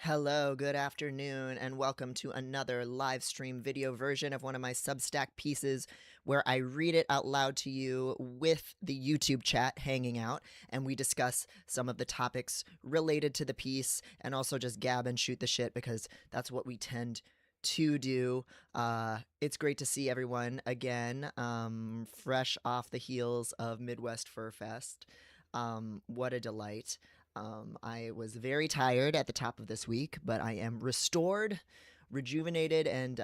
Hello, good afternoon, and welcome to another live stream video version of one of my Substack pieces where I read it out loud to you with the YouTube chat hanging out, and we discuss some of the topics related to the piece and also just gab and shoot the shit because that's what we tend to do. It's great to see everyone again, fresh off the heels of Midwest Fur Fest. What a delight. I was very tired at the top of this week, but I am restored, rejuvenated, and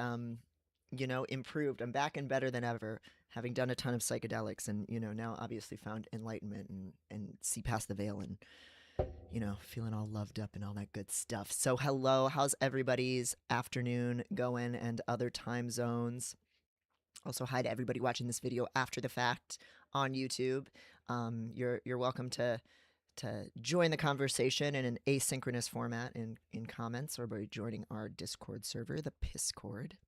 improved. I'm back and better than ever, having done a ton of psychedelics, and now obviously found enlightenment and see past the veil, and feeling all loved up and all that good stuff. So, hello, how's everybody's afternoon going, and other time zones? Also, hi to everybody watching this video after the fact on YouTube. You're welcome to join the conversation in an asynchronous format in comments or by joining our Discord server, the Piscord.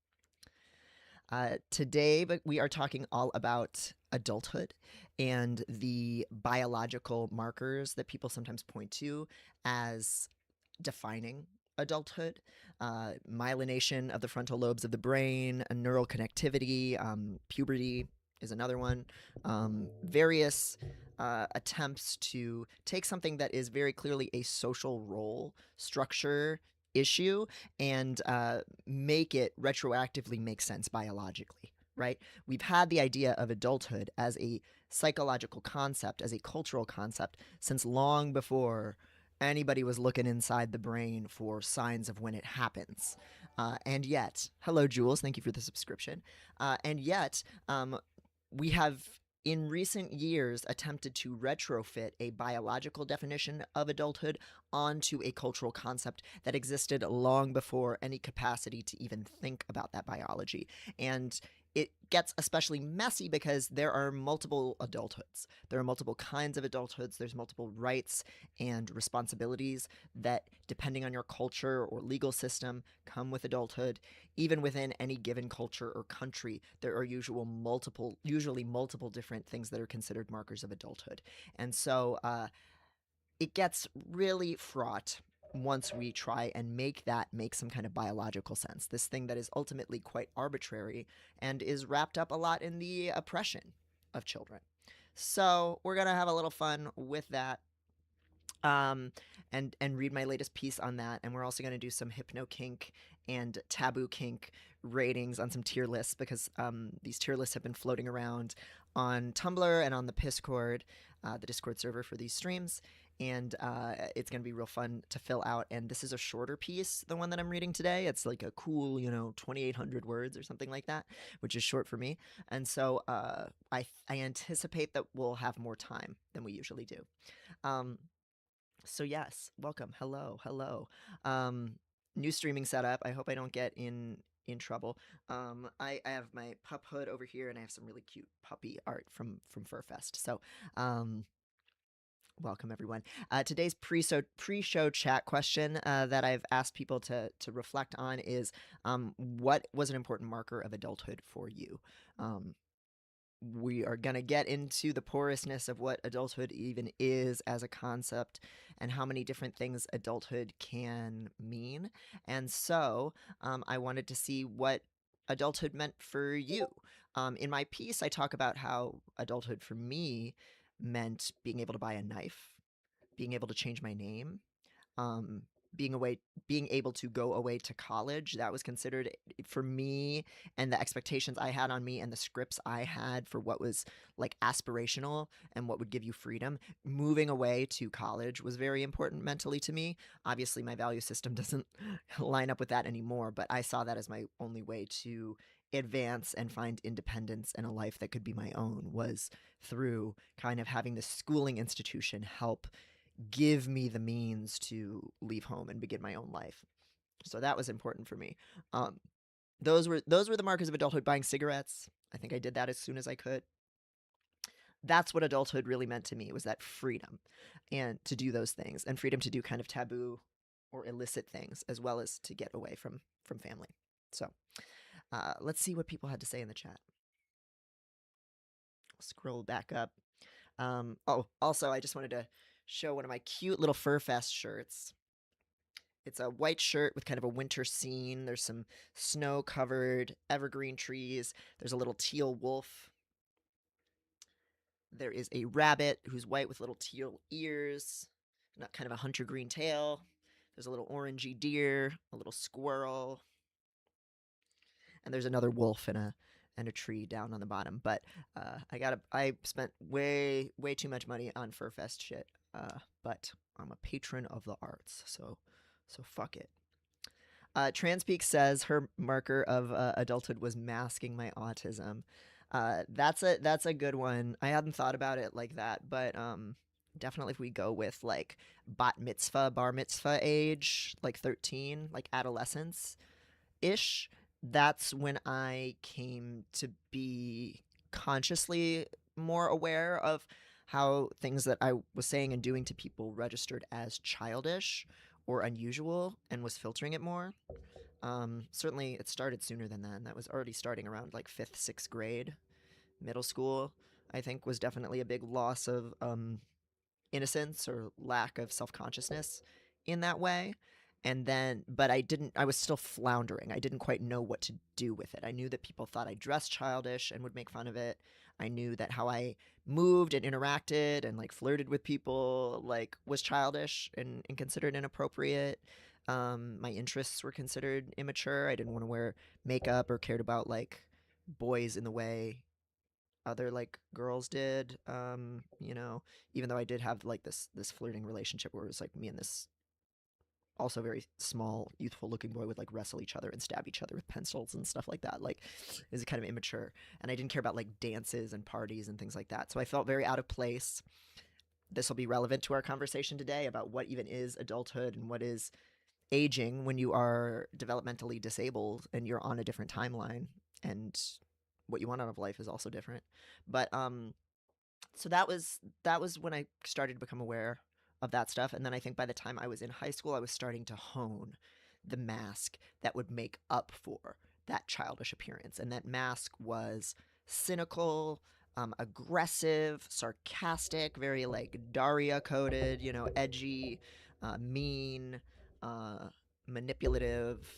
Today, but we are talking all about adulthood and the biological markers that people sometimes point to as defining adulthood. Myelination of the frontal lobes of the brain, neural connectivity, puberty is another one. Various attempts to take something that is very clearly a social role structure issue and make it retroactively make sense biologically, right? We've had the idea of adulthood as a psychological concept, as a cultural concept, since long before anybody was looking inside the brain for signs of when it happens. And yet, hello, Jules, thank you for the subscription. And yet, we have in recent years attempted to retrofit a biological definition of adulthood onto a cultural concept that existed long before any capacity to even think about that biology. And it gets especially messy because there are multiple adulthoods. There are multiple kinds of adulthoods. There's multiple rights and responsibilities that, depending on your culture or legal system, come with adulthood. Even within any given culture or country, there are usually multiple different things that are considered markers of adulthood. And so it gets really fraught once we try and make that make some kind of biological sense. This thing that is ultimately quite arbitrary and is wrapped up a lot in the oppression of children. So we're going to have a little fun with that. And read my latest piece on that. And we're also going to do some hypno kink and taboo kink ratings on some tier lists because these tier lists have been floating around on Tumblr and on the Piscord, the Discord server for these streams. And it's going to be real fun to fill out. And this is a shorter piece, the one that I'm reading today. It's like a cool, 2,800 words or something like that, which is short for me. And so I anticipate that we'll have more time than we usually do. So yes, welcome. Hello. New streaming setup. I hope I don't get in trouble. I have my pup hood over here, and I have some really cute puppy art from Furfest. So, welcome everyone. Today's pre-show chat question that I've asked people to reflect on is, what was an important marker of adulthood for you? We are going to get into the porousness of what adulthood even is as a concept and how many different things adulthood can mean. And so I wanted to see what adulthood meant for you. In my piece, I talk about how adulthood for me meant being able to buy a knife, being able to change my name, um, being able to go away to college. That was considered for me, and the expectations I had on me and the scripts I had for what was like aspirational and what would give you freedom. Moving away to college was very important mentally to me. Obviously my value system doesn't line up with that anymore, but I saw that as my only way to advance and find independence and a life that could be my own, was through kind of having this schooling institution help give me the means to leave home and begin my own life. So that was important for me. Those were the markers of adulthood. Buying cigarettes, I think I did that as soon as I could. That's what adulthood really meant to me, was that freedom and to do those things, and freedom to do kind of taboo or illicit things, as well as to get away from family. So let's see what people had to say in the chat. Scroll back up. Oh, also, I just wanted to show one of my cute little Furfest shirts. It's a white shirt with kind of a winter scene. There's some snow-covered evergreen trees. There's a little teal wolf. There is a rabbit who's white with little teal ears, not kind of a hunter green tail. There's a little orangey deer, a little squirrel, and there's another wolf and a tree down on the bottom. But I spent way too much money on FurFest shit. But I'm a patron of the arts, so fuck it. Transpeak says her marker of adulthood was masking my autism. That's a good one. I hadn't thought about it like that, but definitely if we go with like bar mitzvah age, like 13, like adolescence ish, that's when I came to be consciously more aware of how things that I was saying and doing to people registered as childish or unusual and was filtering it more. Certainly, it started sooner than then. That was already starting around like fifth, sixth grade. Middle school, I think, was definitely a big loss of innocence or lack of self consciousness in that way. And then, but I was still floundering. I didn't quite know what to do with it. I knew that people thought I dressed childish and would make fun of it. I knew that how I moved and interacted and like flirted with people like was childish and considered inappropriate. My interests were considered immature. I didn't want to wear makeup or cared about like boys in the way other like girls did. Even though I did have like this flirting relationship where it was like me and this also very small, youthful looking boy would like wrestle each other and stab each other with pencils and stuff like that. Like, it was kind of immature. And I didn't care about like dances and parties and things like that. So I felt very out of place. This will be relevant to our conversation today about what even is adulthood and what is aging when you are developmentally disabled and you're on a different timeline, and what you want out of life is also different. But so that was when I started to become aware of that stuff. And then I think by the time I was in high school, I was starting to hone the mask that would make up for that childish appearance. And that mask was cynical, aggressive, sarcastic, very like Daria coded, edgy, mean, uh, manipulative,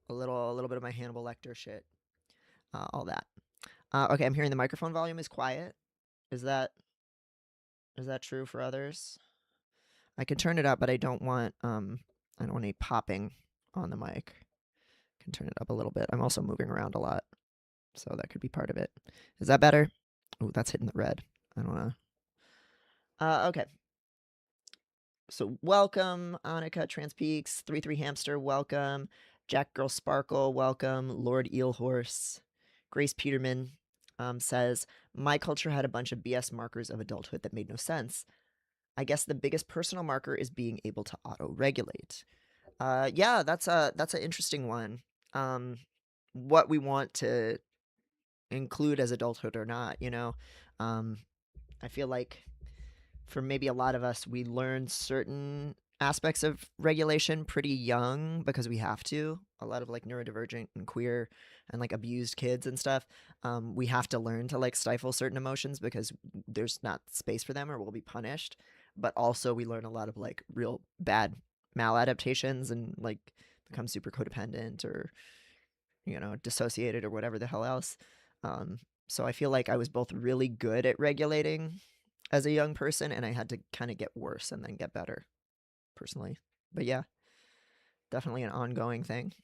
a little bit of my Hannibal Lecter shit, all that. Okay, I'm hearing the microphone volume is quiet. Is that is that true for others? I can turn it up, but I don't want any popping on the mic. I can turn it up a little bit. I'm also moving around a lot, so that could be part of it. Is that better? Oh, that's hitting the red. I don't know. Okay. So welcome, Annika Transpeaks, 33 Hamster, welcome. Jack Girl Sparkle, welcome. Lord Eelhorse. Grace Peterman says, my culture had a bunch of BS markers of adulthood that made no sense. I guess the biggest personal marker is being able to auto-regulate. Yeah, that's an interesting one. What we want to include as adulthood or not, I feel like for maybe a lot of us, we learn certain aspects of regulation pretty young because we have to. A lot of like neurodivergent and queer and like abused kids and stuff, we have to learn to like stifle certain emotions because there's not space for them or we'll be punished. But also, we learn a lot of like real bad maladaptations and like become super codependent or dissociated or whatever the hell else. So I feel like I was both really good at regulating as a young person, and I had to kind of get worse and then get better personally. But yeah, definitely an ongoing thing,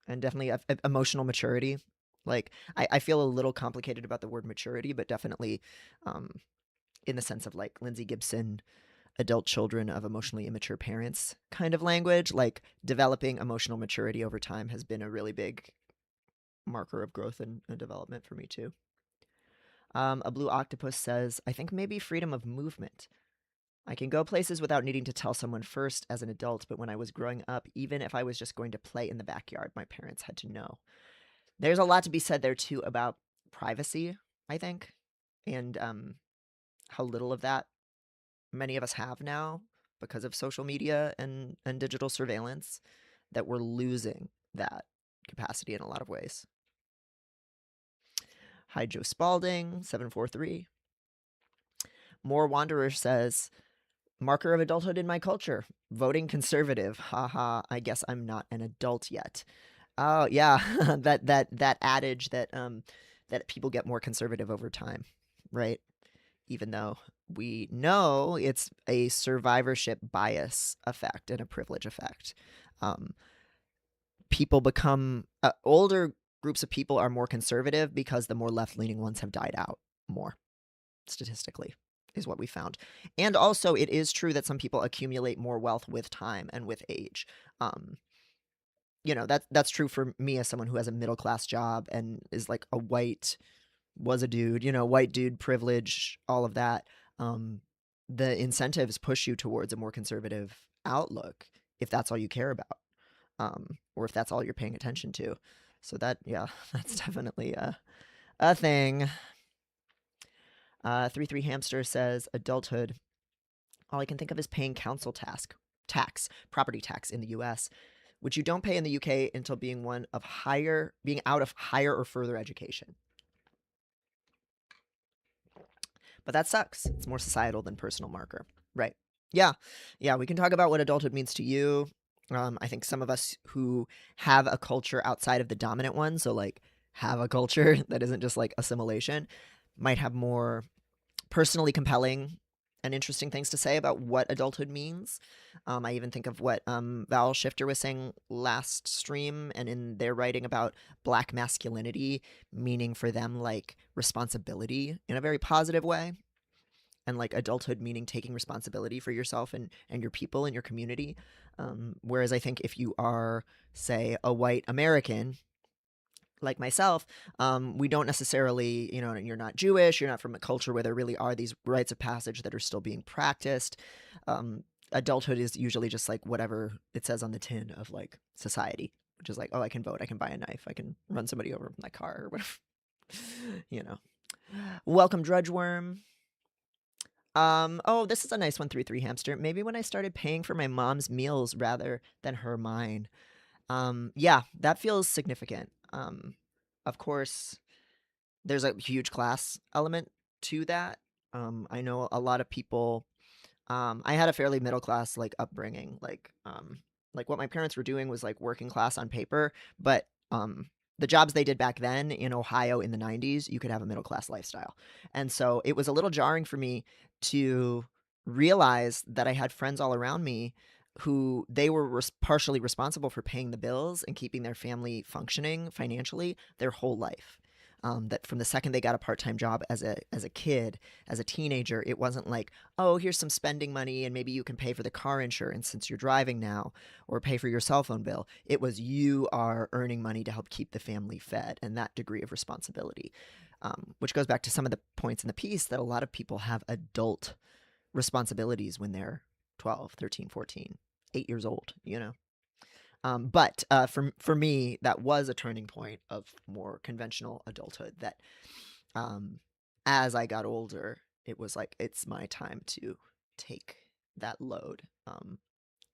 and definitely emotional maturity. Like I feel a little complicated about the word maturity, but definitely in the sense of like Lindsay Gibson, adult children of emotionally immature parents kind of language. Like developing emotional maturity over time has been a really big marker of growth and development for me too. A blue octopus says, I think maybe freedom of movement. I can go places without needing to tell someone first as an adult, but when I was growing up, even if I was just going to play in the backyard, my parents had to know. There's a lot to be said there too about privacy, I think, and how little of that many of us have now because of social media and digital surveillance, that we're losing that capacity in a lot of ways. Hi, Joe Spalding, 743. More Wanderer says, Marker of adulthood in my culture, voting conservative. Haha, I guess I'm not an adult yet. Oh yeah, that adage that people get more conservative over time, right? Even though we know it's a survivorship bias effect and a privilege effect. Um, People become older groups of people are more conservative because the more left-leaning ones have died out more statistically is what we found. And also it is true that some people accumulate more wealth with time and with age. Um, that's true for me as someone who has a middle class job and is like a white was a dude, white dude privilege, all of that. Um, the incentives push you towards a more conservative outlook if that's all you care about, or if that's all you're paying attention to. So that, yeah, that's definitely a thing. 33 Hamster says adulthood. All I can think of is paying council property tax in the U.S., which you don't pay in the UK until being out of higher or further education. But that sucks. It's more societal than personal marker. Right. Yeah. Yeah. We can talk about what adulthood means to you. I think some of us who have a culture outside of the dominant one, so like have a culture that isn't just like assimilation, might have more personally compelling and interesting things to say about what adulthood means. I even think of what Val Shifter was saying last stream and in their writing about Black masculinity, meaning for them like responsibility in a very positive way. And like adulthood meaning taking responsibility for yourself and your people and your community. Whereas I think if you are, say, a white American, like myself, we don't necessarily, you're not Jewish, you're not from a culture where there really are these rites of passage that are still being practiced. Adulthood is usually just like whatever it says on the tin of like society, which is like, oh, I can vote, I can buy a knife, I can run somebody over with my car or whatever. you know. Welcome, Drudgeworm. Oh, this is a nice one, 3-3 Hamster. Maybe when I started paying for my mom's meals rather than her mine. Yeah, that feels significant. Of course, there's a huge class element to that. I know a lot of people. I had a fairly middle class like upbringing. Like what my parents were doing was like working class on paper, but the jobs they did back then in Ohio in the 90s, you could have a middle class lifestyle. And so it was a little jarring for me to realize that I had friends all around me who they were partially responsible for paying the bills and keeping their family functioning financially their whole life. That from the second they got a part-time job as a kid, as a teenager, it wasn't like, oh, here's some spending money and maybe you can pay for the car insurance since you're driving now, or pay for your cell phone bill. It was you are earning money to help keep the family fed, and that degree of responsibility, which goes back to some of the points in the piece that a lot of people have adult responsibilities when they're 12, 13, 14, 8 years old, But for me, that was a turning point of more conventional adulthood. That as I got older, it was like it's my time to take that load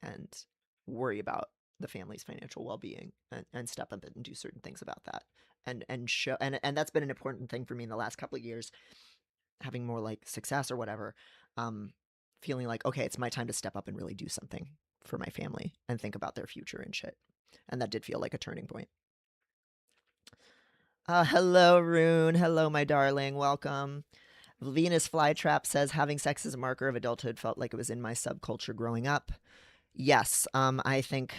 and worry about the family's financial well-being and step up and do certain things about that and show and that's been an important thing for me in the last couple of years, having more like success or whatever. Um, Feeling like okay, it's my time to step up and really do something for my family and think about their future and shit. And that did feel like a turning point. Hello, Rune. Hello, my darling. Welcome. Venus Flytrap says having sex as a marker of adulthood felt like it was in my subculture growing up. Yes, I think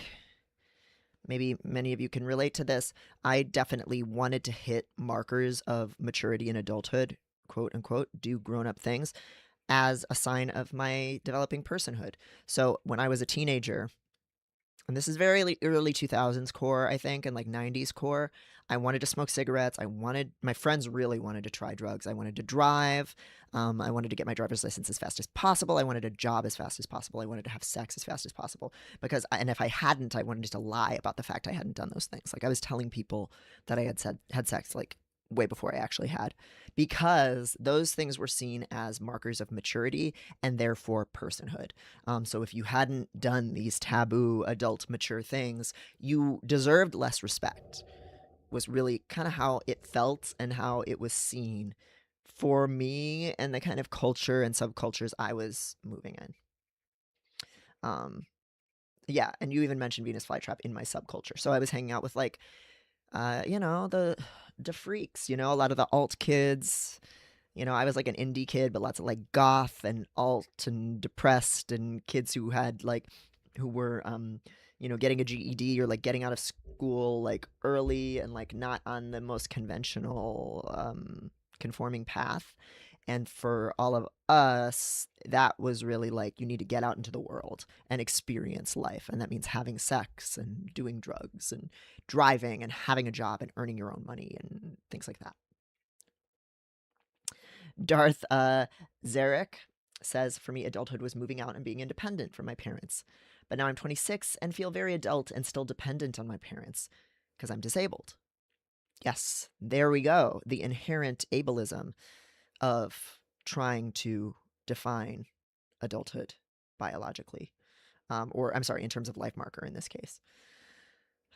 maybe many of you can relate to this. I definitely wanted to hit markers of maturity and adulthood, quote unquote, do grown up things as a sign of my developing personhood. So when I was a teenager, and this is very early 2000s core, I think, and like 90s core, I wanted to smoke cigarettes. My friends really wanted to try drugs. I wanted to drive. I wanted to get my driver's license as fast as possible. I wanted a job as fast as possible. I wanted to have sex as fast as possible and if I hadn't, I wanted to lie about the fact I hadn't done those things. Like I was telling people that I had sex like way before I actually had, because those things were seen as markers of maturity and therefore personhood. So if you hadn't done these taboo adult mature things, you deserved less respect, was really kind of how it felt and how it was seen for me and the kind of culture and subcultures I was moving in. Um, yeah, and you even mentioned Venus Flytrap in my subculture. So I was hanging out with like, the freaks, a lot of the alt kids. I was like an indie kid, but lots of like goth and alt and depressed and kids who had like who were getting a GED or like getting out of school like early and like not on the most conventional conforming path. And for all of us, that was really like you need to get out into the world and experience life. And that means having sex and doing drugs and driving and having a job and earning your own money and things like that. Darth Zarek says, for me, adulthood was moving out and being independent from my parents. But now I'm 26 and feel very adult and still dependent on my parents because I'm disabled. Yes, there we go. The inherent ableism of trying to define adulthood biologically, or I'm sorry, in terms of life marker in this case.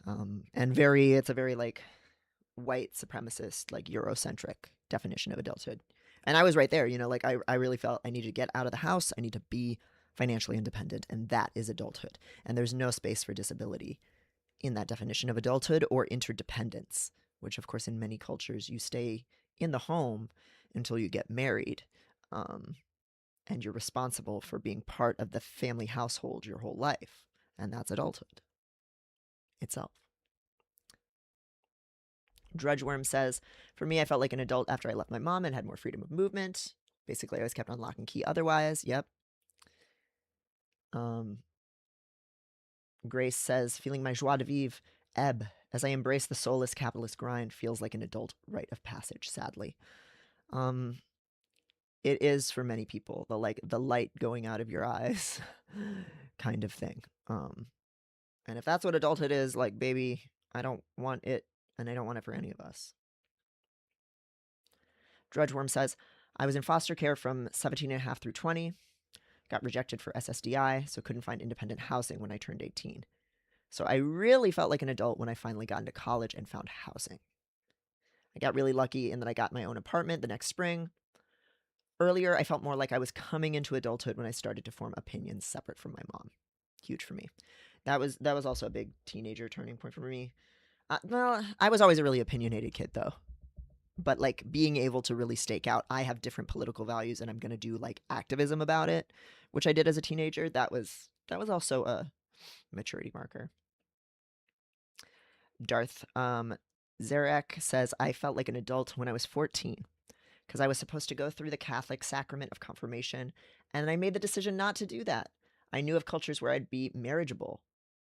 And it's a very like white supremacist, like Eurocentric definition of adulthood. And I was right there, like I really felt I need to get out of the house. I need to be financially independent. And that is adulthood. And there's no space for disability in that definition of adulthood or interdependence, which, of course, in many cultures, you stay in the home until you get married. And you're responsible for being part of the family household your whole life. And that's adulthood itself. Drudgeworm says, for me, I felt like an adult after I left my mom and had more freedom of movement. Basically, I was kept on lock and key otherwise. Yep. Grace says, feeling my joie de vivre ebb as I embrace the soulless capitalist grind feels like an adult rite of passage, sadly. It is for many people, the light going out of your eyes kind of thing. And if that's what adulthood is, like, baby, I don't want it, and I don't want it for any of us. Drudgeworm says, I was in foster care from 17 and a half through 20, got rejected for SSDI, so couldn't find independent housing when I turned 18. So I really felt like an adult when I finally got into college and found housing. I got really lucky in that I got my own apartment the next spring. Earlier, I felt more like I was coming into adulthood when I started to form opinions separate from my mom. Huge for me. That was also a big teenager turning point for me. Well, I was always a really opinionated kid, though. But like being able to really stake out, I have different political values, and I'm gonna do like activism about it, which I did as a teenager. That was also a maturity marker. Darth Zarek says, I felt like an adult when I was 14 because I was supposed to go through the Catholic sacrament of confirmation, and I made the decision not to do that. I knew of cultures where I'd be marriageable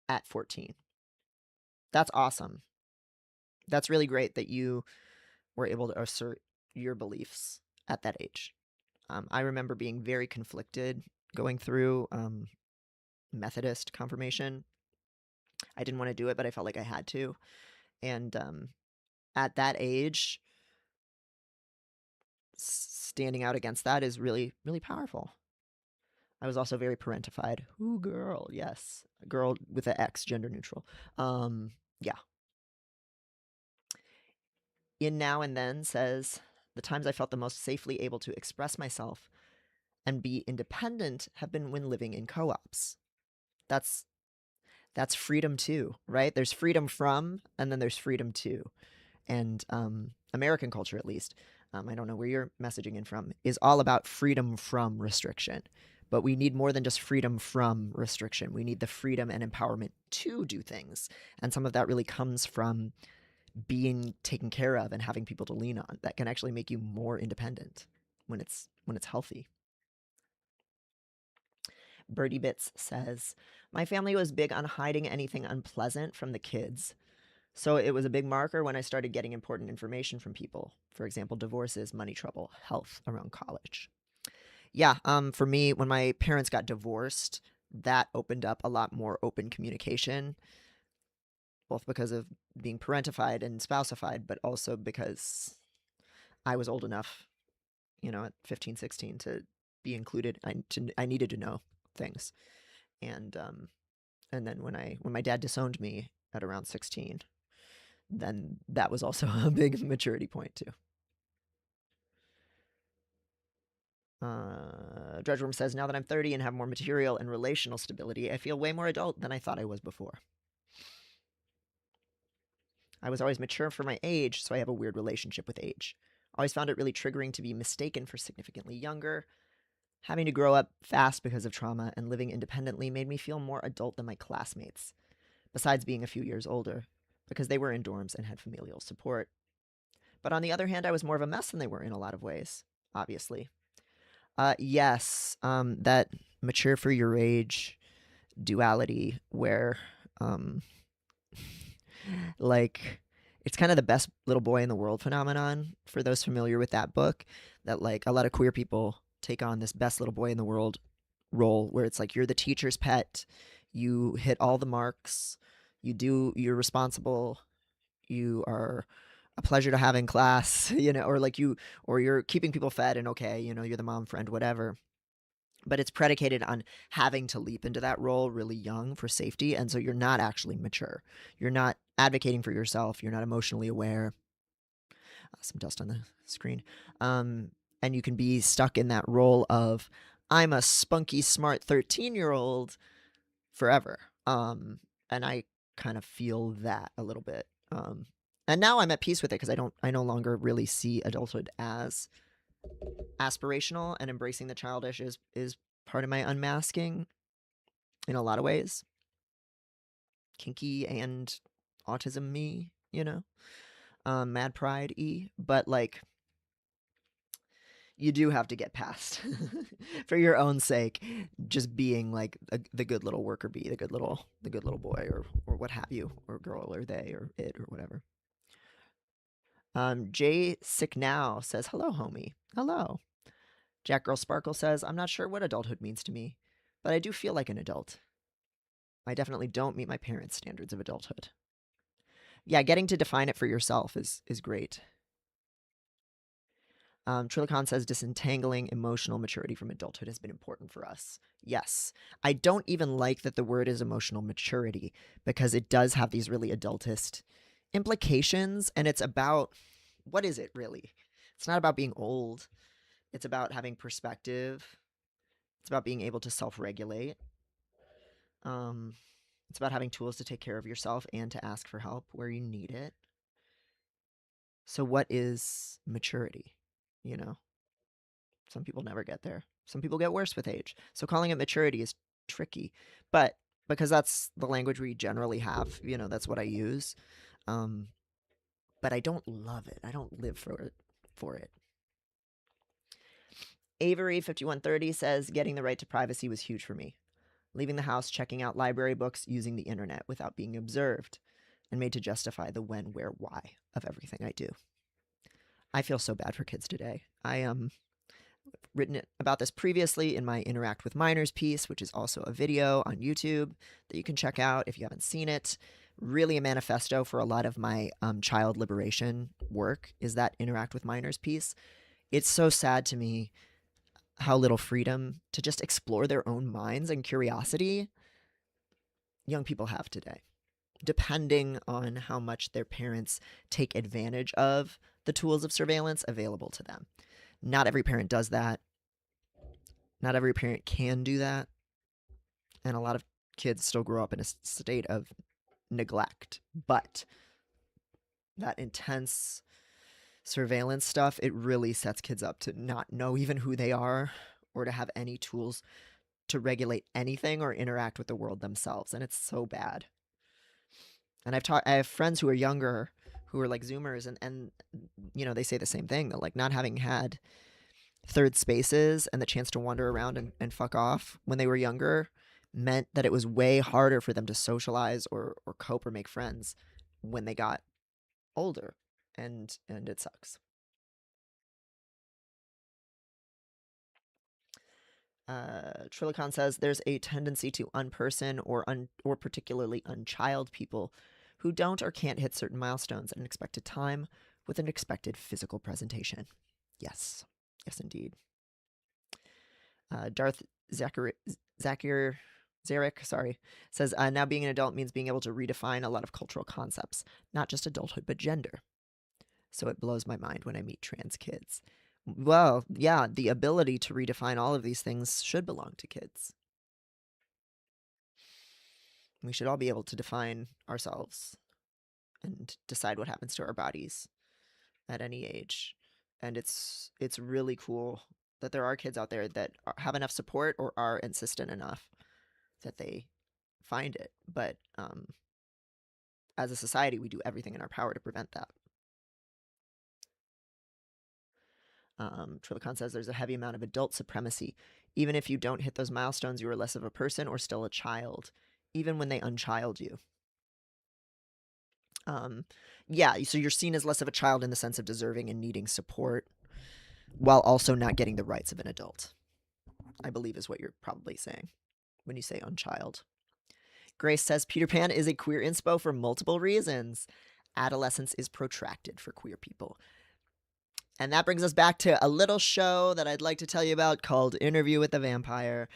at 14. That's awesome. That's really great that you were able to assert your beliefs at that age. I remember being very conflicted going through Methodist confirmation. I didn't want to do it, but I felt like I had to. And at that age, standing out against that is really, really powerful. I was also very parentified. Ooh, girl, yes. A girl with an X, gender neutral. Yeah. In Now and Then says, the times I felt the most safely able to express myself and be independent have been when living in co-ops. That's freedom too, right? There's freedom from, and then there's freedom to. And American culture, at least, I don't know where you're messaging in from, is all about freedom from restriction. But we need more than just freedom from restriction. We need the freedom and empowerment to do things. And some of that really comes from being taken care of and having people to lean on. That can actually make you more independent when it's healthy. Birdie Bits says, my family was big on hiding anything unpleasant from the kids. So it was a big marker when I started getting important information from people. For example, divorces, money trouble, health around college. Yeah, for me, when my parents got divorced, that opened up a lot more open communication, both because of being parentified and spouseified, but also because I was old enough, at 15, 16 to be included. I needed to know things. And then when my dad disowned me at around 16, then that was also a big maturity point too. Dredgeworm says, now that I'm 30 and have more material and relational stability, I feel way more adult than I thought I was before. I was always mature for my age, so I have a weird relationship with age. Always found it really triggering to be mistaken for significantly younger. Having to grow up fast because of trauma and living independently made me feel more adult than my classmates, besides being a few years older, because they were in dorms and had familial support. But on the other hand, I was more of a mess than they were in a lot of ways, obviously. Yes, that mature for your age duality where, um, like, it's kind of the best little boy in the world phenomenon for those familiar with that book, that like a lot of queer people take on this best little boy in the world role where it's like you're the teacher's pet, you hit all the marks, you're responsible, you are a pleasure to have in class, or like or you're keeping people fed and okay, you're the mom friend, whatever. But it's predicated on having to leap into that role really young for safety. And so you're not actually mature. You're not advocating for yourself. You're not emotionally aware. Some dust on the screen. And you can be stuck in that role of, I'm a spunky, smart 13-year-old forever. And I kind of feel that a little bit. And now I'm at peace with it because I no longer really see adulthood as aspirational, and embracing the childish is part of my unmasking in a lot of ways. Kinky and autism me, mad pride but like you do have to get past for your own sake, just being like the good little worker bee, the good little boy, or what have you, or girl, or they, or it, or whatever. Jay Sick Now says, hello, homie. Hello. Jack Girl Sparkle says, I'm not sure what adulthood means to me, but I do feel like an adult. I definitely don't meet my parents' standards of adulthood. Yeah, getting to define it for yourself is great. Trilicon says, disentangling emotional maturity from adulthood has been important for us. Yes. I don't even like that the word is emotional maturity, because it does have these really adultist implications, and it's about, what is it really? It's not about being old. It's about having perspective. It's about being able to self-regulate. It's about having tools to take care of yourself and to ask for help where you need it. So what is maturity? Some people never get there. Some people get worse with age. So calling it maturity is tricky. But because that's the language we generally have, that's what I use. But I don't love it. I don't live for it. Avery 5130 says, getting the right to privacy was huge for me. Leaving the house, checking out library books, using the internet without being observed, and made to justify the when, where, why of everything I do. I feel so bad for kids today. I written about this previously in my Interact with Minors piece, which is also a video on YouTube that you can check out if you haven't seen it. Really a manifesto for a lot of my child liberation work is that Interact with Minors piece. It's so sad to me how little freedom to just explore their own minds and curiosity young people have today, depending on how much their parents take advantage of the tools of surveillance available to them. Not every parent does that. Not every parent can do that. And a lot of kids still grow up in a state of neglect. But that intense surveillance stuff, it really sets kids up to not know even who they are, or to have any tools to regulate anything or interact with the world themselves. And it's so bad. And I have friends who are younger, who are like Zoomers, and they say the same thing, that like not having had third spaces and the chance to wander around and fuck off when they were younger meant that it was way harder for them to socialize or cope or make friends when they got older. And it sucks. Trilicon says, there's a tendency to unperson or particularly unchild people who don't or can't hit certain milestones at an expected time with an expected physical presentation. Yes. Yes, indeed. Darth Zakir Zarek, says, now being an adult means being able to redefine a lot of cultural concepts, not just adulthood, but gender. So it blows my mind when I meet trans kids. Well, yeah, the ability to redefine all of these things should belong to kids. We should all be able to define ourselves and decide what happens to our bodies at any age. And it's really cool that there are kids out there that have enough support or are insistent enough that they find it. But as a society, we do everything in our power to prevent that. Trilicon says there's a heavy amount of adult supremacy. Even if you don't hit those milestones, you are less of a person or still a child, even when they unchild you. Yeah, so you're seen as less of a child in the sense of deserving and needing support, while also not getting the rights of an adult, I believe is what you're probably saying when you say unchild. Grace says Peter Pan is a queer inspo for multiple reasons. Adolescence is protracted for queer people. And that brings us back to a little show that I'd like to tell you about called Interview with the Vampire.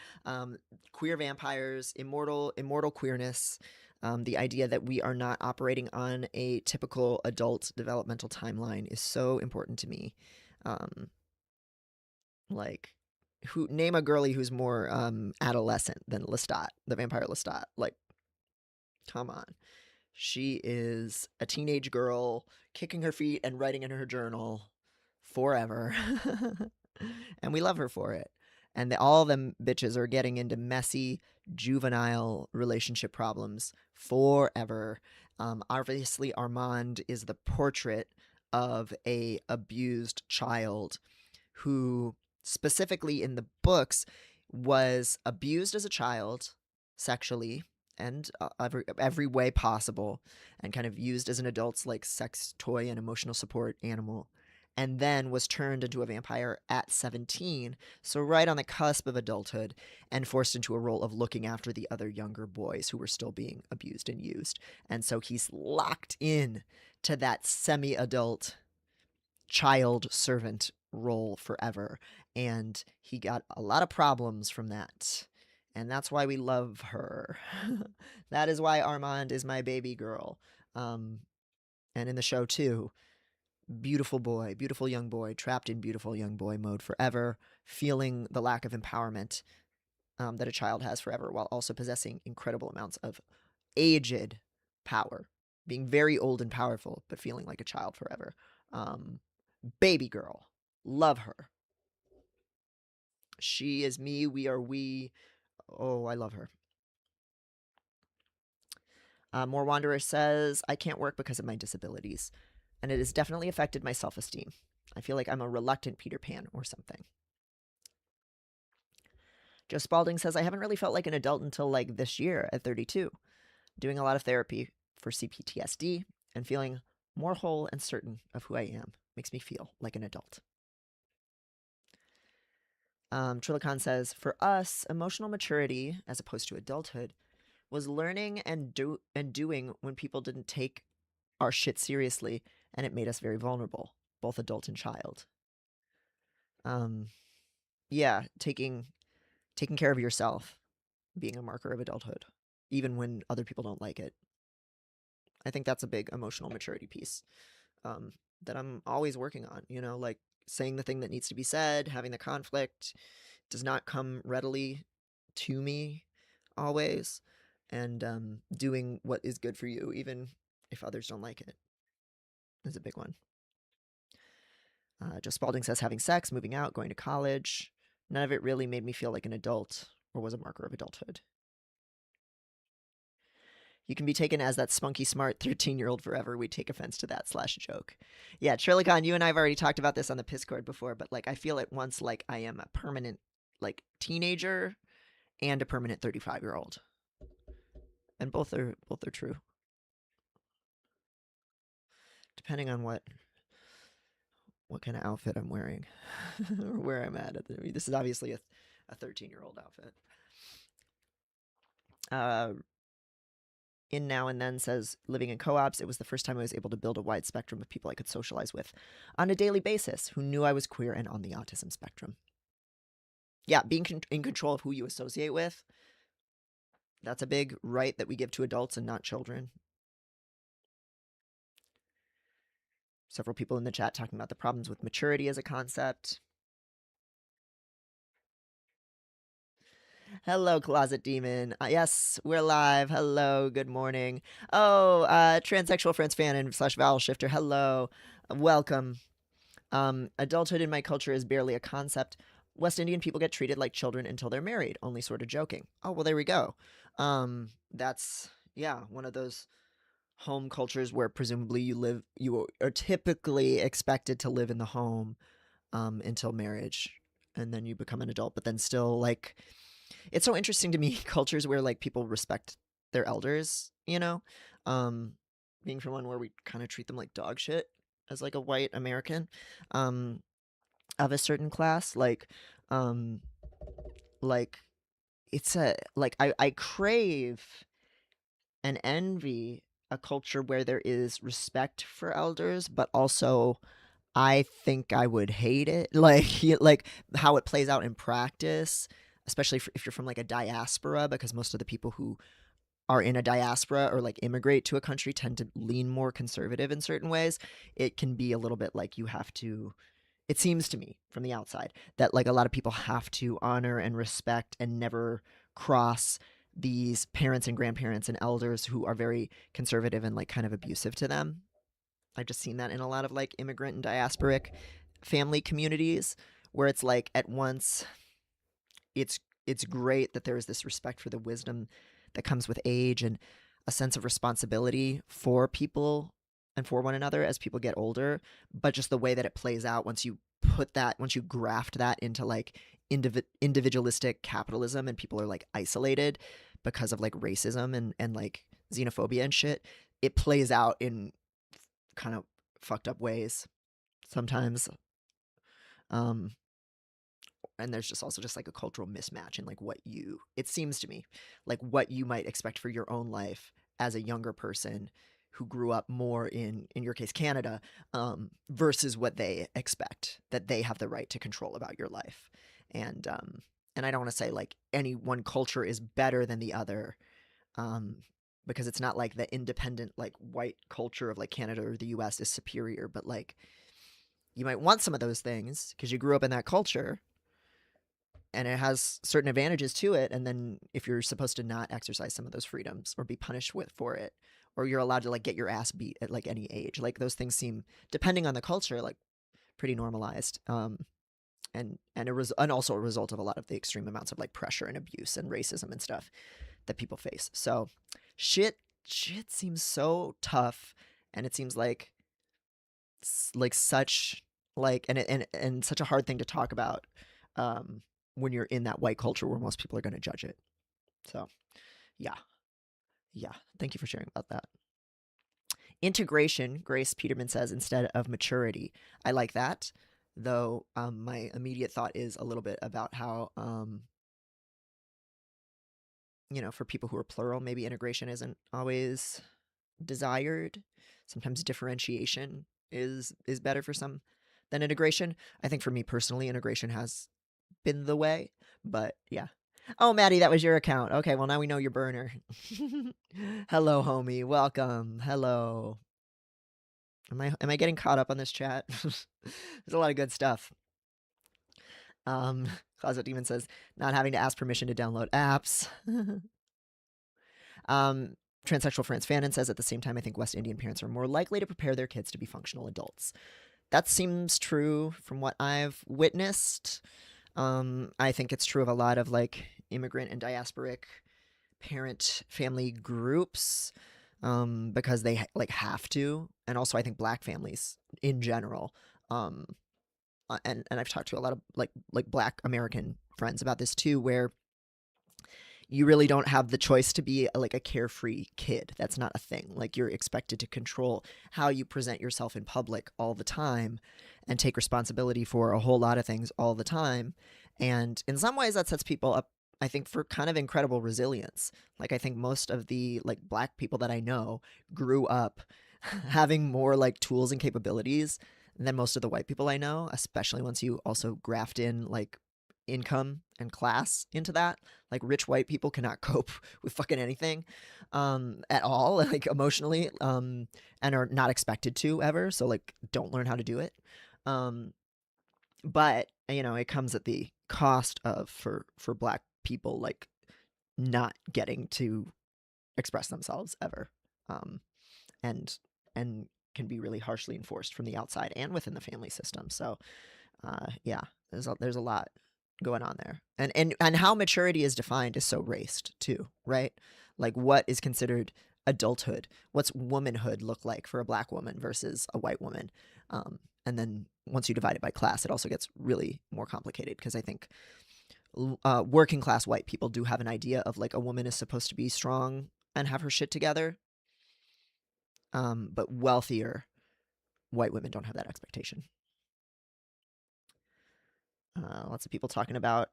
Queer vampires, immortal queerness. The idea that we are not operating on a typical adult developmental timeline is so important to me. Like, name a girlie who's more adolescent than Lestat, the vampire Lestat. Like, come on. She is a teenage girl kicking her feet and writing in her journal forever. And we love her for it. And all them bitches are getting into messy, juvenile relationship problems forever. Obviously, Armand is the portrait of a abused child who, specifically in the books, was abused as a child sexually and every way possible, and kind of used as an adult's like sex toy and emotional support animal, and then was turned into a vampire at 17, so right on the cusp of adulthood, and forced into a role of looking after the other younger boys who were still being abused and used. And so he's locked in to that semi-adult child servant role forever, and he got a lot of problems from that. And that's why we love her. That is why Armand is my baby girl. And in the show, too, beautiful boy, beautiful young boy, trapped in beautiful young boy mode forever, feeling the lack of empowerment that a child has forever, while also possessing incredible amounts of aged power, being very old and powerful, but feeling like a child forever. Baby girl, love her. She is me, we are we. Oh, I love her. More Wanderer says, I can't work because of my disabilities, and it has definitely affected my self-esteem. I feel like I'm a reluctant Peter Pan or something. Joe Spalding says, I haven't really felt like an adult until like this year at 32, doing a lot of therapy for CPTSD and feeling more whole and certain of who I am makes me feel like an adult. Trilicon says, for us, emotional maturity, as opposed to adulthood, was learning and doing when people didn't take our shit seriously, and it made us very vulnerable, both adult and child. Yeah, taking care of yourself being a marker of adulthood, even when other people don't like it. I think that's a big emotional maturity piece that I'm always working on, like saying the thing that needs to be said, having the conflict does not come readily to me always, and doing what is good for you, even if others don't like it, is a big one. Joe Spalding says, having sex, moving out, going to college, none of it really made me feel like an adult or was a marker of adulthood. You can be taken as that spunky, smart 13-year-old forever. We take offense to that /joke. Yeah, Trilicon, you and I have already talked about this on the Piscord before, but like I feel at once like I am a permanent like teenager and a permanent 35-year-old. And both are true. Depending on what kind of outfit I'm wearing or where I'm at. This is obviously a 13-year-old outfit. In Now and Then says, living in co-ops, it was the first time I was able to build a wide spectrum of people I could socialize with on a daily basis who knew I was queer and on the autism spectrum. Yeah, being in control of who you associate with, that's a big right that we give to adults and not children. Several people in the chat talking about the problems with maturity as a concept. Hello, Closet Demon. Yes, we're live. Hello, good morning. Oh, transsexual Friends fan and slash vowel shifter. Hello, welcome. Adulthood in my culture is barely a concept. West Indian people get treated like children until they're married. Only sort of joking. Oh, well, there we go. That's, yeah, one of those home cultures where presumably you are typically expected to live in the home until marriage, and then you become an adult. But then still, like, it's so interesting to me cultures where like people respect their elders. Um, being from one where we kind of treat them like dog shit as like a white American um, of a certain class, um, like it's a like I crave and envy a culture where there is respect for elders, but also I think I would hate it, like how it plays out in practice, especially if you're from like a diaspora, because most of the people who are in a diaspora or like immigrate to a country tend to lean more conservative in certain ways. It can be a little bit like you have to. It seems to me from the outside that like a lot of people have to honor and respect and never cross these parents and grandparents and elders who are very conservative and like kind of abusive to them. I've just seen that in a lot of like immigrant and diasporic family communities where it's like at once it's great that there is this respect for the wisdom that comes with age and a sense of responsibility for people and for one another as people get older, but just the way that it plays out once you graft that into like individualistic capitalism and people are like isolated because of like racism and like xenophobia and shit, it plays out in kind of fucked up ways sometimes. Um, and there's just also just like a cultural mismatch in like it seems to me like what you might expect for your own life as a younger person who grew up more in your case Canada, versus what they expect that they have the right to control about your life. And I don't want to say like any one culture is better than the other, um, because it's not like the independent like white culture of like Canada or the US is superior, but like you might want some of those things because you grew up in that culture and it has certain advantages to it. And then if you're supposed to not exercise some of those freedoms or be punished for it, or you're allowed to like get your ass beat at like any age, like those things seem, depending on the culture, like pretty normalized. And also a result of a lot of the extreme amounts of like pressure and abuse and racism and stuff that people face. So shit seems so tough, and it seems like such like and such a hard thing to talk about, um, when you're in that white culture where most people are going to judge it. So yeah, yeah. Thank you for sharing about that. Integration, Grace Peterman says, instead of maturity. I like that, though. My immediate thought is a little bit about how, for people who are plural, maybe integration isn't always desired. Sometimes differentiation is better for some than integration. I think for me personally, integration has been the way, but yeah. Oh, Maddie, that was your account. Okay, well now we know your burner. Hello, homie. Welcome. Hello. Am I getting caught up on this chat? There's a lot of good stuff. Closet Demon says not having to ask permission to download apps. Transsexual France Fanon says at the same time, I think West Indian parents are more likely to prepare their kids to be functional adults. That seems true from what I've witnessed. I think it's true of a lot of like immigrant and diasporic parent family groups, because they like have to, and also I think Black families in general. Um, and I've talked to a lot of like Black American friends about this too, where you really don't have the choice to be like a carefree kid. That's not a thing. Like you're expected to control how you present yourself in public all the time and take responsibility for a whole lot of things all the time. And in some ways that sets people up, I think, for kind of incredible resilience. Like I think most of the like Black people that I know grew up having more like tools and capabilities than most of the white people I know, especially once you also graft in like income and class into that. Like rich white people cannot cope with fucking anything at all, like emotionally, and are not expected to ever. So like don't learn how to do it. Um, but you know, it comes at the cost of for black people like not getting to express themselves ever. Um, and and can be really harshly enforced from the outside and within the family system. So yeah, there's a lot going on there, and how maturity is defined is so raced too, right? Like what is considered adulthood? What's womanhood look like for a black woman versus a white woman? And then once you divide it by class, it also gets really more complicated because I think working class white people do have an idea of like a woman is supposed to be strong and have her shit together, but wealthier white women don't have that expectation. Lots of people talking about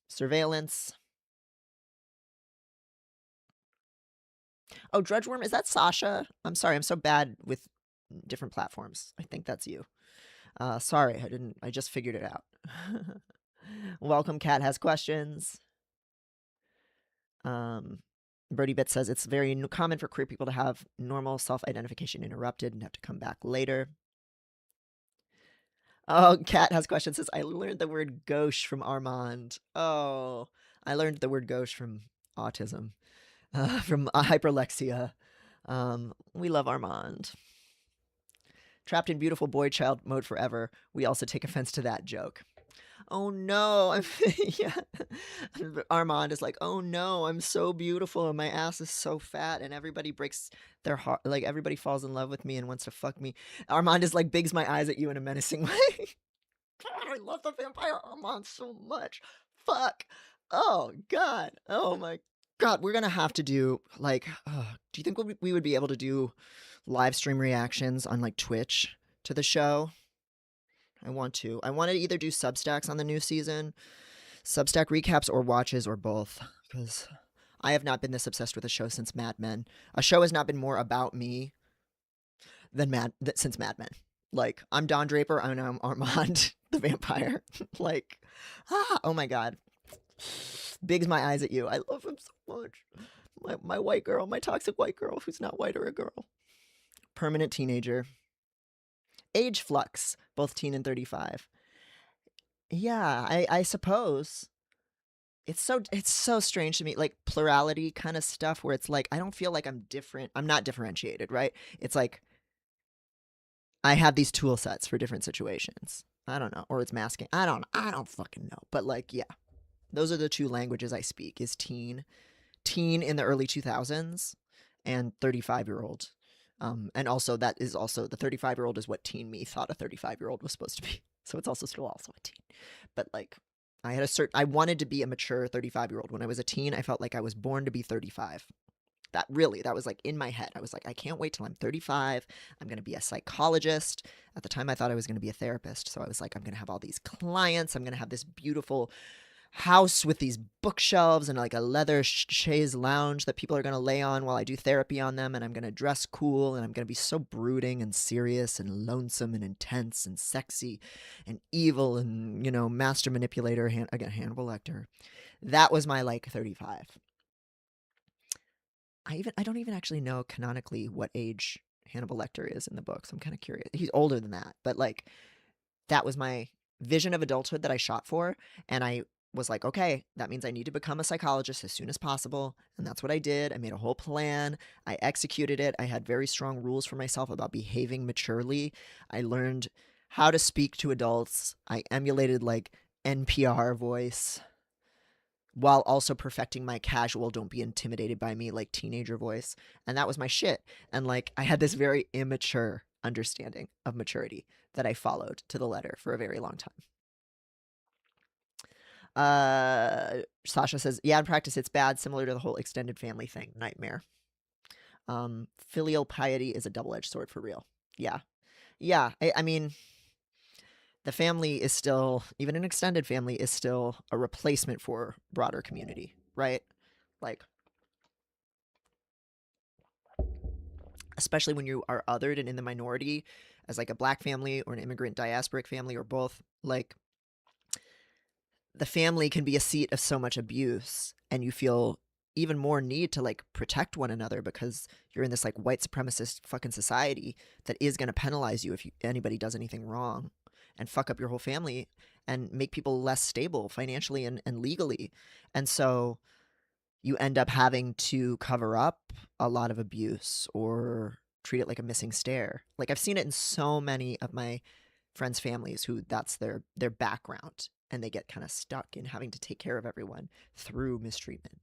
surveillance. Oh, Drudge Worm, is that Sasha? I'm sorry, I'm so bad with different platforms. I think that's you. Sorry, I just figured it out. Welcome Cat has questions. Birdie Bit says it's very common for queer people to have normal self-identification interrupted and have to come back later. Oh, Cat has questions. Says I learned the word gauche from Armand. Oh, I learned the word gauche from autism, from hyperlexia. We love Armand. Trapped in beautiful boy child mode forever. We also take offense to that joke. Oh no, yeah. Armand is like, oh no, I'm so beautiful and my ass is so fat and everybody breaks their heart. Like everybody falls in love with me and wants to fuck me. Armand is like bigs my eyes at you in a menacing way. God, I love the vampire Armand so much. Fuck. Oh God. Oh my God. We're gonna have to do like. Do you think we would be able to do live stream reactions on like Twitch to the show? I want to. I want to either do Substacks on the new season, Substack recaps, or watches, or both. Because I have not been this obsessed with a show since Mad Men. A show has not been more about me than since Mad Men. Like I'm Don Draper, I'm Armand the vampire. Like, oh my God, bigs my eyes at you. I love him so much. My white girl, my toxic white girl who's not white or a girl. Permanent teenager. Age flux, both teen and 35. Yeah, I suppose. It's so strange to me, like plurality kind of stuff where it's like I don't feel like I'm different. I'm not differentiated, right? It's like I have these tool sets for different situations. I don't know, or it's masking. I don't fucking know. But like, yeah, those are the two languages I speak: is teen in the early 2000s, and 35-year-old. And also that is also the 35-year-old is what teen me thought a 35-year-old was supposed to be. So it's also a teen. But like, I wanted to be a mature 35-year-old when I was a teen. I felt like I was born to be 35. That was like in my head. I was like, I can't wait till I'm 35. I'm going to be a psychologist. At the time, I thought I was going to be a therapist. So I was like, I'm going to have all these clients. I'm going to have this beautiful house with these bookshelves and like a leather chaise lounge that people are going to lay on while I do therapy on them. And I'm going to dress cool and I'm going to be so brooding and serious and lonesome and intense and sexy and evil and, you know, master manipulator. Again, Hannibal Lecter. That was my like 35. I don't even actually know canonically what age Hannibal Lecter is in the books. I'm kind of curious. He's older than that, but like that was my vision of adulthood that I shot for, and I was like, okay, that means I need to become a psychologist as soon as possible, and that's what I did. I made a whole plan. I executed it. I had very strong rules for myself about behaving maturely. I learned how to speak to adults. I emulated like NPR voice, while also perfecting my casual, don't be intimidated by me, like teenager voice. And that was my shit. And like, I had this very immature understanding of maturity that I followed to the letter for a very long time. Sasha says, yeah, in practice, it's bad, similar to the whole extended family thing. Nightmare. Filial piety is a double-edged sword for real. Yeah. Yeah. I mean, the family is still, even an extended family is still a replacement for broader community, right? Like, especially when you are othered and in the minority as like a black family or an immigrant diasporic family or both, like the family can be a seat of so much abuse, and you feel even more need to like protect one another because you're in this like white supremacist fucking society that is going to penalize you if anybody does anything wrong and fuck up your whole family and make people less stable financially and legally. And so you end up having to cover up a lot of abuse or treat it like a missing stair. Like I've seen it in so many of my friends' families who that's their background, and they get kind of stuck in having to take care of everyone through mistreatment.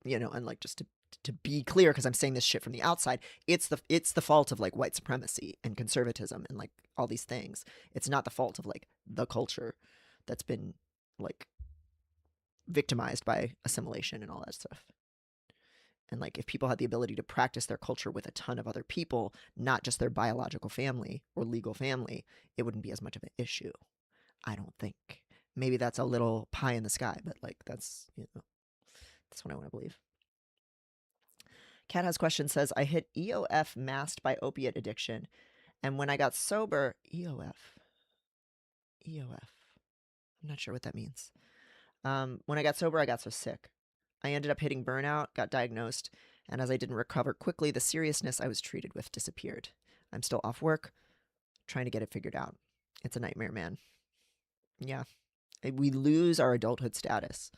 And like just to be clear, because I'm saying this shit from the outside, it's the fault of like white supremacy and conservatism and like all these things. It's not the fault of like the culture that's been like victimized by assimilation and all that stuff. And like if people had the ability to practice their culture with a ton of other people, not just their biological family or legal family, it wouldn't be as much of an issue. I don't think. Maybe that's a little pie in the sky, but like that's that's what I want to believe. Cat Has Question says, I hit EOF masked by opiate addiction, and when I got sober, EOF. I'm not sure what that means. When I got sober, I got so sick. I ended up hitting burnout, got diagnosed, and as I didn't recover quickly, the seriousness I was treated with disappeared. I'm still off work, trying to get it figured out. It's a nightmare, man. Yeah. We lose our adulthood status,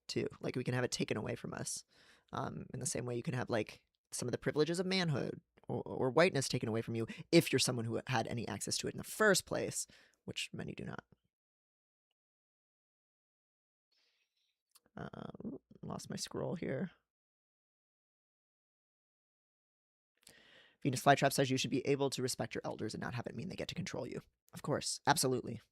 too. Like, we can have it taken away from us. In the same way you can have, like, some of the privileges of manhood or whiteness taken away from you if you're someone who had any access to it in the first place, which many do not. Lost my scroll here. Venus Flytrap says you should be able to respect your elders and not have it mean they get to control you. Of course, absolutely.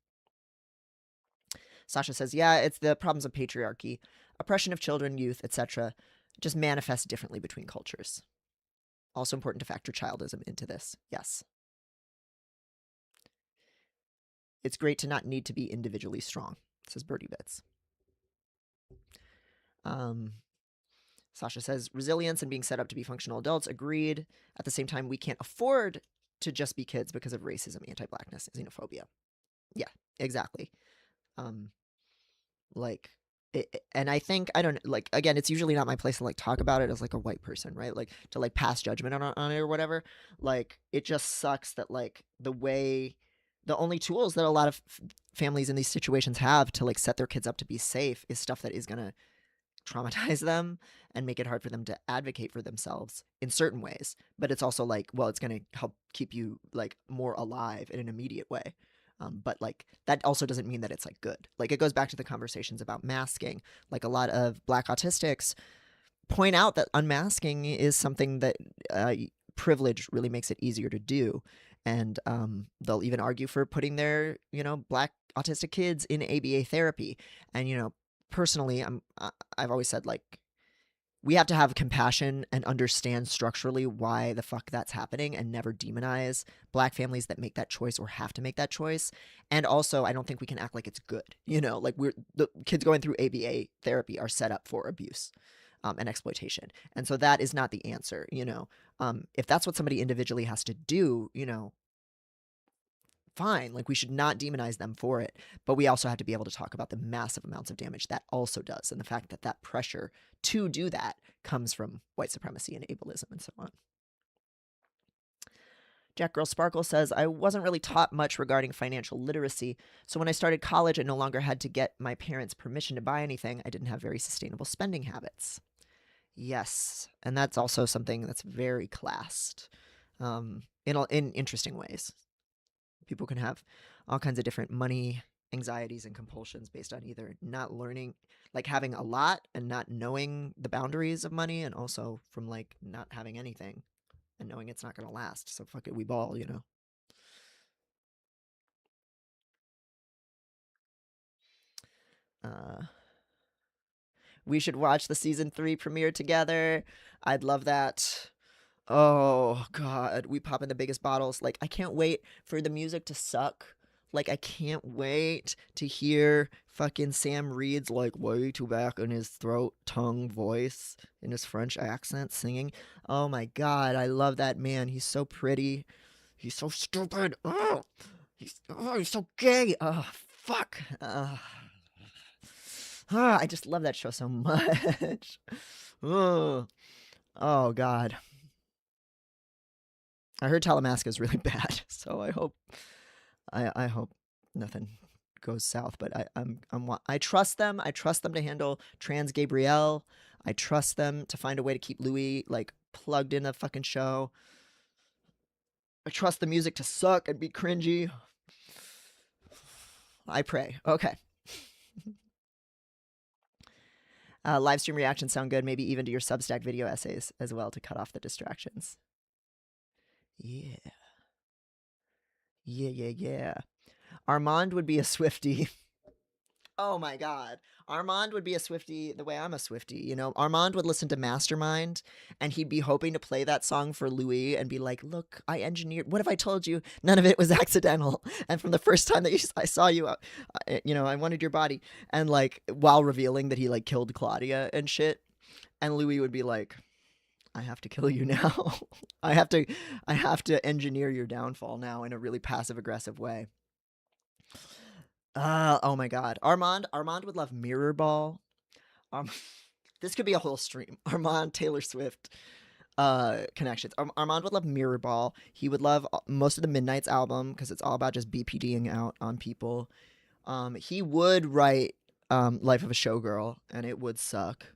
Sasha says, yeah, it's the problems of patriarchy, oppression of children, youth, etc. just manifests differently between cultures. Also important to factor childism into this. Yes. It's great to not need to be individually strong, says Birdie Bits. Sasha says, resilience and being set up to be functional adults, agreed. At the same time, we can't afford to just be kids because of racism, anti-blackness, xenophobia. Yeah, exactly. Like, and I think, I don't, like, again, it's usually not my place to, like, talk about it as, like, a white person, right? Like, to, like, pass judgment on it or whatever. Like, it just sucks that, like, the only tools that a lot of families in these situations have to, like, set their kids up to be safe is stuff that is gonna traumatize them and make it hard for them to advocate for themselves in certain ways. But it's also like, well, it's going to help keep you like more alive in an immediate way. But like that also doesn't mean that it's like good. Like it goes back to the conversations about masking. Like a lot of Black autistics point out that unmasking is something that privilege really makes it easier to do. And they'll even argue for putting their, Black autistic kids in ABA therapy. And, personally, I've always said, like, we have to have compassion and understand structurally why the fuck that's happening and never demonize Black families that make that choice or have to make that choice. And also, I don't think we can act like it's good. Like the kids going through ABA therapy are set up for abuse and exploitation. And so that is not the answer, if that's what somebody individually has to do, fine. Like we should not demonize them for it, but we also have to be able to talk about the massive amounts of damage that also does, and the fact that that pressure to do that comes from white supremacy and ableism and so on. Jack Girl Sparkle says, I wasn't really taught much regarding financial literacy, so when I started college, I no longer had to get my parents' permission to buy anything. I didn't have very sustainable spending habits. Yes, and that's also something that's very classed in interesting ways. People can have all kinds of different money anxieties and compulsions based on either not learning, like having a lot and not knowing the boundaries of money, and also from like not having anything and knowing it's not going to last. So fuck it, we ball, We should watch the season 3 premiere together. I'd love that. Oh god, we pop in the biggest bottles. Like I can't wait for the music to suck. Like I can't wait to hear fucking Sam Reed's like way too back in his throat tongue voice in his French accent singing. Oh my god, I love that man. He's so pretty. He's so stupid. Oh, he's so gay. Oh Fuck. I just love that show so much. Oh, oh God. I heard Talamasca is really bad, so I hope nothing goes south. But I trust them. I trust them to handle Trans Gabrielle. I trust them to find a way to keep Louis like plugged in a fucking show. I trust the music to suck and be cringy. I pray. Okay. Live stream reactions sound good. Maybe even do your Substack video essays as well to cut off the distractions. Yeah. Yeah. Armand would be a Swiftie. Oh my God. Armand would be a Swiftie the way I'm a Swiftie. You know, Armand would listen to Mastermind and he'd be hoping to play that song for Louis and be like, look, I engineered, what if I told you none of it was accidental? And from the first time that I saw you, I wanted your body. And like, while revealing that he like killed Claudia and shit. And Louis would be like, I have to kill you now. I have to engineer your downfall now in a really passive aggressive way. Oh my God. Armand would love Mirror Ball. This could be a whole stream. Armand, Taylor Swift connections. Armand would love Mirror Ball. He would love most of the Midnight's album because it's all about just BPDing out on people. He would write Life of a Showgirl, and it would suck.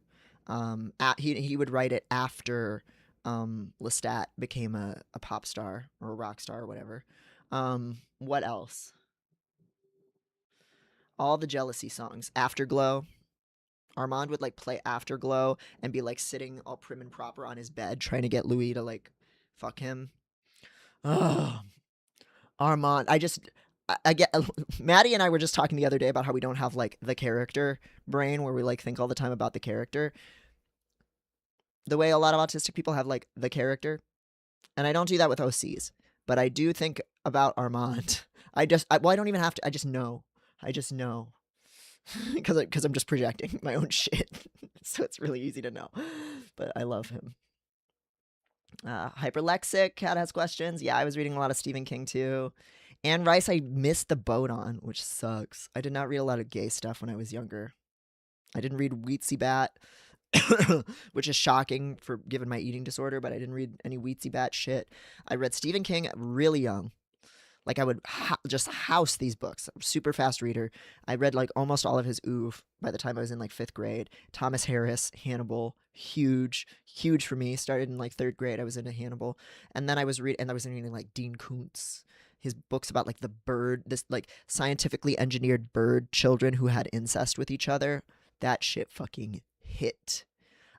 He would write it after Lestat became a pop star or a rock star or whatever. What else? All the Jealousy songs. Afterglow. Armand would like play Afterglow and be like sitting all prim and proper on his bed trying to get Louis to like fuck him. Oh, Armand. I get Maddie and I were just talking the other day about how we don't have like the character brain where we like think all the time about the character. The way a lot of autistic people have like the character. And I don't do that with OCs, but I do think about Armand. I don't even have to. I just know because I'm just projecting my own shit. So it's really easy to know. But I love him. Hyperlexic Cat has questions. Yeah, I was reading a lot of Stephen King too. Anne Rice, I missed the boat on, which sucks. I did not read a lot of gay stuff when I was younger. I didn't read Weetzie Bat, which is shocking for given my eating disorder, but I didn't read any Weetzie Bat shit. I read Stephen King really young. Like I would just house these books. I'm a super fast reader. I read like almost all of his oof by the time I was in like 5th grade. Thomas Harris, Hannibal, huge for me. Started in like 3rd grade. I was into Hannibal. And then I was reading like Dean Koontz, his books about like the bird, this like scientifically engineered bird children who had incest with each other. That shit fucking hit.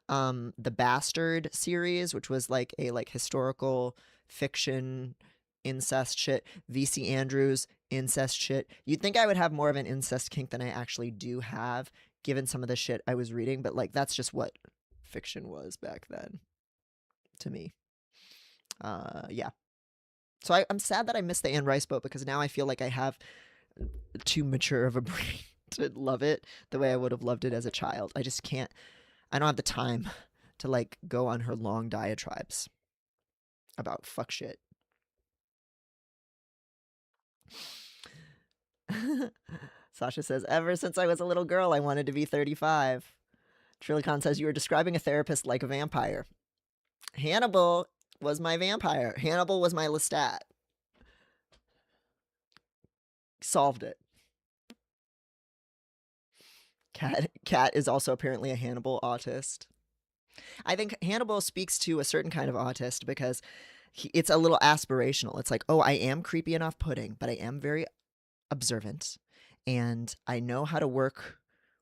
The Bastard series, which was like a like historical fiction incest shit. VC Andrews, incest shit. You'd think I would have more of an incest kink than I actually do have, given some of the shit I was reading, but like that's just what fiction was back then to me. Yeah. So I'm sad that I missed the Anne Rice boat because now I feel like I have too mature of a brain to love it the way I would have loved it as a child. I just can't. I don't have the time to like go on her long diatribes about fuck shit. Sasha says, ever since I was a little girl, I wanted to be 35. Trilicon says, you were describing a therapist like a vampire. Hannibal was my vampire. Hannibal was my Lestat. Solved it. Cat is also apparently a Hannibal autist. I think Hannibal speaks to a certain kind of autist because it's a little aspirational. It's like, oh, I am creepy and off-putting, but I am very observant, and I know how to work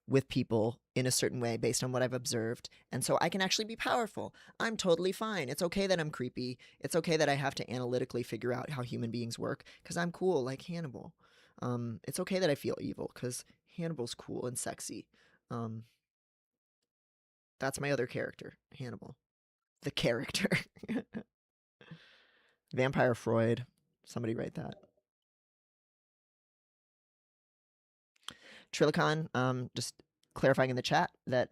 with people in a certain way based on what I've observed, and so I can actually be powerful. I'm totally fine. It's okay that I'm creepy. It's okay that I have to analytically figure out how human beings work because I'm cool like Hannibal. It's okay that I feel evil because Hannibal's cool and sexy. That's my other character, Hannibal. The character. Vampire Freud. Somebody write that. Trilicon, just clarifying in the chat that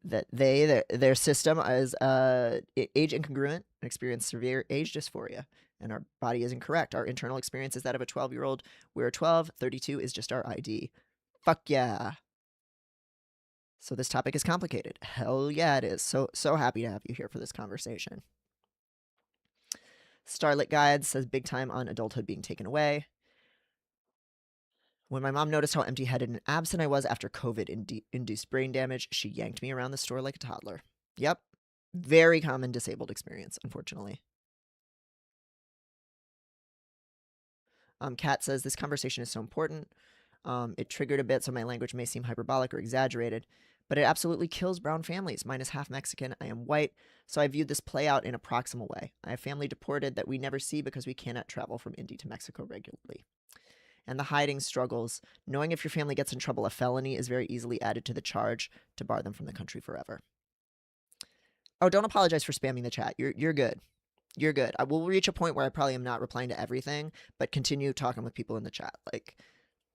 that their system is age incongruent and experience severe age dysphoria. And our body is incorrect. Our internal experience is that of a 12-year-old. We're 12, 32 is just our ID. Fuck yeah. So this topic is complicated. Hell yeah, it is. So happy to have you here for this conversation. Starlit Guide says big time on adulthood being taken away. When my mom noticed how empty-headed and absent I was after COVID-induced brain damage, she yanked me around the store like a toddler. Yep. Very common disabled experience, unfortunately. Kat says, this conversation is so important. It triggered a bit, so my language may seem hyperbolic or exaggerated, but it absolutely kills brown families. Mine is half Mexican. I am white, so I viewed this play out in a proximal way. I have family deported that we never see because we cannot travel from Indy to Mexico regularly. And the hiding struggles. Knowing if your family gets in trouble, a felony is very easily added to the charge to bar them from the country forever. Oh, don't apologize for spamming the chat. You're good. You're good. I will reach a point where I probably am not replying to everything, but continue talking with people in the chat. Like,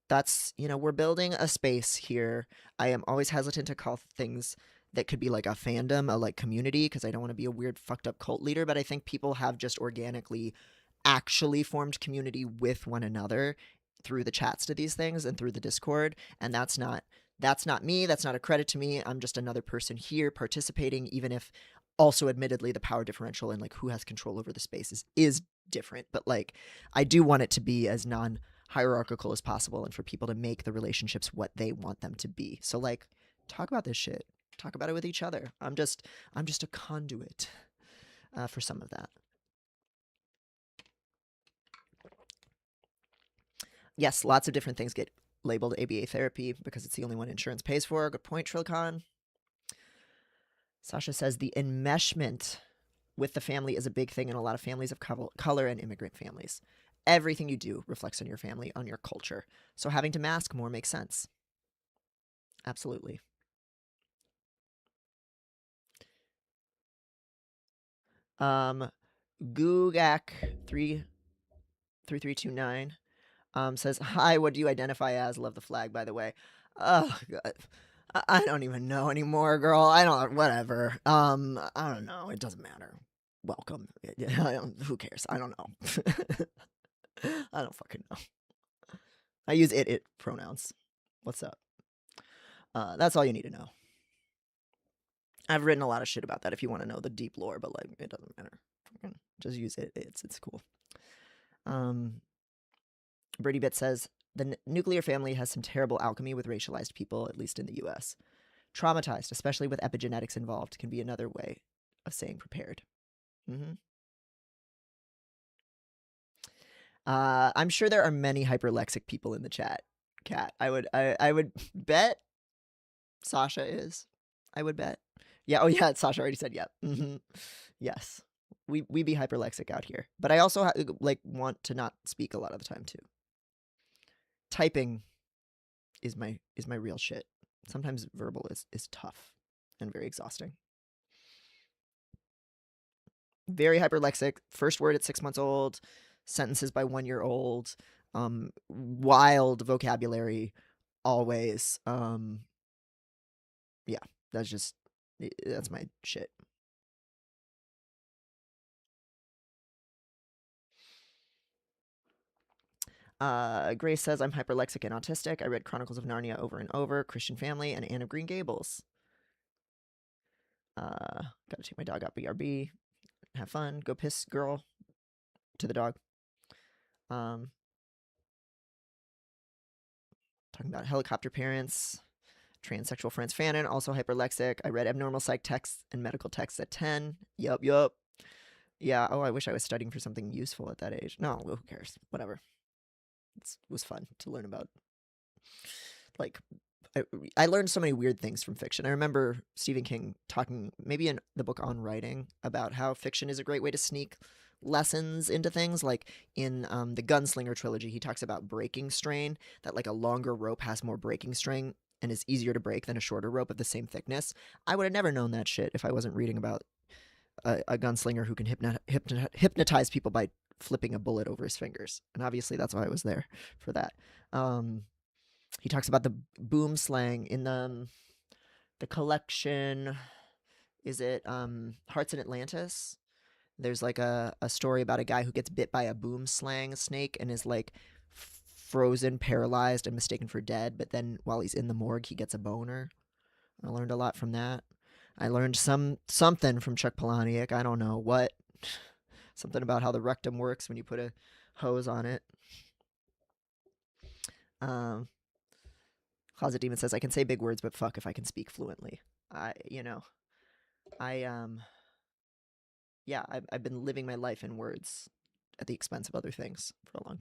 that's, we're building a space here. I am always hesitant to call things that could be like a fandom, a like community, because I don't want to be a weird fucked up cult leader, but I think people have just organically actually formed community with one another through the chats to these things and through the Discord, and that's not me. That's not a credit to me. I'm just another person here participating, even if also admittedly the power differential and like who has control over the spaces is different. But like, I do want it to be as non-hierarchical as possible and for people to make the relationships what they want them to be. So like, talk about this shit. Talk about it with each other. I'm just a conduit for some of that. Yes, lots of different things get labeled ABA therapy because it's the only one insurance pays for. Good point, Trilcon. Sasha says the enmeshment with the family is a big thing in a lot of families of color and immigrant families. Everything you do reflects on your family, on your culture. So having to mask more makes sense. Absolutely. Gugak3329 says, hi, what do you identify as? Love the flag, by the way. Oh, God. I don't even know anymore, girl. Whatever. I don't know. It doesn't matter. Welcome. Who cares? I don't know. I don't fucking know. I use it pronouns. What's up? That's all you need to know. I've written a lot of shit about that if you want to know the deep lore, but like, it doesn't matter. Just use it. It's cool. Birdie Bit says, the nuclear family has some terrible alchemy with racialized people, at least in the US. Traumatized, especially with epigenetics involved, can be another way of saying prepared. I'm sure there are many hyperlexic people in the chat, Kat. I would bet Sasha is. I would bet. Yeah. Oh yeah. Sasha already said yep. Yes. We be hyperlexic out here, but I also like want to not speak a lot of the time too. Typing is my real shit. Sometimes verbal is tough and very exhausting. Very hyperlexic. First word at 6 months old. Sentences by 1 year old. Wild vocabulary. Always. Yeah. That's my shit. Grace says, I'm hyperlexic and autistic. I read Chronicles of Narnia over and over, Christian Family, and Anne of Green Gables. Gotta take my dog out BRB. Have fun. Go piss, girl. To the dog. Talking about helicopter parents. Transsexual Franz Fanon, also hyperlexic. I read abnormal psych texts and medical texts at 10. Yup. Yeah, oh, I wish I was studying for something useful at that age. No, who cares? Whatever. It was fun to learn about. Like, I learned so many weird things from fiction. I remember Stephen King talking, maybe in the book On Writing, about how fiction is a great way to sneak lessons into things. Like in the Gunslinger trilogy, he talks about breaking strain, that like a longer rope has more breaking strain and is easier to break than a shorter rope of the same thickness. I would have never known that shit if I wasn't reading about a gunslinger who can hypnotize people by flipping a bullet over his fingers. And obviously that's why I was there for that. He talks about the boom slang in the collection. Is it Hearts in Atlantis? There's like a story about a guy who gets bit by a boom slang snake and is like frozen, paralyzed, and mistaken for dead. But then while he's in the morgue, he gets a boner. I learned a lot from that. I learned something from Chuck Palahniuk. I don't know what. Something about how the rectum works when you put a hose on it. Um, Closet Demon says, I can say big words, but fuck if I can speak fluently. I yeah, I've been living my life in words at the expense of other things for a long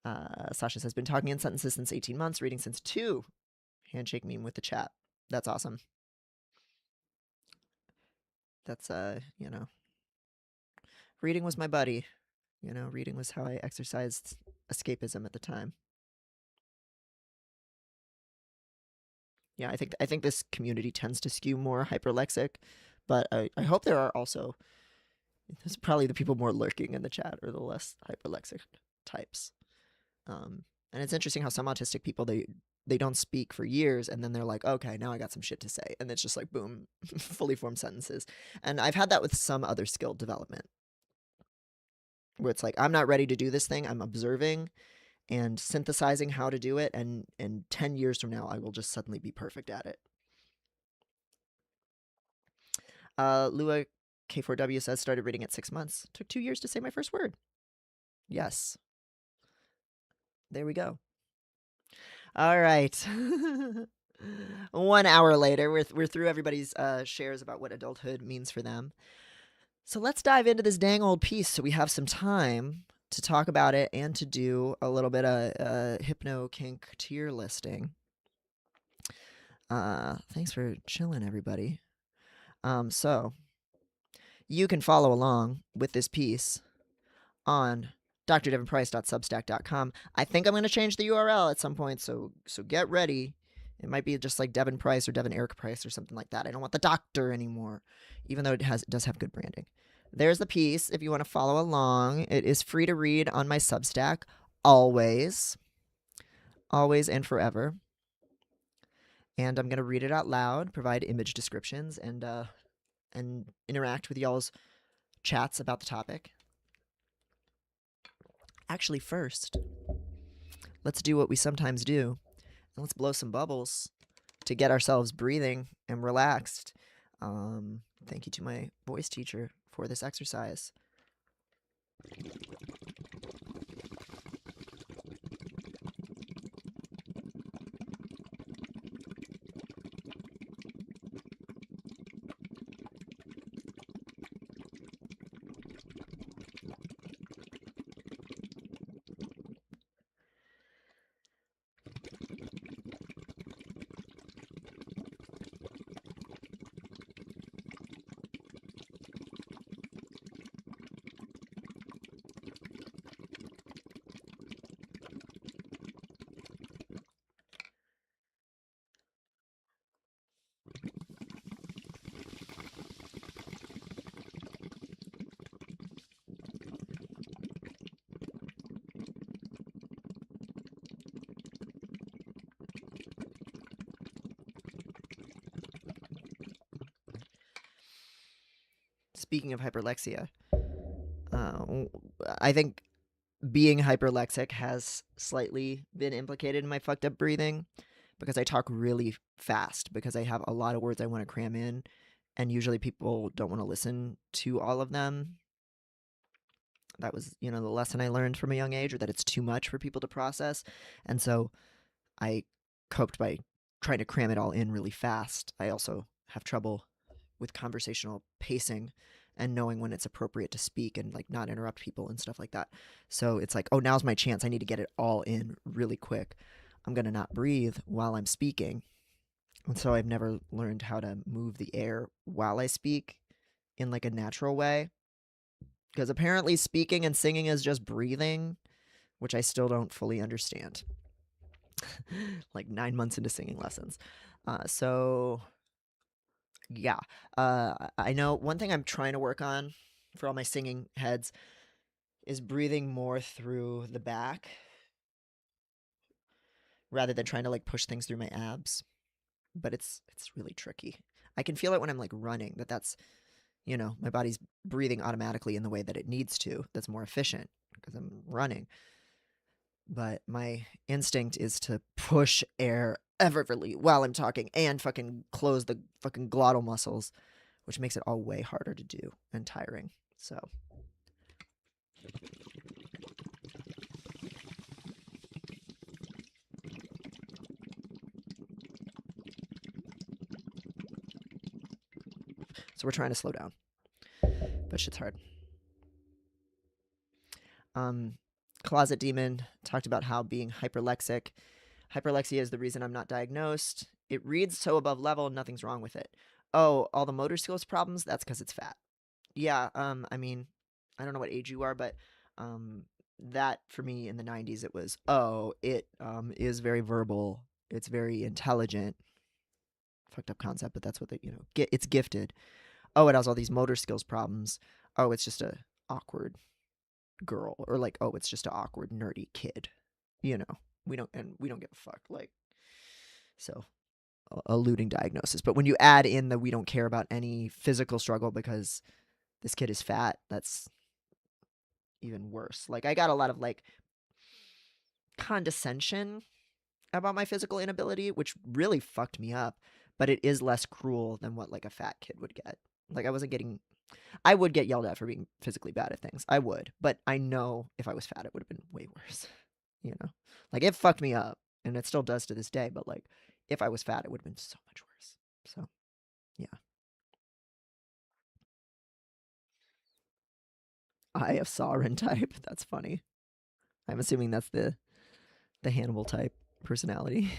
time. Sasha says, been talking in sentences since 18 months, reading since 2. Handshake meme with the chat. That's awesome. That's, reading was my buddy. Reading was how I exercised escapism at the time. Yeah, I think this community tends to skew more hyperlexic, but I hope there are also, there's probably the people more lurking in the chat or the less hyperlexic types. And it's interesting how some autistic people, they don't speak for years and then they're like, okay, now I got some shit to say. And it's just like, boom, fully formed sentences. And I've had that with some other skill development where it's like, I'm not ready to do this thing. I'm observing and synthesizing how to do it. And 10 years from now, I will just suddenly be perfect at it. Lua K4W says, started reading at 6 months. Took 2 years to say my first word. Yes. There we go. All right. 1 hour later, we're through everybody's shares about what adulthood means for them. So let's dive into this dang old piece so we have some time to talk about it and to do a little bit of hypno kink tier listing. Thanks for chilling, everybody. So you can follow along with this piece on drdevinprice.substack.com. I think I'm going to change the URL at some point, so get ready. It might be just like Devin Price or Devin Eric Price or something like that. I don't want the doctor anymore, even though it does have good branding. There's the piece if you want to follow along. It is free to read on my Substack, always and forever. And I'm going to read it out loud, provide image descriptions, and interact with y'all's chats about the topic. Actually, first, let's do what we sometimes do. And let's blow some bubbles to get ourselves breathing and relaxed. Thank you to my voice teacher for this exercise. Speaking of hyperlexia, I think being hyperlexic has slightly been implicated in my fucked up breathing because I talk really fast because I have a lot of words I want to cram in, and usually people don't want to listen to all of them. That was, the lesson I learned from a young age, or that it's too much for people to process. And so I coped by trying to cram it all in really fast. I also have trouble with conversational pacing and knowing when it's appropriate to speak and like not interrupt people and stuff like that. So it's like, oh, now's my chance. I need to get it all in really quick. I'm going to not breathe while I'm speaking. And so I've never learned how to move the air while I speak in like a natural way. Because apparently speaking and singing is just breathing, which I still don't fully understand. Like 9 months into singing lessons. Yeah. I know one thing I'm trying to work on for all my singing heads is breathing more through the back rather than trying to like push things through my abs. But it's really tricky. I can feel it when I'm like running, that's You know, my body's breathing automatically in the way that it needs to. That's more efficient because I'm running. But my instinct is to push air effortlessly while I'm talking and fucking close the fucking glottal muscles, which makes it all way harder to do and tiring. So we're trying to slow down, but shit's hard. Closet Demon talked about how being hyperlexic. Hyperlexia is the reason I'm not diagnosed. It reads so above level, nothing's wrong with it. Oh, all the motor skills problems? That's because it's fat. Yeah, I mean, I don't know what age you are, but that for me in the 90s, it was, oh, it is very verbal. It's very intelligent. Fucked up concept, but that's what they, it's gifted. Oh, it has all these motor skills problems. Oh, it's just a awkward girl, or like, oh, it's just an awkward nerdy kid. We don't give a fuck. Like, so eluding diagnosis. But when you add in the we don't care about any physical struggle because this kid is fat, that's even worse. Like, I got a lot of like condescension about my physical inability, which really fucked me up, but it is less cruel than what like a fat kid would get. Like, I would get yelled at for being physically bad at things. I would, but I know if I was fat, it would have been way worse. Like, it fucked me up, and it still does to this day, but like, if I was fat, it would have been so much worse. So, yeah. Eye of Sauron type. That's funny. I'm assuming that's the Hannibal type personality.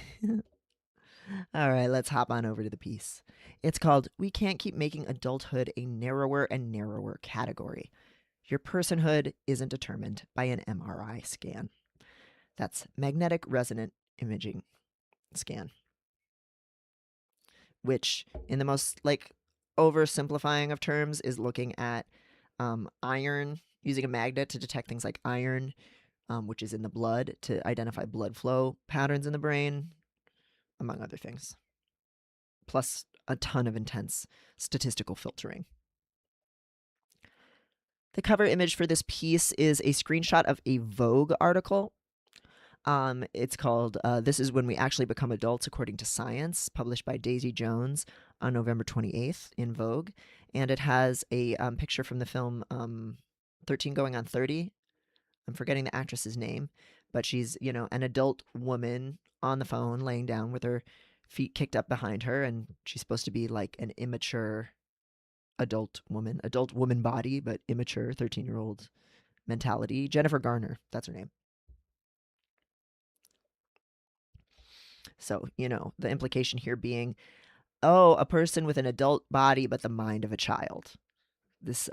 All right, let's hop on over to the piece. It's called We Can't Keep Making Adulthood a Narrower and Narrower Category. Your personhood isn't determined by an MRI scan. That's magnetic resonant imaging scan. Which, in the most like oversimplifying of terms, is looking at iron, using a magnet to detect things like iron, which is in the blood, to identify blood flow patterns in the brain, among other things. Plus a ton of intense statistical filtering. The cover image for this piece is a screenshot of a Vogue article. It's called This Is When We Actually Become Adults According to Science, published by Daisy Jones on November 28th in Vogue. And it has a picture from the film 13 Going on 30. I'm forgetting the actress's name, but she's, an adult woman on the phone laying down with her feet kicked up behind her, and she's supposed to be like an immature adult woman body, but immature 13-year-old mentality. Jennifer Garner, that's her name. So, the implication here being, oh, a person with an adult body but the mind of a child. This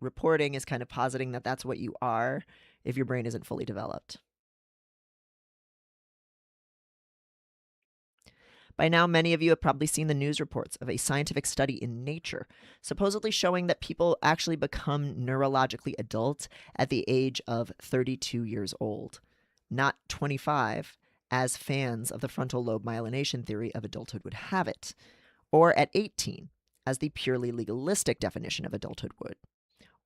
reporting is kind of positing that that's what you are if your brain isn't fully developed. By now, many of you have probably seen the news reports of a scientific study in Nature, supposedly showing that people actually become neurologically adult at the age of 32 years old, not 25, as fans of the frontal lobe myelination theory of adulthood would have it, or at 18, as the purely legalistic definition of adulthood would,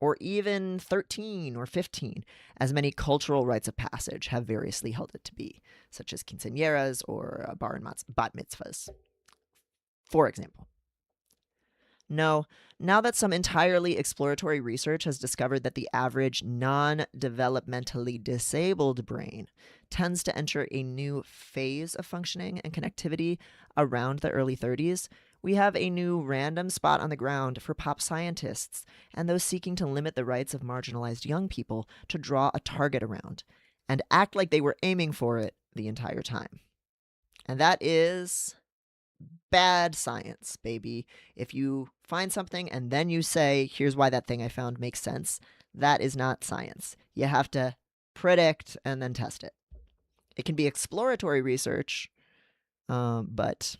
or even 13 or 15, as many cultural rites of passage have variously held it to be, such as quinceañeras or bar and bat mitzvahs, for example. No, now that some entirely exploratory research has discovered that the average non-developmentally disabled brain tends to enter a new phase of functioning and connectivity around the early 30s, we have a new random spot on the ground for pop scientists and those seeking to limit the rights of marginalized young people to draw a target around and act like they were aiming for it the entire time. And that is bad science, baby. If you find something and then you say, here's why that thing I found makes sense, that is not science. You have to predict and then test it. It can be exploratory research, but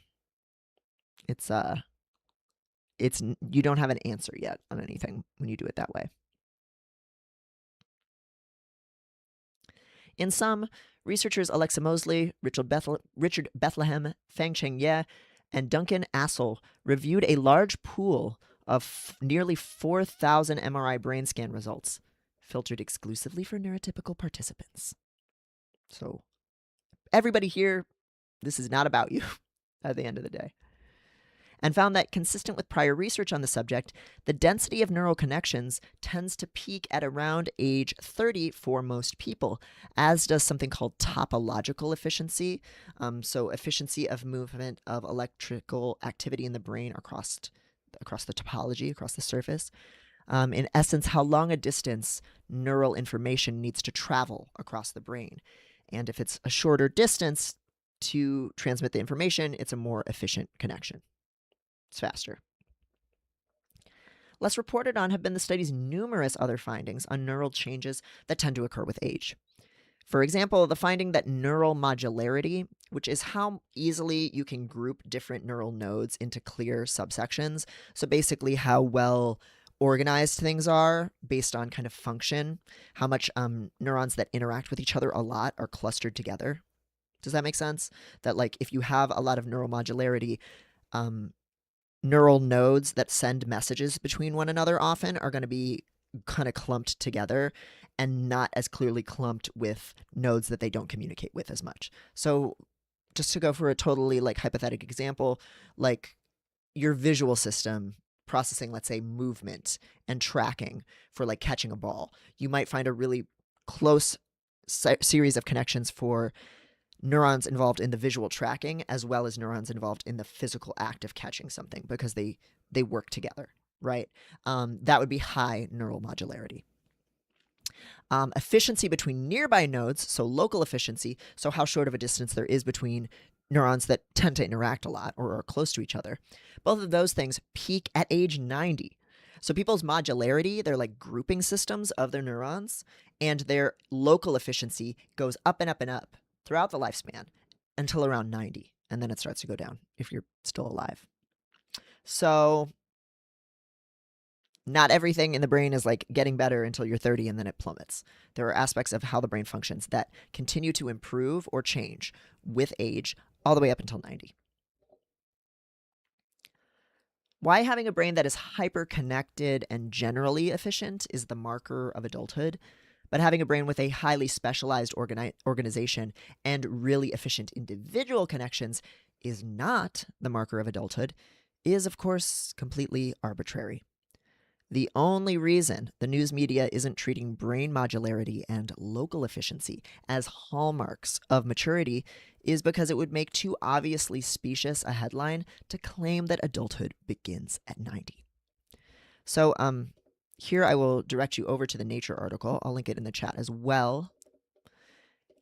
it's you don't have an answer yet on anything when you do it that way. In sum, researchers Alexa Mosley, Richard Bethlehem, Feng Cheng Ye, and Duncan Assel reviewed a large pool of nearly 4,000 MRI brain scan results, filtered exclusively for neurotypical participants. So, everybody here, this is not about you at the end of the day. And found that, consistent with prior research on the subject, the density of neural connections tends to peak at around age 30 for most people, as does something called topological efficiency. So efficiency of movement of electrical activity in the brain across the topology, across the surface. In essence, how long a distance neural information needs to travel across the brain. And if it's a shorter distance to transmit the information, it's a more efficient connection. It's faster. Less reported on have been the study's numerous other findings on neural changes that tend to occur with age. For example, the finding that neural modularity, which is how easily you can group different neural nodes into clear subsections, so basically how well organized things are based on kind of function, how much neurons that interact with each other a lot are clustered together. Does that make sense? That like if you have a lot of neural modularity, neural nodes that send messages between one another often are going to be kind of clumped together and not as clearly clumped with nodes that they don't communicate with as much. So just to go for a totally like hypothetical example, like your visual system processing, let's say, movement and tracking for like catching a ball, you might find a really close series of connections for neurons involved in the visual tracking as well as neurons involved in the physical act of catching something because they work together, right? That would be high neural modularity. Efficiency between nearby nodes, so local efficiency, so how short of a distance there is between neurons that tend to interact a lot or are close to each other. Both of those things peak at age 90. So people's modularity, their like grouping systems of their neurons, and their local efficiency goes up and up and up throughout the lifespan until around 90, and then it starts to go down if you're still alive. So not everything in the brain is like getting better until you're 30 and then it plummets. There are aspects of how the brain functions that continue to improve or change with age all the way up until 90. Why having a brain that is hyper-connected and generally efficient is the marker of adulthood, but having a brain with a highly specialized organization and really efficient individual connections is not the marker of adulthood is, of course, completely arbitrary. The only reason the news media isn't treating brain modularity and local efficiency as hallmarks of maturity is because it would make too obviously specious a headline to claim that adulthood begins at 90. So, here I will direct you over to the Nature article. I'll link it in the chat as well.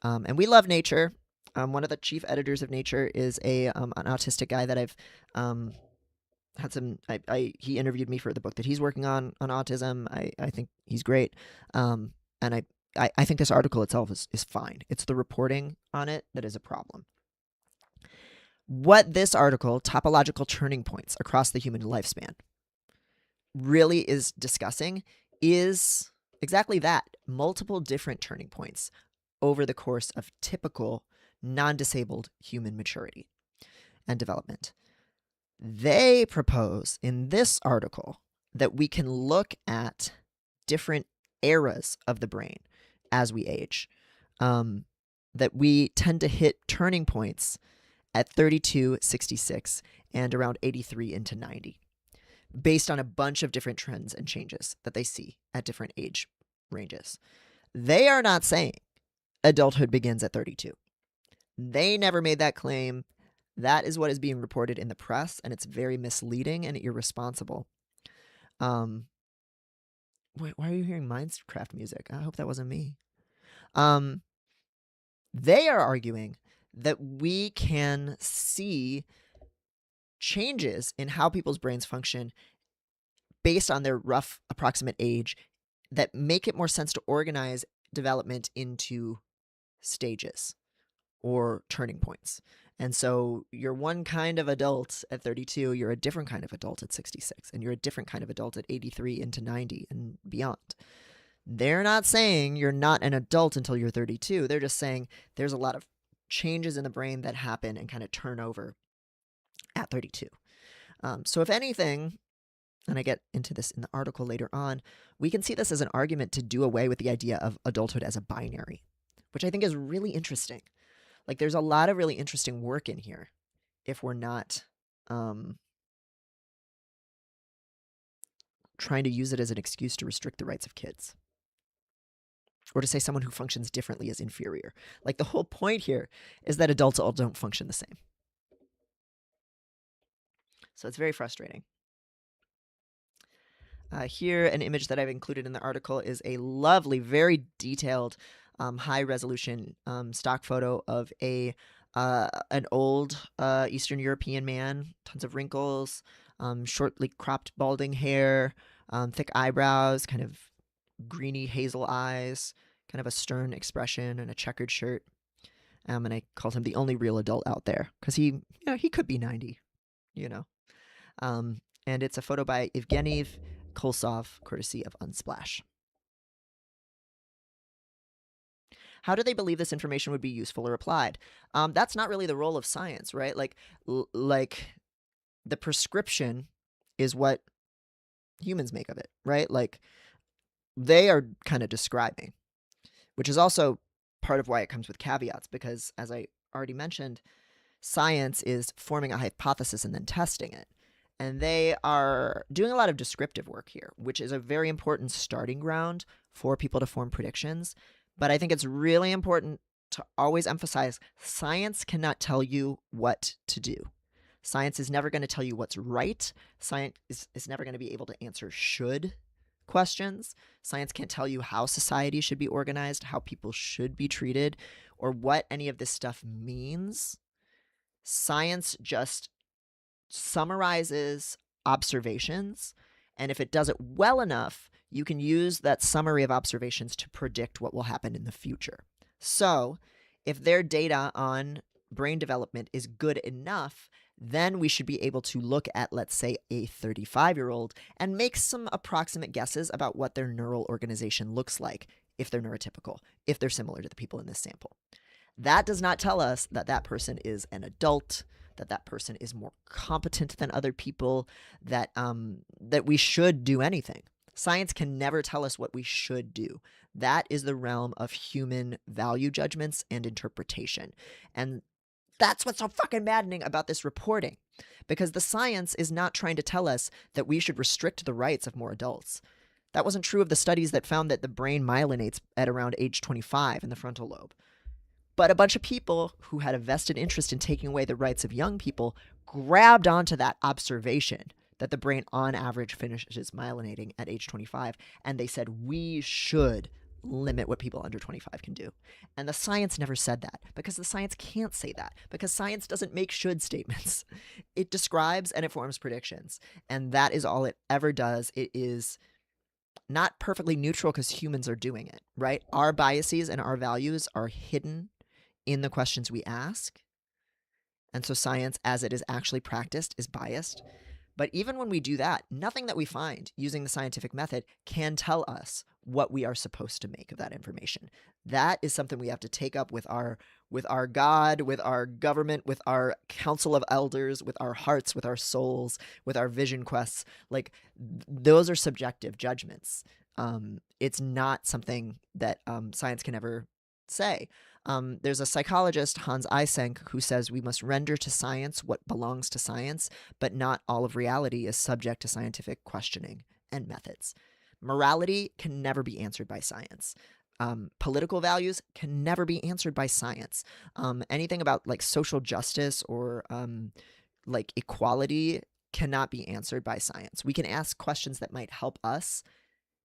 And we love Nature. One of the chief editors of Nature is an autistic guy that I've had some. He interviewed me for the book that he's working on autism. I think he's great. And I think this article itself is fine. It's the reporting on it that is a problem. What this article, Topological Turning Points Across the Human Lifespan, really is discussing is exactly that, multiple different turning points over the course of typical non-disabled human maturity and development. They propose in this article that we can look at different eras of the brain as we age, that we tend to hit turning points at 32, 66, and around 83 into 90, based on a bunch of different trends and changes that they see at different age ranges. They are not saying adulthood begins at 32. They never made that claim. That is what is being reported in the press, and it's very misleading and irresponsible. Why are you hearing Minecraft music? I hope that wasn't me. They are arguing that we can see changes in how people's brains function based on their rough approximate age that make it more sense to organize development into stages or turning points. And so you're one kind of adult at 32, you're a different kind of adult at 66, and you're a different kind of adult at 83 into 90 and beyond. They're not saying you're not an adult until you're 32. They're just saying there's a lot of changes in the brain that happen and kind of turn over at 32. So if anything, and I get into this in the article later on, we can see this as an argument to do away with the idea of adulthood as a binary, which I think is really interesting. Like, there's a lot of really interesting work in here if we're not trying to use it as an excuse to restrict the rights of kids or to say someone who functions differently is inferior. Like, the whole point here is that adults all don't function the same. So it's very frustrating. Here, an image that I've included in the article is a lovely, very detailed, high-resolution stock photo of an old Eastern European man, tons of wrinkles, shortly cropped balding hair, thick eyebrows, kind of greeny hazel eyes, kind of a stern expression, and a checkered shirt. And I called him the only real adult out there because he could be 90, you know. And it's a photo by Evgeny Kolsov, courtesy of Unsplash. How do they believe this information would be useful or applied? That's not really the role of science, right? Like the prescription is what humans make of it, right? Like, they are kind of describing, which is also part of why it comes with caveats, because as I already mentioned, science is forming a hypothesis and then testing it. And they are doing a lot of descriptive work here, which is a very important starting ground for people to form predictions. But I think it's really important to always emphasize science cannot tell you what to do. Science is never going to tell you what's right. Science is never going to be able to answer should questions. Science can't tell you how society should be organized, how people should be treated, or what any of this stuff means. Science just summarizes observations, and if it does it well enough, you can use that summary of observations to predict what will happen in the future. So, if their data on brain development is good enough, then we should be able to look at, let's say, a 35-year-old and make some approximate guesses about what their neural organization looks like, if they're neurotypical, if they're similar to the people in this sample. That does not tell us that that person is an adult, that that person is more competent than other people, that we should do anything. Science can never tell us what we should do. That is the realm of human value judgments and interpretation. And that's what's so fucking maddening about this reporting, because the science is not trying to tell us that we should restrict the rights of more adults. That wasn't true of the studies that found that the brain myelinates at around age 25 in the frontal lobe. But a bunch of people who had a vested interest in taking away the rights of young people grabbed onto that observation that the brain on average finishes myelinating at age 25, and they said we should limit what people under 25 can do. And the science never said that, because the science can't say that, because science doesn't make should statements. It describes and it forms predictions, and that is all it ever does. It is not perfectly neutral because humans are doing it, right? Our biases and our values are hidden in the questions we ask. And so science, as it is actually practiced, is biased. But even when we do that, nothing that we find using the scientific method can tell us what we are supposed to make of that information. That is something we have to take up with our God, with our government, with our council of elders, with our hearts, with our souls, with our vision quests. Like, those are subjective judgments. It's not something that science can ever say. There's a psychologist, Hans Eysenck, who says we must render to science what belongs to science, but not all of reality is subject to scientific questioning and methods. Morality can never be answered by science. Political values can never be answered by science. Anything about like social justice or like equality cannot be answered by science. We can ask questions that might help us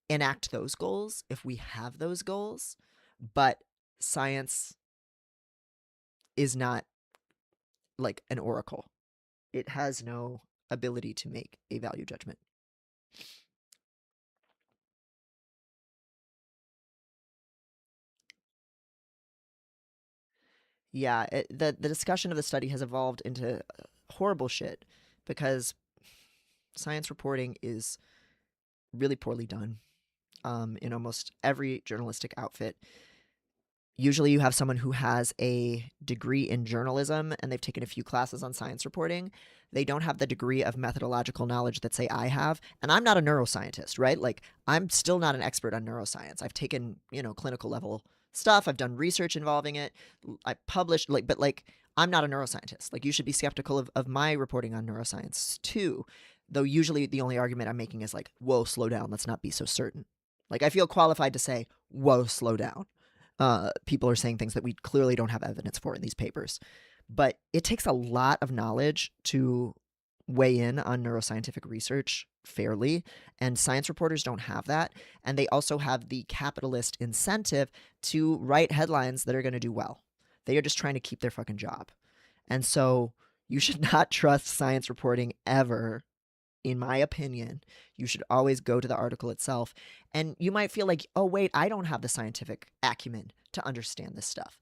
enact those goals if we have those goals, but science is not like an oracle. It has no ability to make a value judgment. Yeah, the discussion of the study has evolved into horrible shit because science reporting is really poorly done in almost every journalistic outfit. Usually you have someone who has a degree in journalism and they've taken a few classes on science reporting. They don't have the degree of methodological knowledge that, say, I have. And I'm not a neuroscientist, right? Like, I'm still not an expert on neuroscience. I've taken, clinical level stuff. I've done research involving it. I published, but I'm not a neuroscientist. Like, you should be skeptical of my reporting on neuroscience too. Though usually the only argument I'm making is like, whoa, slow down. Let's not be so certain. Like, I feel qualified to say, whoa, slow down. People are saying things that we clearly don't have evidence for in these papers. But it takes a lot of knowledge to weigh in on neuroscientific research fairly, and science reporters don't have that. And they also have the capitalist incentive to write headlines that are going to do well. They are just trying to keep their fucking job. And so you should not trust science reporting ever. In my opinion, you should always go to the article itself. And you might feel like, oh, wait, I don't have the scientific acumen to understand this stuff.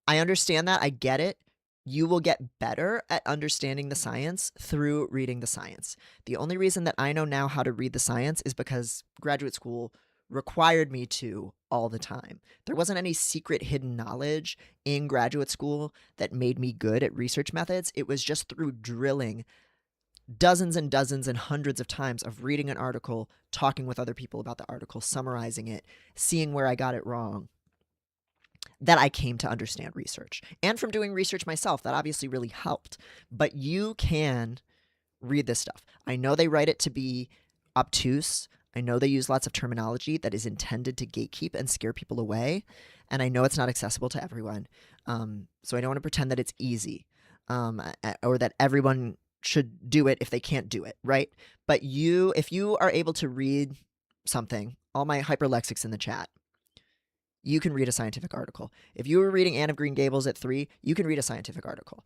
I understand that. I get it. You will get better at understanding the science through reading the science. The only reason that I know now how to read the science is because graduate school required me to all the time. There wasn't any secret hidden knowledge in graduate school that made me good at research methods. It was just through drilling dozens and dozens and hundreds of times of reading an article, talking with other people about the article, summarizing it, seeing where I got it wrong, that I came to understand research. And from doing research myself, that obviously really helped. But you can read this stuff. I know they write it to be obtuse. I know they use lots of terminology that is intended to gatekeep and scare people away. And I know it's not accessible to everyone. So I don't want to pretend that it's easy or that everyone should do it if they can't do it, right? But if you are able to read something, all my hyperlexics in the chat, you can read a scientific article. If you were reading Anne of Green Gables at 3, you can read a scientific article.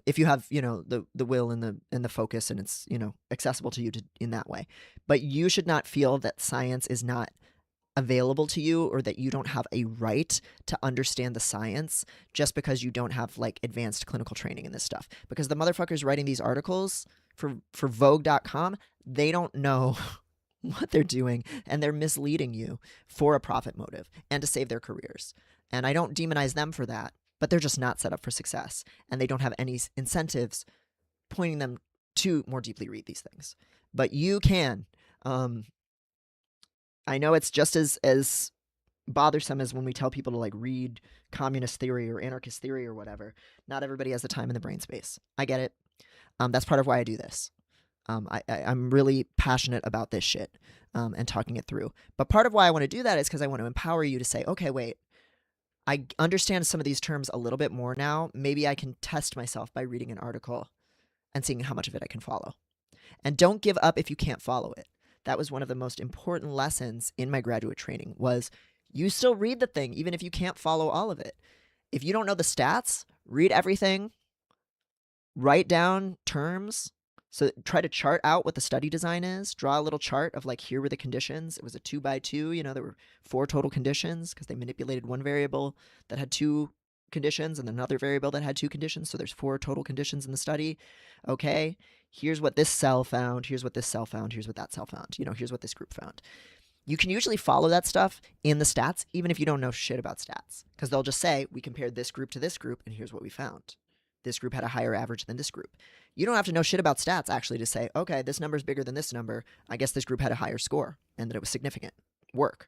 If you have, the will and the focus, and it's, accessible to you in that way. But you should not feel that science is not available to you, or that you don't have a right to understand the science just because you don't have like advanced clinical training in this stuff. Because the motherfuckers writing these articles for Vogue.com, they don't know what they're doing, and they're misleading you for a profit motive and to save their careers. And I don't demonize them for that, but they're just not set up for success, and they don't have any incentives pointing them to more deeply read these things. But you can. I know it's just as bothersome as when we tell people to like read communist theory or anarchist theory or whatever. Not everybody has the time in the brain space. I get it. That's part of why I do this. I'm really passionate about this shit and talking it through. But part of why I want to do that is because I want to empower you to say, okay, wait, I understand some of these terms a little bit more now. Maybe I can test myself by reading an article and seeing how much of it I can follow. And don't give up if you can't follow it. That was one of the most important lessons in my graduate training, was you still read the thing even if you can't follow all of it. If you don't know the stats, read everything, write down terms. So try to chart out what the study design is. Draw a little chart of like, here were the conditions. It was a 2x2. There were 4 total conditions because they manipulated one variable that had 2 conditions and another variable that had 2 conditions. So there's 4 total conditions in the study. Okay, here's what this cell found. Here's what this cell found. Here's what that cell found. Here's what this group found. You can usually follow that stuff in the stats, even if you don't know shit about stats, because they'll just say, we compared this group to this group, and here's what we found. This group had a higher average than this group. You don't have to know shit about stats, actually, to say, okay, this number is bigger than this number. I guess this group had a higher score, and that it was significant work.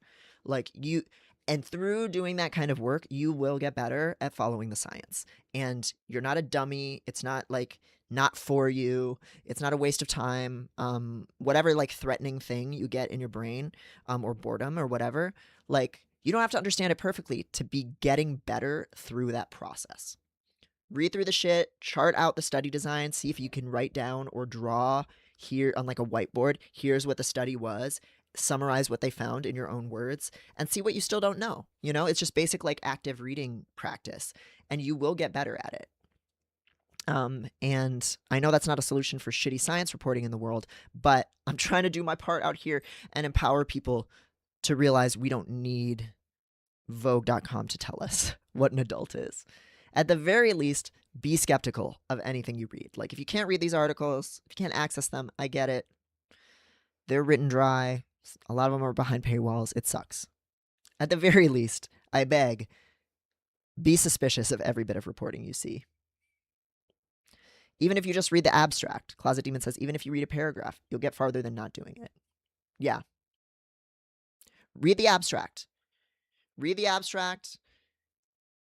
And through doing that kind of work, you will get better at following the science. And you're not a dummy. It's not like not for you. It's not a waste of time. Whatever like threatening thing you get in your brain, or boredom or whatever, like you don't have to understand it perfectly to be getting better through that process. Read through the shit, chart out the study design, see if you can write down or draw here on like a whiteboard, here's what the study was, summarize what they found in your own words, and see what you still don't know. It's just basic like active reading practice, and you will get better at it. And I know that's not a solution for shitty science reporting in the world, but I'm trying to do my part out here and empower people to realize we don't need Vogue.com to tell us what an adult is. At the very least, be skeptical of anything you read. Like, if you can't read these articles, if you can't access them, I get it. They're written dry. A lot of them are behind paywalls. It sucks. At the very least, I beg, be suspicious of every bit of reporting you see. Even if you just read the abstract, Closet Demon says, even if you read a paragraph, you'll get farther than not doing it. Yeah. Read the abstract. Read the abstract.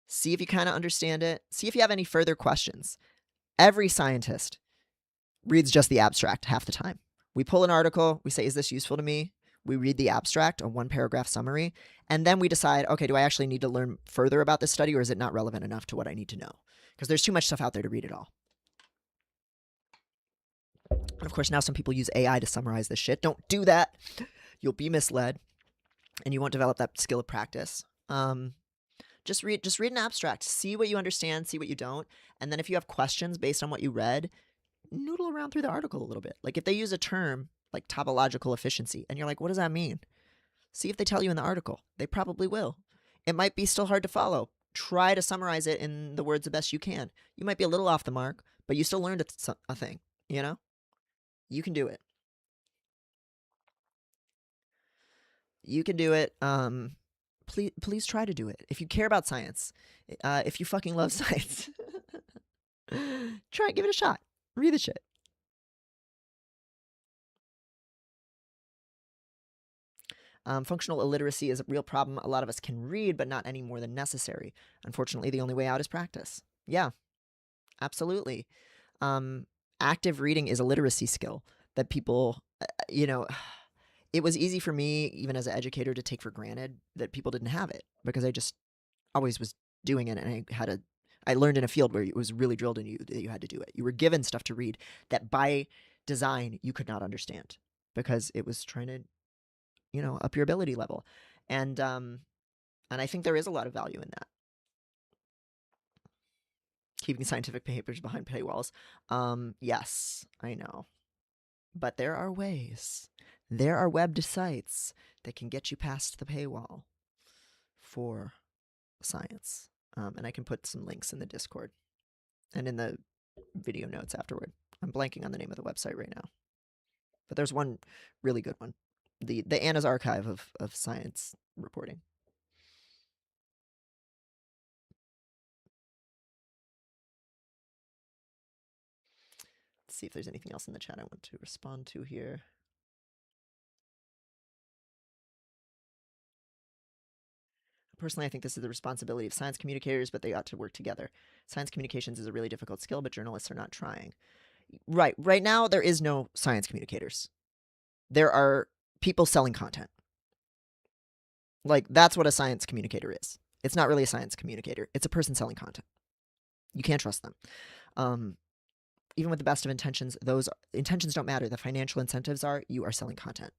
See if you kind of understand it. See if you have any further questions. Every scientist reads just the abstract half the time. We pull an article. We say, is this useful to me? We read the abstract, a 1-paragraph summary, and then we decide, okay, do I actually need to learn further about this study, or is it not relevant enough to what I need to know? Because there's too much stuff out there to read it all. And of course, now some people use AI to summarize this shit. Don't do that. You'll be misled, and you won't develop that skill of practice. Just read an abstract. See what you understand, see what you don't, and then if you have questions based on what you read, noodle around through the article a little bit. Like if they use a term like topological efficiency, and you're like, what does that mean? See if they tell you in the article. They probably will. It might be still hard to follow. Try to summarize it in the words the best you can. You might be a little off the mark, but you still learned a thing, you know? You can do it. You can do it. Please try to do it. If you care about science, if you fucking love science, give it a shot. Read the shit. Functional illiteracy is a real problem. A lot of us can read, but not any more than necessary. Unfortunately, the only way out is practice. Yeah, absolutely. Active reading is a literacy skill that people, it was easy for me, even as an educator, to take for granted that people didn't have it, because I just always was doing it, and I learned in a field where it was really drilled in you that you had to do it. You were given stuff to read that by design you could not understand, because it was trying to, up your ability level. And I think there is a lot of value in that. Keeping scientific papers behind paywalls. Yes, I know. But there are ways. There are webbed sites that can get you past the paywall for science. And I can put some links in the Discord and in the video notes afterward. I'm blanking on the name of the website right now. But there's one really good one. The Anna's Archive of science reporting. Let's see if there's anything else in the chat I want to respond to here. Personally, I think this is the responsibility of science communicators, but they ought to work together. Science communications is a really difficult skill, but journalists are not trying. Right now, there is no science communicators. There are people selling content. Like, that's what a science communicator is. It's not really a science communicator. It's a person selling content. You can't trust them. Even with the best of intentions, those intentions don't matter. The financial incentives are, you are selling content.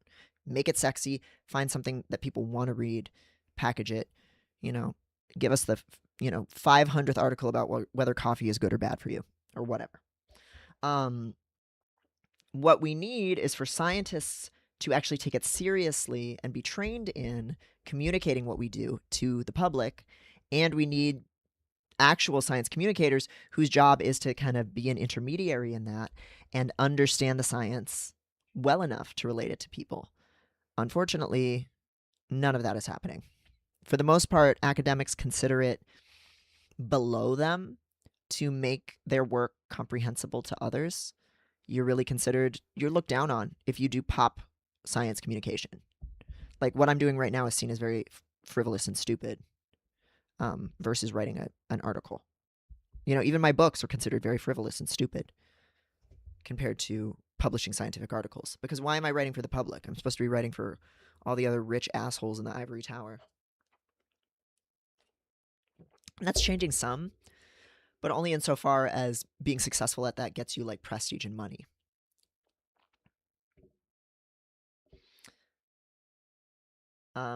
Make it sexy. Find something that people want to read. Package it. Give us the 500th article about whether coffee is good or bad for you, or whatever. What we need is for scientists to actually take it seriously and be trained in communicating what we do to the public. And we need actual science communicators whose job is to kind of be an intermediary in that and understand the science well enough to relate it to people. Unfortunately, none of that is happening. For the most part, academics consider it below them to make their work comprehensible to others. You're looked down on if you do pop science communication. Like what I'm doing right now is seen as very frivolous and stupid, versus writing an article. Even my books are considered very frivolous and stupid compared to publishing scientific articles. Because why am I writing for the public? I'm supposed to be writing for all the other rich assholes in the ivory tower. And that's changing some, but only insofar as being successful at that gets you like prestige and money.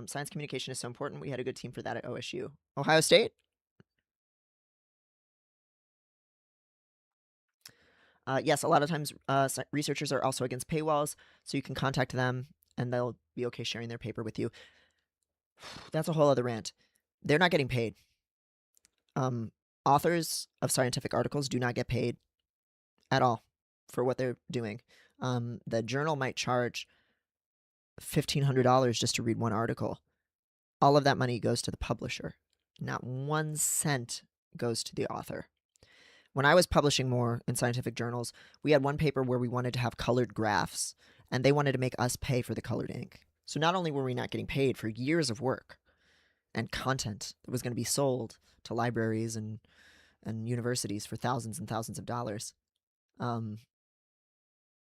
Science communication is so important. We had a good team for that at OSU. Ohio State? Yes, a lot of times researchers are also against paywalls, so you can contact them and they'll be okay sharing their paper with you. That's a whole other rant. They're not getting paid. Authors of scientific articles do not get paid at all for what they're doing. The journal might charge $1,500 just to read one article. all of that money goes to the publisher. Not 1 cent goes to the author. When I was publishing more in scientific journals, we had one paper where we wanted to have colored graphs, and they wanted to make us pay for the colored ink. So not only were we not getting paid for years of work and content that was going to be sold to libraries and universities for thousands and thousands of dollars,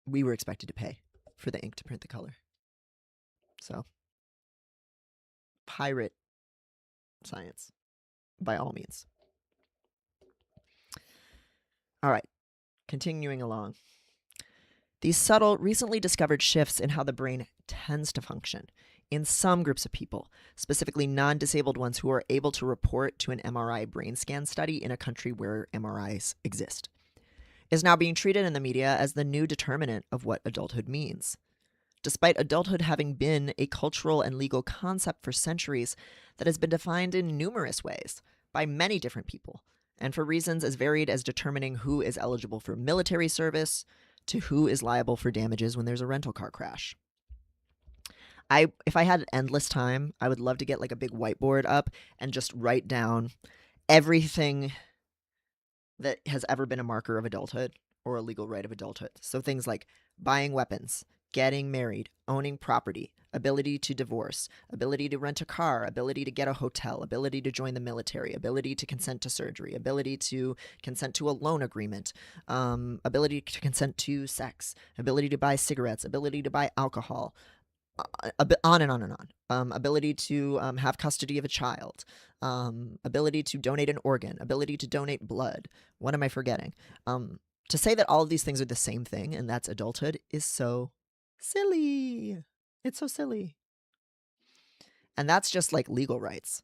we were expected to pay for the ink to print the color. So, pirate science, by all means. All right, continuing along. These subtle, recently discovered shifts in how the brain tends to function in some groups of people, specifically non-disabled ones who are able to report to an MRI brain scan study in a country where MRIs exist, is now being treated in the media as the new determinant of what adulthood means. Despite adulthood having been a cultural and legal concept for centuries that has been defined in numerous ways by many different people, and for reasons as varied as determining who is eligible for military service to who is liable for damages when there's a rental car crash. If I had endless time, I would love to get like a big whiteboard up and just write down everything that has ever been a marker of adulthood or a legal right of adulthood. So things like buying weapons, getting married, owning property, ability to divorce, ability to rent a car, ability to get a hotel, ability to join the military, ability to consent to surgery, ability to consent to a loan agreement, ability to consent to sex, ability to buy cigarettes, ability to buy alcohol, on and on and on. Ability to have custody of a child, ability to donate an organ, ability to donate blood. What am I forgetting? To say that all of these things are the same thing and that's adulthood is so silly. It's so silly. And that's just like legal rights.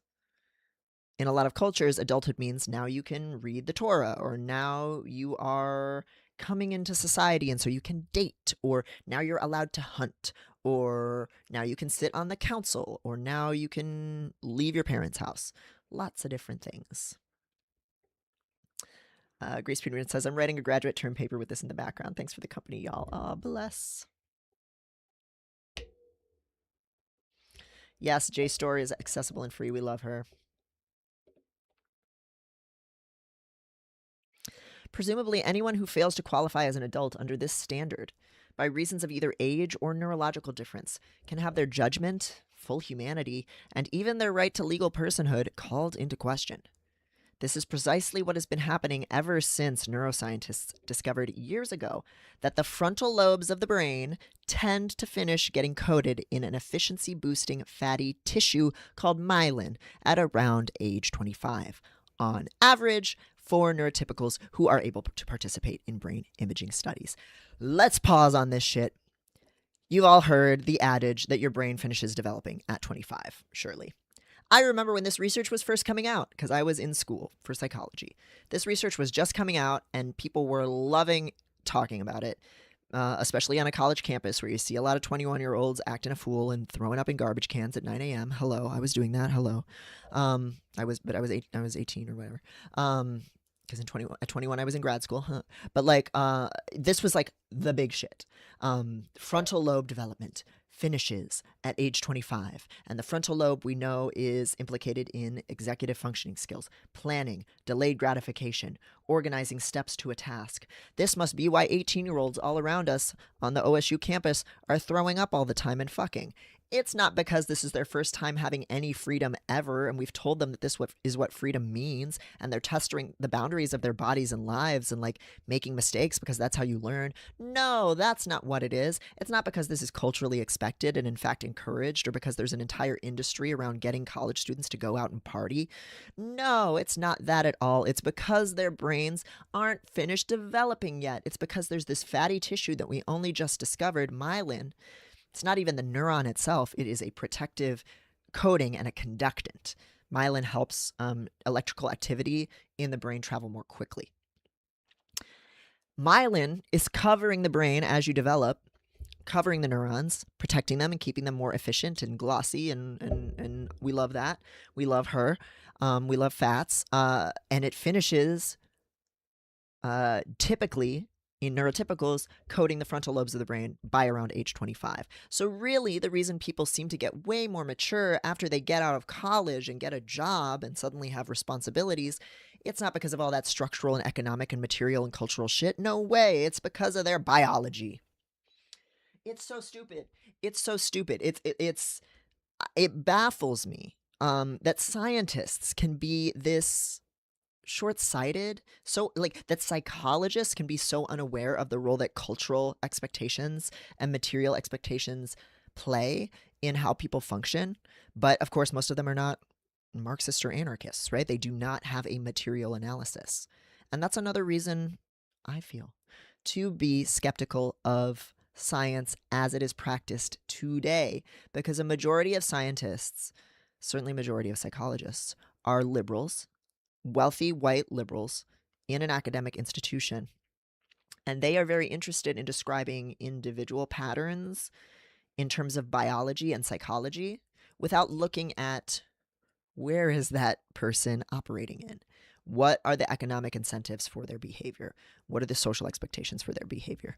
In a lot of cultures, adulthood means now you can read the Torah, or now you are coming into society and so you can date, or now you're allowed to hunt, or now you can sit on the council, or now you can leave your parents' house. Lots of different things. Grace Peterman says, I'm writing a graduate term paper with this in the background. Thanks for the company, y'all. Aw, bless. Yes, JSTOR is accessible and free. We love her. Presumably, anyone who fails to qualify as an adult under this standard, by reasons of either age or neurological difference, can have their judgment, full humanity, and even their right to legal personhood called into question. This is precisely what has been happening ever since neuroscientists discovered years ago that the frontal lobes of the brain tend to finish getting coated in an efficiency-boosting fatty tissue called myelin at around age 25, on average, for neurotypicals who are able to participate in brain imaging studies. Let's pause on this shit. You've all heard the adage that your brain finishes developing at 25, surely. I remember when this research was first coming out because I was in school for psychology. This research was just coming out and people were loving talking about it, especially on a college campus where you see a lot of 21-year-olds acting a fool and throwing up in garbage cans at 9 a.m. Hello, I was doing that. Hello. I was 18 or whatever. Because at 21 I was in grad school. Huh? But like, this was like the big shit. Frontal lobe development finishes at age 25. And the frontal lobe, we know, is implicated in executive functioning skills, planning, delayed gratification, organizing steps to a task. This must be why 18-year-olds all around us on the OSU campus are throwing up all the time and fucking. It's not because this is their first time having any freedom ever, and we've told them that this is what freedom means, and they're testing the boundaries of their bodies and lives and like making mistakes because that's how you learn. No, that's not what it is. It's not because this is culturally expected and in fact encouraged, or because there's an entire industry around getting college students to go out and party. No, it's not that at all. It's because their brains aren't finished developing yet. It's because there's this fatty tissue that we only just discovered, myelin. It's not even the neuron itself. It is a protective coating and a conductant. Myelin helps electrical activity in the brain travel more quickly. Myelin is covering the brain as you develop, covering the neurons, protecting them and keeping them more efficient and glossy, and we love that. We love her. We love fats. And it finishes typically in neurotypicals, coating the frontal lobes of the brain by around age 25. So really, the reason people seem to get way more mature after they get out of college and get a job and suddenly have responsibilities, it's not because of all that structural and economic and material and cultural shit. No way. It's because of their biology. It's so stupid. It's so stupid. It baffles me that scientists can be this short-sighted, so like that psychologists can be so unaware of the role that cultural expectations and material expectations play in how people function. But of course, most of them are not Marxists or anarchists, right? They do not have a material analysis. And that's another reason I feel to be skeptical of science as it is practiced today, because a majority of scientists, certainly a majority of psychologists, are liberals, wealthy white liberals in an academic institution, and they are very interested in describing individual patterns in terms of biology and psychology without looking at where is that person operating in? What are the economic incentives for their behavior? What are the social expectations for their behavior?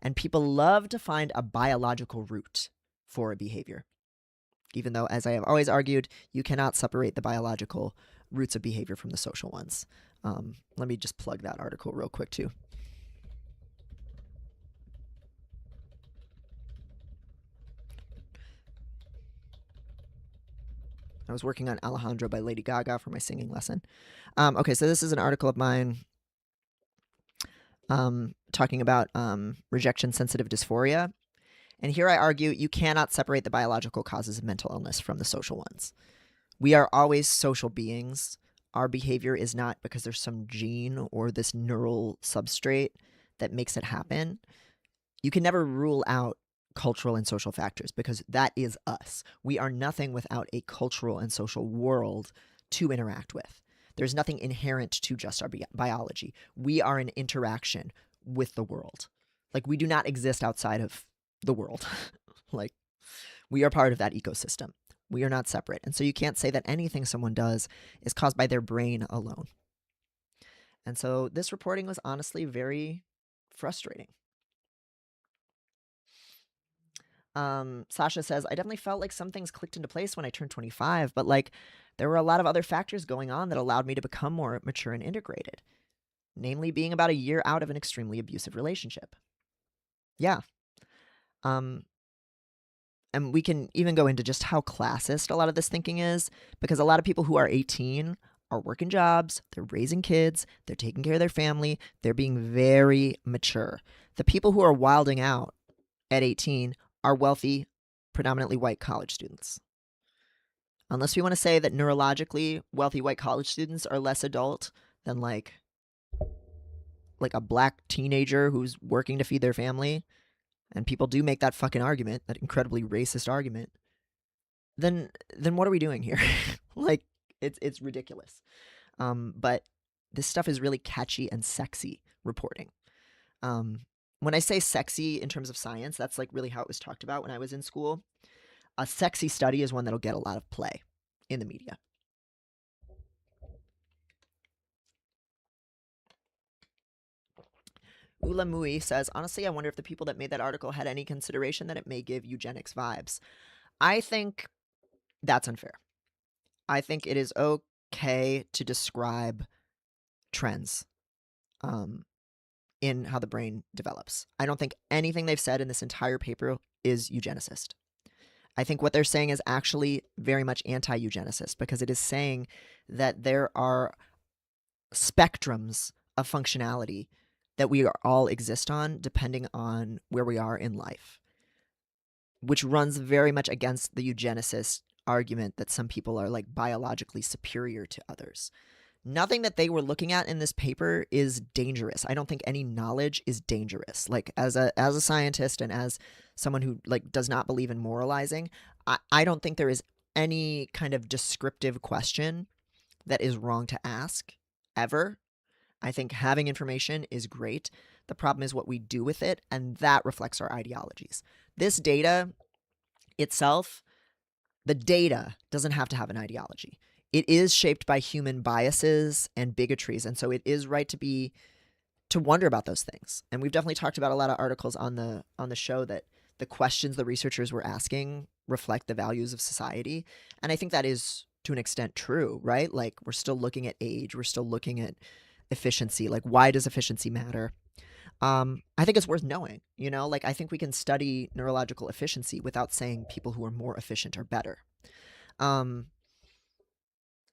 And people love to find a biological root for a behavior, even though, as I have always argued, you cannot separate the biological roots of behavior from the social ones. Let me just plug that article real quick too. I was working on Alejandro by Lady Gaga for my singing lesson. Okay, so this is an article of mine talking about rejection-sensitive dysphoria. And here I argue you cannot separate the biological causes of mental illness from the social ones. We are always social beings. Our behavior is not because there's some gene or this neural substrate that makes it happen. You can never rule out cultural and social factors because that is us. We are nothing without a cultural and social world to interact with. There's nothing inherent to just our biology. We are an interaction with the world. Like, we do not exist outside of the world. Like, we are part of that ecosystem. We are not separate. And so you can't say that anything someone does is caused by their brain alone. And so this reporting was honestly very frustrating. Sasha says, I definitely felt like some things clicked into place when I turned 25, but like there were a lot of other factors going on that allowed me to become more mature and integrated, namely being about a year out of an extremely abusive relationship. Yeah. And we can even go into just how classist a lot of this thinking is, because a lot of people who are 18 are working jobs, they're raising kids, they're taking care of their family, they're being very mature. The people who are wilding out at 18 are wealthy, predominantly white college students. Unless we want to say that neurologically wealthy white college students are less adult than like a black teenager who's working to feed their family, and people do make that fucking argument, that incredibly racist argument, then what are we doing here? Like, it's ridiculous. But this stuff is really catchy and sexy reporting. When I say sexy in terms of science, that's like really how it was talked about when I was in school. A sexy study is one that'll get a lot of play in the media. Ula Mui says, honestly, I wonder if the people that made that article had any consideration that it may give eugenics vibes. I think that's unfair. I think it is okay to describe trends in how the brain develops. I don't think anything they've said in this entire paper is eugenicist. I think what they're saying is actually very much anti-eugenicist, because it is saying that there are spectrums of functionality that we all exist on depending on where we are in life, which runs very much against the eugenicist argument that some people are like biologically superior to others. Nothing that they were looking at in this paper is dangerous. I don't think any knowledge is dangerous. Like, as a scientist and as someone who like does not believe in moralizing, I don't think there is any kind of descriptive question that is wrong to ask ever. I think having information is great. The problem is what we do with it, and that reflects our ideologies. This data itself, the data doesn't have to have an ideology. It is shaped by human biases and bigotries, and so it is right to be to wonder about those things. And we've definitely talked about a lot of articles on the show that the questions the researchers were asking reflect the values of society. And I think that is to an extent true, right? Like we're still looking at age, we're still looking at efficiency. Like why does efficiency matter? I think it's worth knowing, like I think we can study neurological efficiency without saying people who are more efficient are better. Um,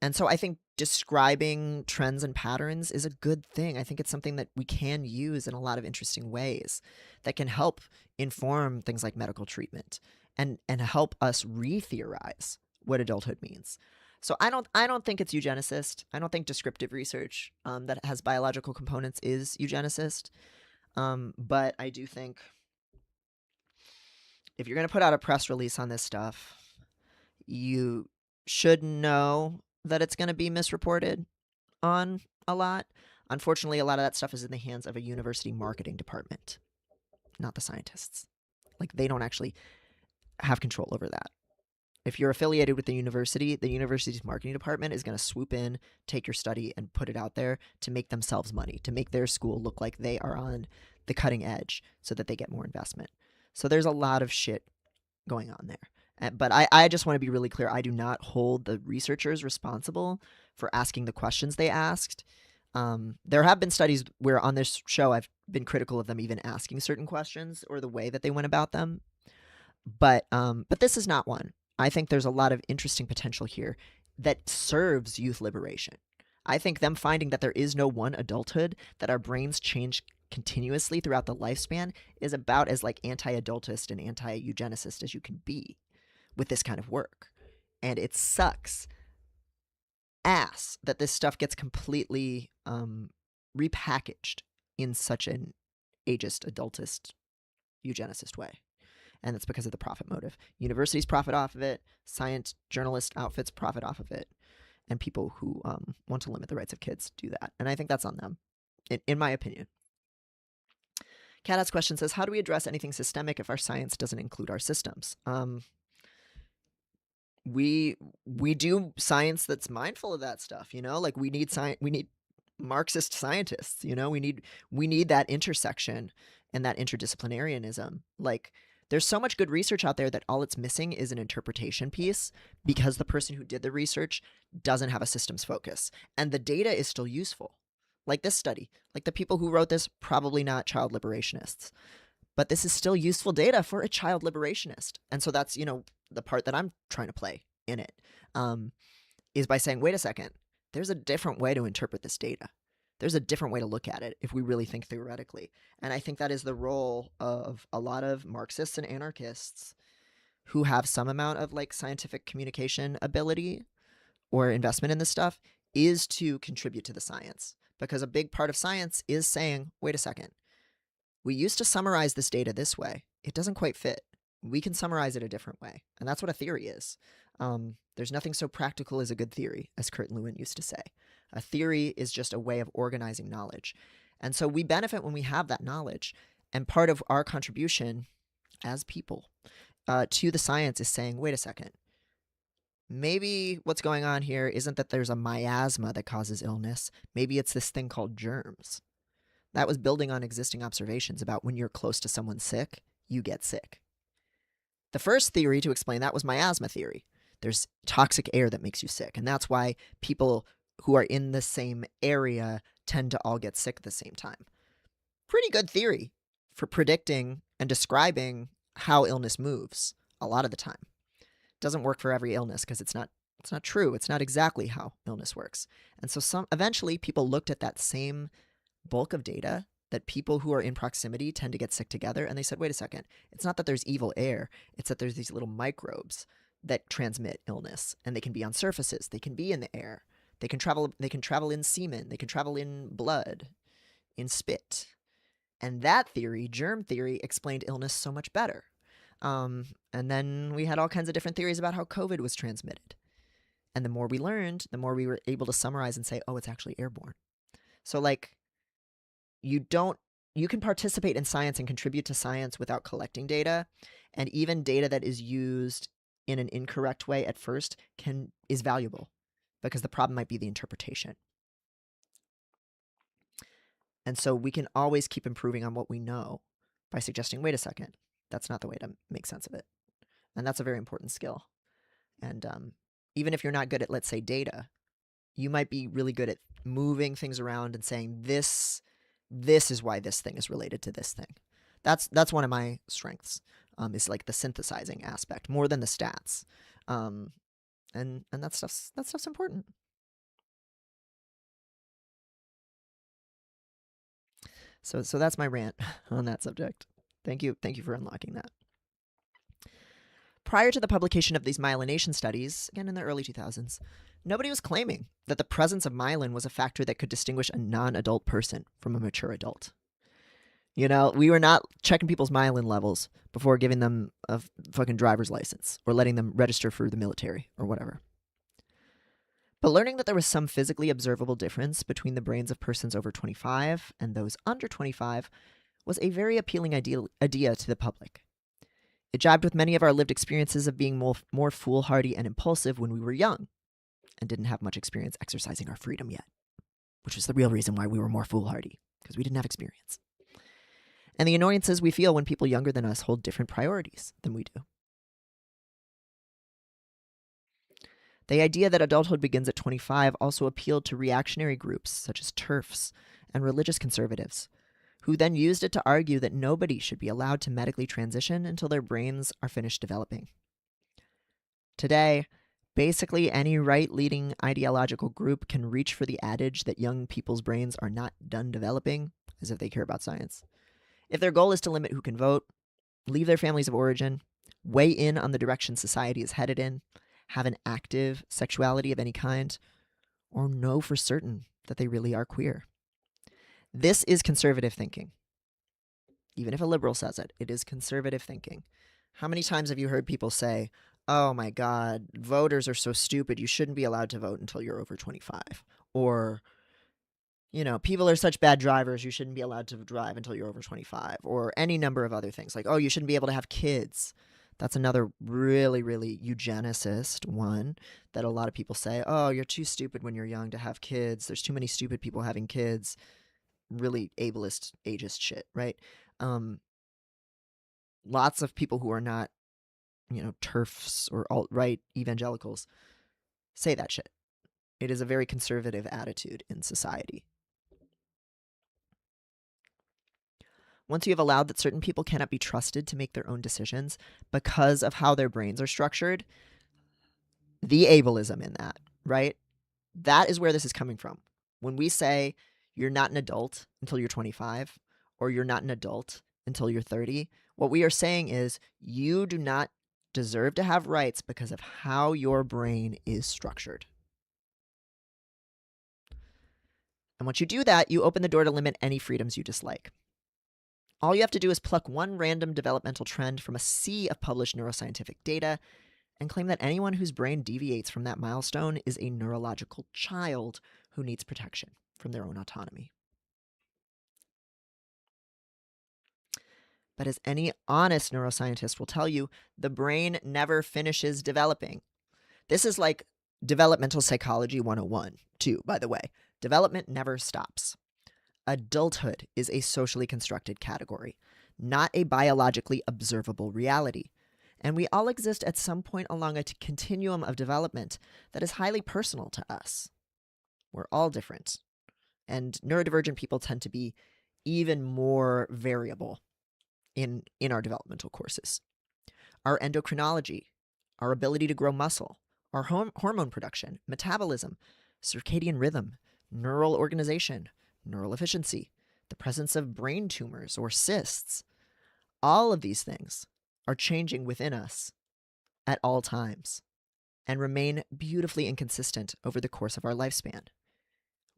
and so I think describing trends and patterns is a good thing. I think it's something that we can use in a lot of interesting ways that can help inform things like medical treatment and help us re-theorize what adulthood means. So I don't think it's eugenicist. I don't think descriptive research that has biological components is eugenicist. But I do think if you're going to put out a press release on this stuff, you should know that it's going to be misreported on a lot. Unfortunately, a lot of that stuff is in the hands of a university marketing department, not the scientists. Like they don't actually have control over that. If you're affiliated with the university's marketing department is going to swoop in, take your study, and put it out there to make themselves money, to make their school look like they are on the cutting edge so that they get more investment. So there's a lot of shit going on there. But I just want to be really clear. I do not hold the researchers responsible for asking the questions they asked. There have been studies where on this show I've been critical of them even asking certain questions or the way that they went about them. But this is not one. I think there's a lot of interesting potential here that serves youth liberation. I think them finding that there is no one adulthood, that our brains change continuously throughout the lifespan, is about as like anti-adultist and anti-eugenicist as you can be with this kind of work. And it sucks ass that this stuff gets completely repackaged in such an ageist, adultist, eugenicist way. And it's because of the profit motive. Universities profit off of it, science journalist outfits profit off of it, and people who want to limit the rights of kids do that. And I think that's on them, in my opinion. Cat Ass Question says, how do we address anything systemic if our science doesn't include our systems? We do science that's mindful of that stuff, like we need Marxist scientists, we need that intersection and that interdisciplinarianism. Like there's so much good research out there that all it's missing is an interpretation piece because the person who did the research doesn't have a systems focus. And the data is still useful. Like this study, like the people who wrote this, probably not child liberationists. But this is still useful data for a child liberationist. And so that's, the part that I'm trying to play in it, is by saying, wait a second, there's a different way to interpret this data. There's a different way to look at it if we really think theoretically. And I think that is the role of a lot of Marxists and anarchists who have some amount of like scientific communication ability or investment in this stuff, is to contribute to the science. Because a big part of science is saying, wait a second, we used to summarize this data this way. It doesn't quite fit. We can summarize it a different way. And that's what a theory is. There's nothing so practical as a good theory, as Kurt Lewin used to say. A theory is just a way of organizing knowledge. And so we benefit when we have that knowledge. And part of our contribution as people to the science is saying, wait a second, maybe what's going on here isn't that there's a miasma that causes illness. Maybe it's this thing called germs. That was building on existing observations about when you're close to someone sick, you get sick. The first theory to explain that was miasma theory. There's toxic air that makes you sick. And that's why people who are in the same area tend to all get sick at the same time. Pretty good theory for predicting and describing how illness moves a lot of the time. It doesn't work for every illness because it's not true. It's not exactly how illness works. And so eventually people looked at that same bulk of data that people who are in proximity tend to get sick together. And they said, wait a second, it's not that there's evil air. It's that there's these little microbes that transmit illness, and they can be on surfaces. They can be in the air. They can travel in semen. They can travel in blood, in spit. And that theory, germ theory, explained illness so much better. And then we had all kinds of different theories about how COVID was transmitted. And the more we learned, the more we were able to summarize and say, oh, it's actually airborne. So like, you can participate in science and contribute to science without collecting data. And even data that is used in an incorrect way at first is valuable, because the problem might be the interpretation. And so we can always keep improving on what we know by suggesting, wait a second, that's not the way to make sense of it. And that's a very important skill. And even if you're not good at, let's say, data, you might be really good at moving things around and saying, this is why this thing is related to this thing. That's one of my strengths, is like the synthesizing aspect more than the stats. And that stuff's important. So that's my rant on that subject. Thank you for unlocking that. Prior to the publication of these myelination studies, again in the early 2000s, nobody was claiming that the presence of myelin was a factor that could distinguish a non-adult person from a mature adult. You know, we were not checking people's myelin levels before giving them a fucking driver's license or letting them register for the military or whatever. But learning that there was some physically observable difference between the brains of persons over 25 and those under 25 was a very appealing idea to the public. It jibed with many of our lived experiences of being more foolhardy and impulsive when we were young and didn't have much experience exercising our freedom yet, which was the real reason why we were more foolhardy, because we didn't have experience. And the annoyances we feel when people younger than us hold different priorities than we do. The idea that adulthood begins at 25 also appealed to reactionary groups such as TERFs and religious conservatives, who then used it to argue that nobody should be allowed to medically transition until their brains are finished developing. Today, basically any right-leaning ideological group can reach for the adage that young people's brains are not done developing, as if they care about science. If their goal is to limit who can vote, leave their families of origin, weigh in on the direction society is headed in, have an active sexuality of any kind, or know for certain that they really are queer. This is conservative thinking. Even if a liberal says it, it is conservative thinking. How many times have you heard people say, oh my God, voters are so stupid, you shouldn't be allowed to vote until you're over 25. Or, you know, people are such bad drivers, you shouldn't be allowed to drive until you're over 25. Or any number of other things, like, oh, you shouldn't be able to have kids. That's another really, really eugenicist one that a lot of people say, oh, you're too stupid when you're young to have kids. There's too many stupid people having kids. Really ableist, ageist shit, right? Lots of people who are not, you know, TERFs or alt-right evangelicals say that shit. It is a very conservative attitude in society. Once you have allowed that certain people cannot be trusted to make their own decisions because of how their brains are structured, the ableism in that, right? That is where this is coming from. When we say you're not an adult until you're 25, or you're not an adult until you're 30, what we are saying is you do not deserve to have rights because of how your brain is structured. And once you do that, you open the door to limit any freedoms you dislike. All you have to do is pluck one random developmental trend from a sea of published neuroscientific data and claim that anyone whose brain deviates from that milestone is a neurological child who needs protection from their own autonomy. But as any honest neuroscientist will tell you, the brain never finishes developing. This is like developmental psychology 101, too, by the way. Development never stops. Adulthood is a socially constructed category, not a biologically observable reality. And we all exist at some point along a continuum of development that is highly personal to us. We're all different. And neurodivergent people tend to be even more variable in our developmental courses. Our endocrinology, our ability to grow muscle, our hormone production, metabolism, circadian rhythm, neural organization, neural efficiency, the presence of brain tumors or cysts, all of these things are changing within us at all times and remain beautifully inconsistent over the course of our lifespan.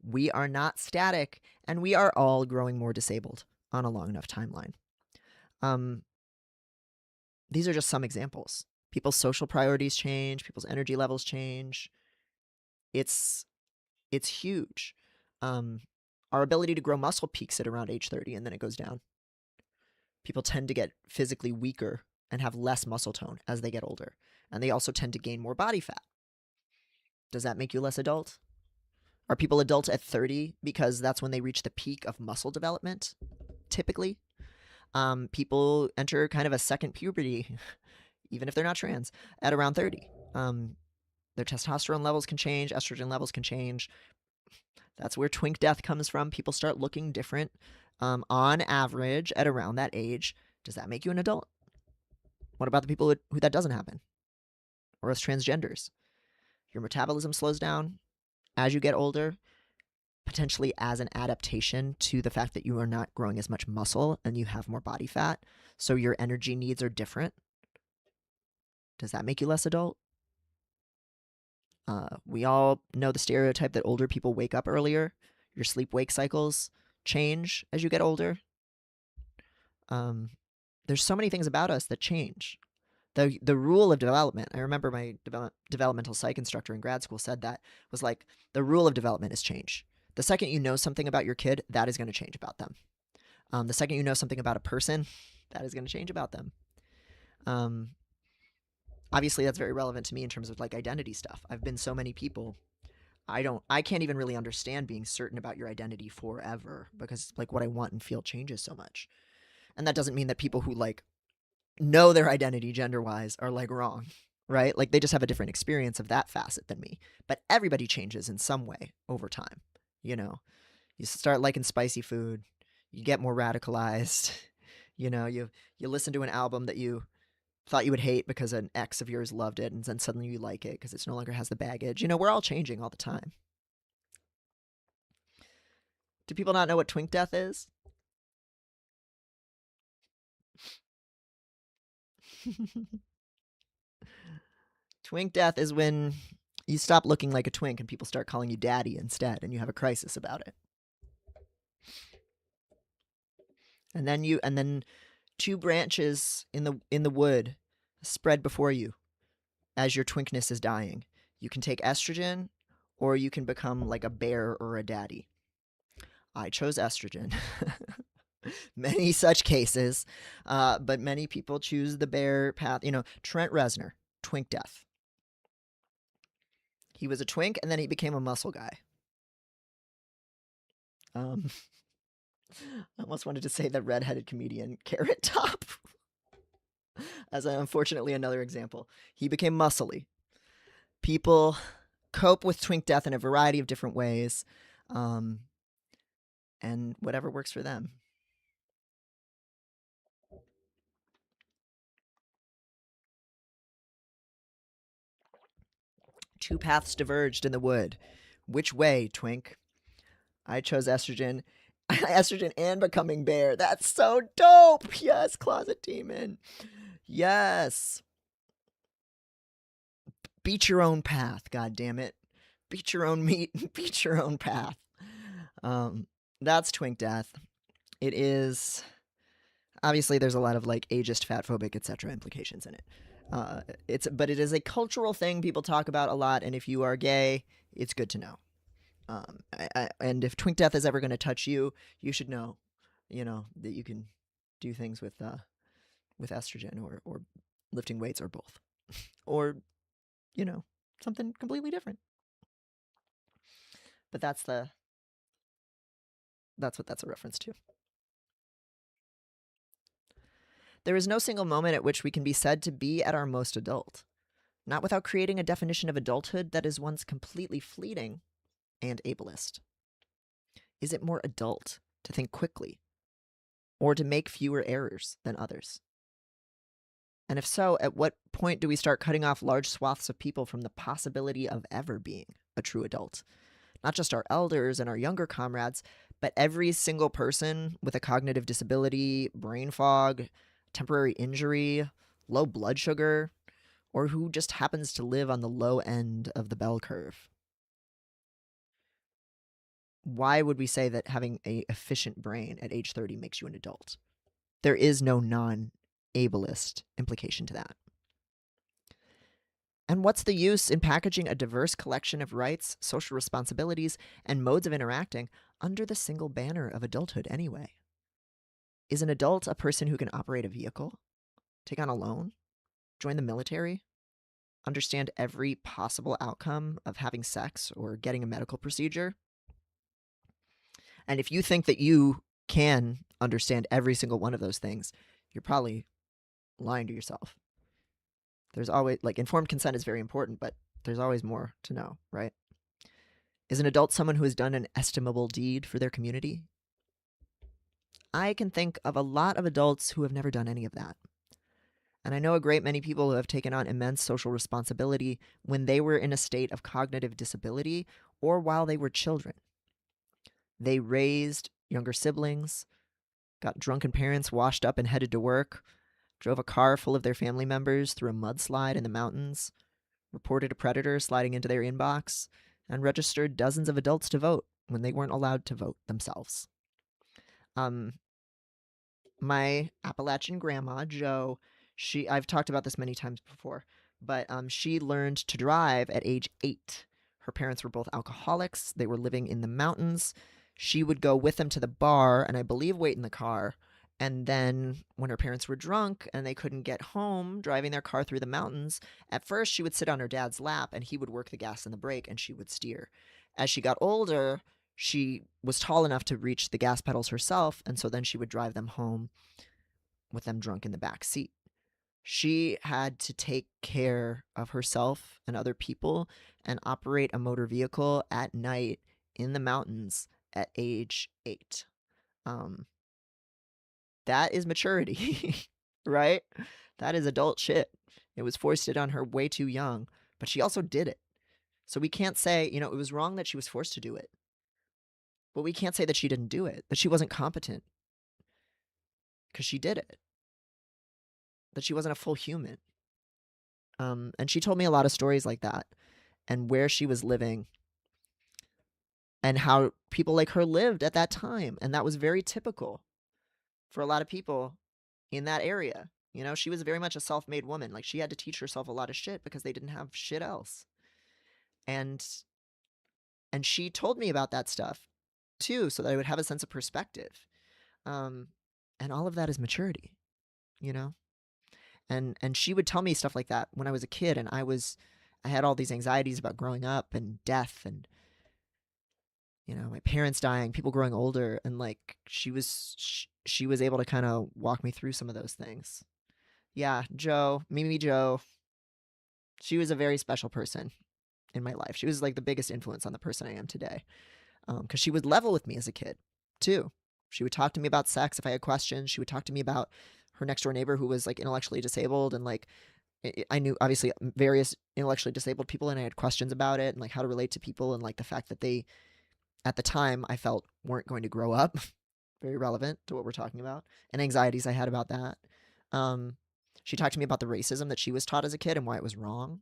We are not static, and we are all growing more disabled on a long enough timeline. These are just some examples. People's social priorities change, people's energy levels change. It's huge. Our ability to grow muscle peaks at around age 30, and then it goes down. People tend to get physically weaker and have less muscle tone as they get older. And they also tend to gain more body fat. Does that make you less adult? Are people adults at 30 because that's when they reach the peak of muscle development, typically? People enter kind of a second puberty, even if they're not trans, at around 30. Their testosterone levels can change, estrogen levels can change. That's where twink death comes from. People start looking different on average at around that age. Does that make you an adult? What about the people who that doesn't happen? Or as transgenders? Your metabolism slows down as you get older, potentially as an adaptation to the fact that you are not growing as much muscle and you have more body fat. So your energy needs are different. Does that make you less adult? We all know the stereotype that older people wake up earlier. Your sleep-wake cycles change as you get older. There's so many things about us that change. The rule of development, I remember my developmental psych instructor in grad school said that, was like, the rule of development is change. The second you know something about your kid, that is going to change about them. The second you know something about a person, that is going to change about them. Obviously, that's very relevant to me in terms of like identity stuff. I've been so many people. I can't even really understand being certain about your identity forever, because like what I want and feel changes so much. And that doesn't mean that people who like know their identity gender-wise are like wrong, right? Like they just have a different experience of that facet than me. But everybody changes in some way over time. You know, you start liking spicy food, you get more radicalized. You know, you listen to an album that you thought you would hate because an ex of yours loved it, and then suddenly you like it because it no longer has the baggage. You know, we're all changing all the time. Do people not know what twink death is? Twink death is when you stop looking like a twink and people start calling you daddy instead, and you have a crisis about it. And then two branches in the wood spread before you as your twinkness is dying. You can take estrogen, or you can become like a bear or a daddy. I chose estrogen. Many such cases, but many people choose the bear path. You know, Trent Reznor, twink death. He was a twink, and then he became a muscle guy. I almost wanted to say the redheaded comedian Carrot Top as unfortunately another example. He became muscly. People cope with twink death in a variety of different ways, and whatever works for them. Two paths diverged in the wood. Which way, twink? I chose estrogen. Estrogen and becoming bear. That's so dope. Yes, closet demon. Yes. Beat your own path, god damn it. Beat your own meat, beat your own path. That's twink death. It is obviously there's a lot of like ageist, fat phobic, etc. implications in it. But it is a cultural thing people talk about a lot, and if you are gay, it's good to know. And if twink death is ever going to touch you, you should know, that you can do things with estrogen or lifting weights or both, or something completely different. But that's what that's a reference to. There is no single moment at which we can be said to be at our most adult, not without creating a definition of adulthood that is once completely fleeting and ableist. Is it more adult to think quickly, or to make fewer errors than others? And if so, at what point do we start cutting off large swaths of people from the possibility of ever being a true adult? Not just our elders and our younger comrades, but every single person with a cognitive disability, brain fog, temporary injury, low blood sugar, or who just happens to live on the low end of the bell curve. Why would we say that having an efficient brain at age 30 makes you an adult? There is no non-ableist implication to that. And what's the use in packaging a diverse collection of rights, social responsibilities, and modes of interacting under the single banner of adulthood anyway? Is an adult a person who can operate a vehicle, take on a loan, join the military, understand every possible outcome of having sex or getting a medical procedure. And if you think that you can understand every single one of those things, you're probably lying to yourself. There's always, like, informed consent is very important, but there's always more to know, right? Is an adult someone who has done an estimable deed for their community? I can think of a lot of adults who have never done any of that. And I know a great many people who have taken on immense social responsibility when they were in a state of cognitive disability or while they were children. They raised younger siblings, got drunken parents washed up and headed to work, drove a car full of their family members through a mudslide in the mountains, reported a predator sliding into their inbox, and registered dozens of adults to vote when they weren't allowed to vote themselves. My Appalachian grandma, Jo, I've talked about this many times before, but she learned to drive at age 8. Her parents were both alcoholics. They were living in the mountains. She would go with them to the bar and I believe wait in the car. And then when her parents were drunk and they couldn't get home driving their car through the mountains, at first she would sit on her dad's lap and he would work the gas and the brake and she would steer. As she got older, she was tall enough to reach the gas pedals herself, and so then she would drive them home with them drunk in the back seat. She had to take care of herself and other people and operate a motor vehicle at night in the mountains at age 8. That is maturity, right? That is adult shit. It was foisted on her way too young, but she also did it. So we can't say, it was wrong that she was forced to do it. But we can't say that she didn't do it, that she wasn't competent, because she did it, that she wasn't a full human. And she told me a lot of stories like that and where she was living and how people like her lived at that time. And that was very typical for a lot of people in that area. She was very much a self-made woman. Like, she had to teach herself a lot of shit because they didn't have shit else. And she told me about that stuff too, so that I would have a sense of perspective. And all of that is maturity, and she would tell me stuff like that when I was a kid, and I had all these anxieties about growing up and death and my parents dying, people growing older, and like she was able to kind of walk me through some of those things. Yeah, Jo, Mimi Jo, she was a very special person in my life. She was like the biggest influence on the person I am today, because she would level with me as a kid too. She would talk to me about sex if I had questions. She would talk to me about her next door neighbor who was like intellectually disabled, and like I knew obviously various intellectually disabled people, and I had questions about it and like how to relate to people, and like the fact that they at the time I felt weren't going to grow up. Very relevant to what we're talking about, and anxieties I had about that. She talked to me about the racism that she was taught as a kid and why it was wrong.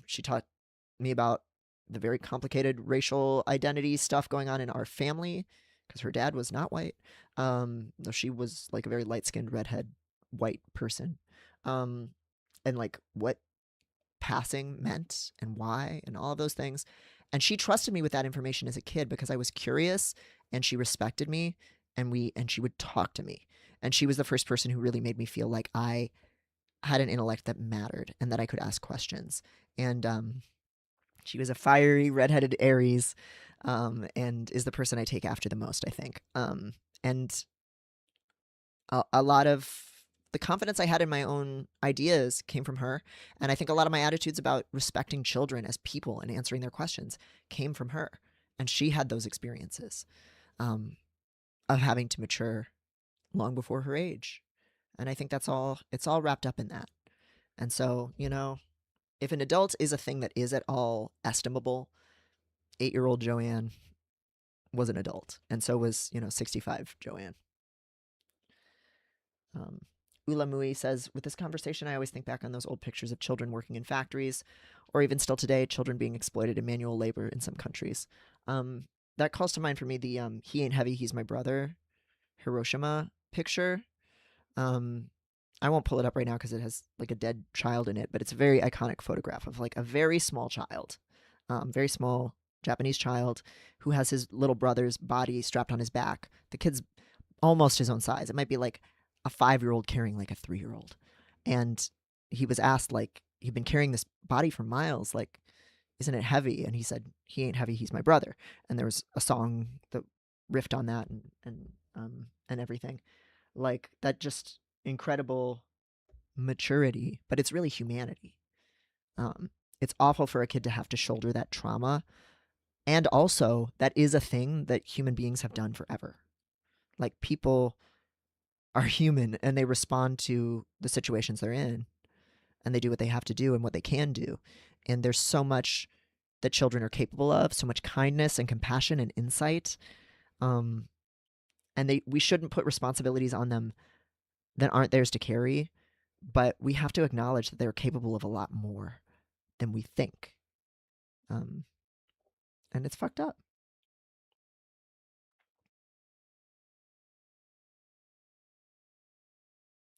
She taught me about the very complicated racial identity stuff going on in our family, because her dad was not white, though she was like a very light-skinned redhead white person, and like what passing meant and why and all of those things. And she trusted me with that information as a kid because I was curious, and she respected me, and she would talk to me. And she was the first person who really made me feel like I had an intellect that mattered and that I could ask questions. And she was a fiery redheaded Aries, and is the person I take after the most, I think. And a lot of the confidence I had in my own ideas came from her. And I think a lot of my attitudes about respecting children as people and answering their questions came from her. And she had those experiences of having to mature long before her age. And I think it's all wrapped up in that. And so, if an adult is a thing that is at all estimable, 8-year-old Joanne was an adult. And so was, 65 Joanne. Ula Mui says, with this conversation, I always think back on those old pictures of children working in factories, or even still today, children being exploited in manual labor in some countries. That calls to mind for me the He Ain't Heavy, He's My Brother Hiroshima picture. I won't pull it up right now because it has like a dead child in it, but it's a very iconic photograph of like a very small child, very small Japanese child who has his little brother's body strapped on his back. The kid's almost his own size. It might be like a 5-year-old carrying like a 3-year-old. And he was asked, like, you've been carrying this body for miles. Like, isn't it heavy? And he said, he ain't heavy. He's my brother. And there was a song that riffed on that and everything. Like, that just incredible maturity, but it's really humanity. It's awful for a kid to have to shoulder that trauma. And also, that is a thing that human beings have done forever. Like, people are human and they respond to the situations they're in and they do what they have to do and what they can do. And there's so much that children are capable of, so much kindness and compassion and insight. And we shouldn't put responsibilities on them that aren't theirs to carry, but we have to acknowledge that they're capable of a lot more than we think. And it's fucked up.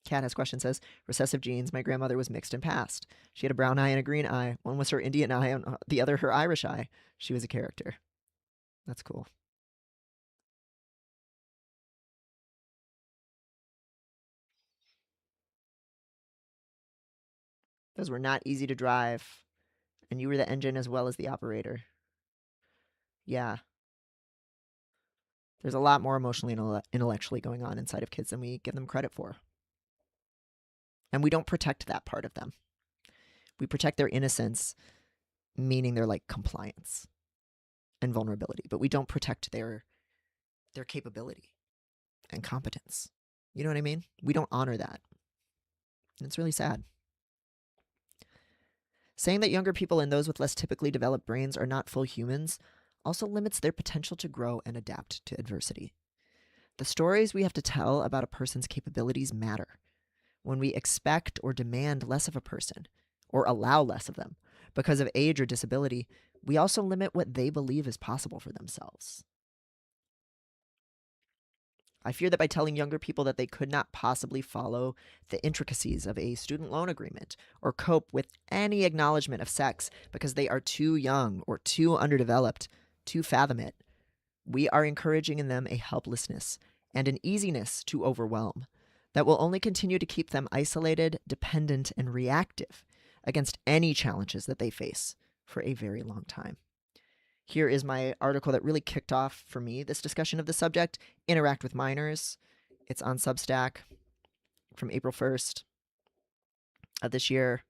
Cat has question, says, recessive genes. My grandmother was mixed and passed. She had a brown eye and a green eye. One was her Indian eye and the other her Irish eye. She was a character. That's cool. Those were not easy to drive. And you were the engine as well as the operator. Yeah. There's a lot more emotionally and intellectually going on inside of kids than we give them credit for. And we don't protect that part of them. We protect their innocence, meaning their like compliance and vulnerability, but we don't protect their capability and competence. You know what I mean? We don't honor that. And it's really sad. Saying that younger people and those with less typically developed brains are not full humans also limits their potential to grow and adapt to adversity. The stories we have to tell about a person's capabilities matter. When we expect or demand less of a person, or allow less of them, because of age or disability, we also limit what they believe is possible for themselves. I fear that by telling younger people that they could not possibly follow the intricacies of a student loan agreement or cope with any acknowledgement of sex because they are too young or too underdeveloped to fathom it, we are encouraging in them a helplessness and an easiness to overwhelm that will only continue to keep them isolated, dependent, and reactive against any challenges that they face for a very long time. Here is my article that really kicked off for me this discussion of the subject, Interact with Minors. It's on Substack from April 1st of this year.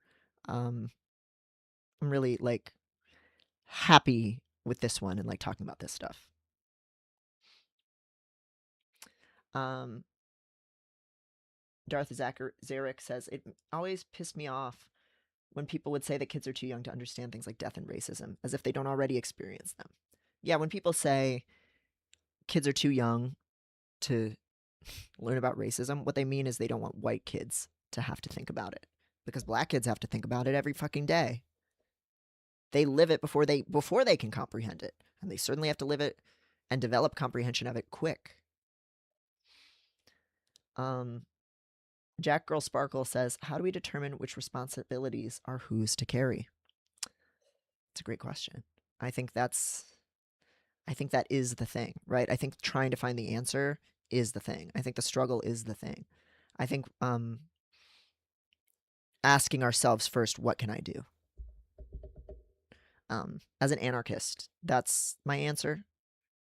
I'm really like happy with this one and like talking about this stuff. Darth Zarek says, it always pissed me off when people would say that kids are too young to understand things like death and racism, as if they don't already experience them. Yeah, when people say kids are too young to learn about racism, what they mean is they don't want white kids to have to think about it, because black kids have to think about it every fucking day. They live it before they can comprehend it, and they certainly have to live it and develop comprehension of it quick. Jack Girl Sparkle says, how do we determine which responsibilities are whose to carry? It's a great question. I think that is the thing, right? I think trying to find the answer is the thing. I think the struggle is the thing. I think asking ourselves first, what can I do? As an anarchist, that's my answer.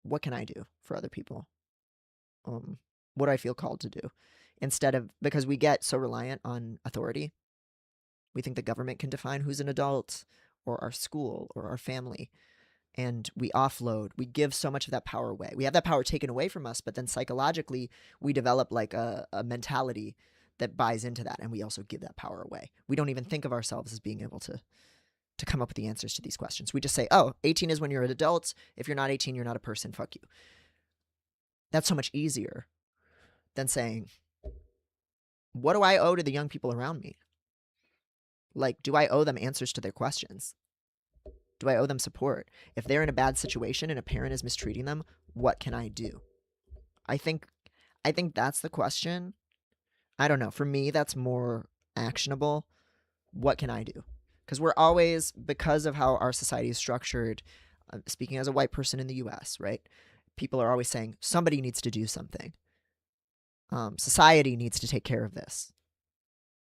What can I do for other people? What do I feel called to do? Instead of, because we get so reliant on authority, we think the government can define who's an adult, or our school, or our family. And we offload, we give so much of that power away. We have that power taken away from us, but then psychologically, we develop like a mentality that buys into that, and we also give that power away. We don't even think of ourselves as being able to come up with the answers to these questions. We just say, oh, 18 is when you're an adult. If you're not 18, you're not a person. Fuck you. That's so much easier than saying, what do I owe to the young people around me? Like, do I owe them answers to their questions? Do I owe them support? If they're in a bad situation and a parent is mistreating them, what can I do? I think that's the question. I don't know. For me, that's more actionable. What can I do? Because we're always, because of how our society is structured, speaking as a white person in the US, right? People are always saying, somebody needs to do something. Society needs to take care of this.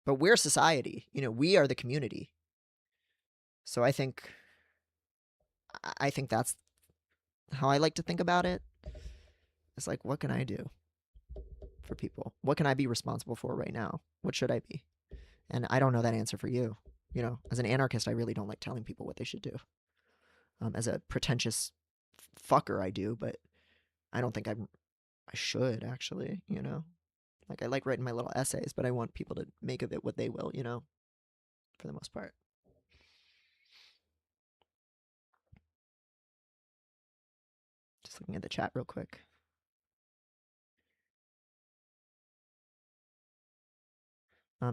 But we're society. We are the community. So I think that's how I like to think about it. It's like, what can I do for people? What can I be responsible for right now? What should I be? And I don't know that answer for you. You know, as an anarchist, I really don't like telling people what they should do. As a pretentious fucker, I do, but I don't think I should actually. You know, like I like writing my little essays, but I want people to make of it what they will. You know, for the most part. Just looking at the chat real quick.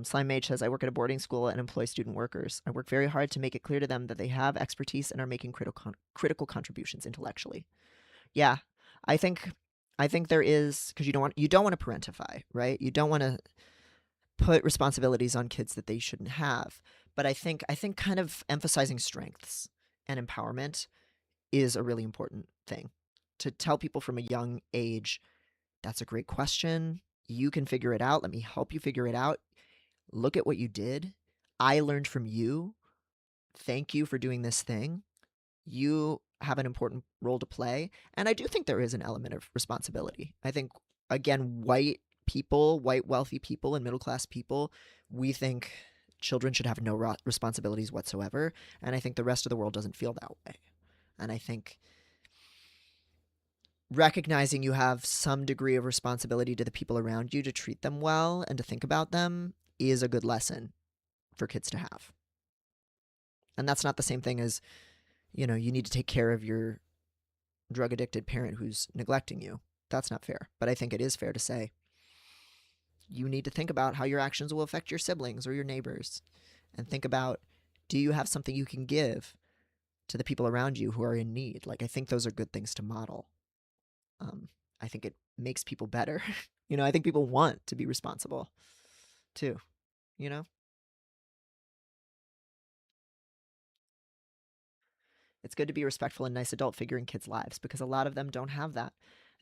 Slime Mage says, I work at a boarding school and employ student workers. I work very hard to make it clear to them that they have expertise and are making critical contributions intellectually. Yeah, I think there is, because you don't want to parentify, right? You don't want to put responsibilities on kids that they shouldn't have. But I think kind of emphasizing strengths and empowerment is a really important thing. To tell people from a young age, that's a great question. You can figure it out. Let me help you figure it out. Look at what you did. I learned from you. Thank you for doing this thing. You have an important role to play. And I do think there is an element of responsibility. I think, again, white people, white wealthy people, and middle class people, we think children should have no responsibilities whatsoever. And I think the rest of the world doesn't feel that way. And I think recognizing you have some degree of responsibility to the people around you to treat them well and to think about them is a good lesson for kids to have. And that's not the same thing as, you know, you need to take care of your drug addicted parent who's neglecting you. That's not fair. But I think it is fair to say you need to think about how your actions will affect your siblings or your neighbors, and think about, do you have something you can give to the people around you who are in need? Like, I think those are good things to model. I think it makes people better. You know, I think people want to be responsible too, you know? It's good to be a respectful and nice adult figure in kids' lives because a lot of them don't have that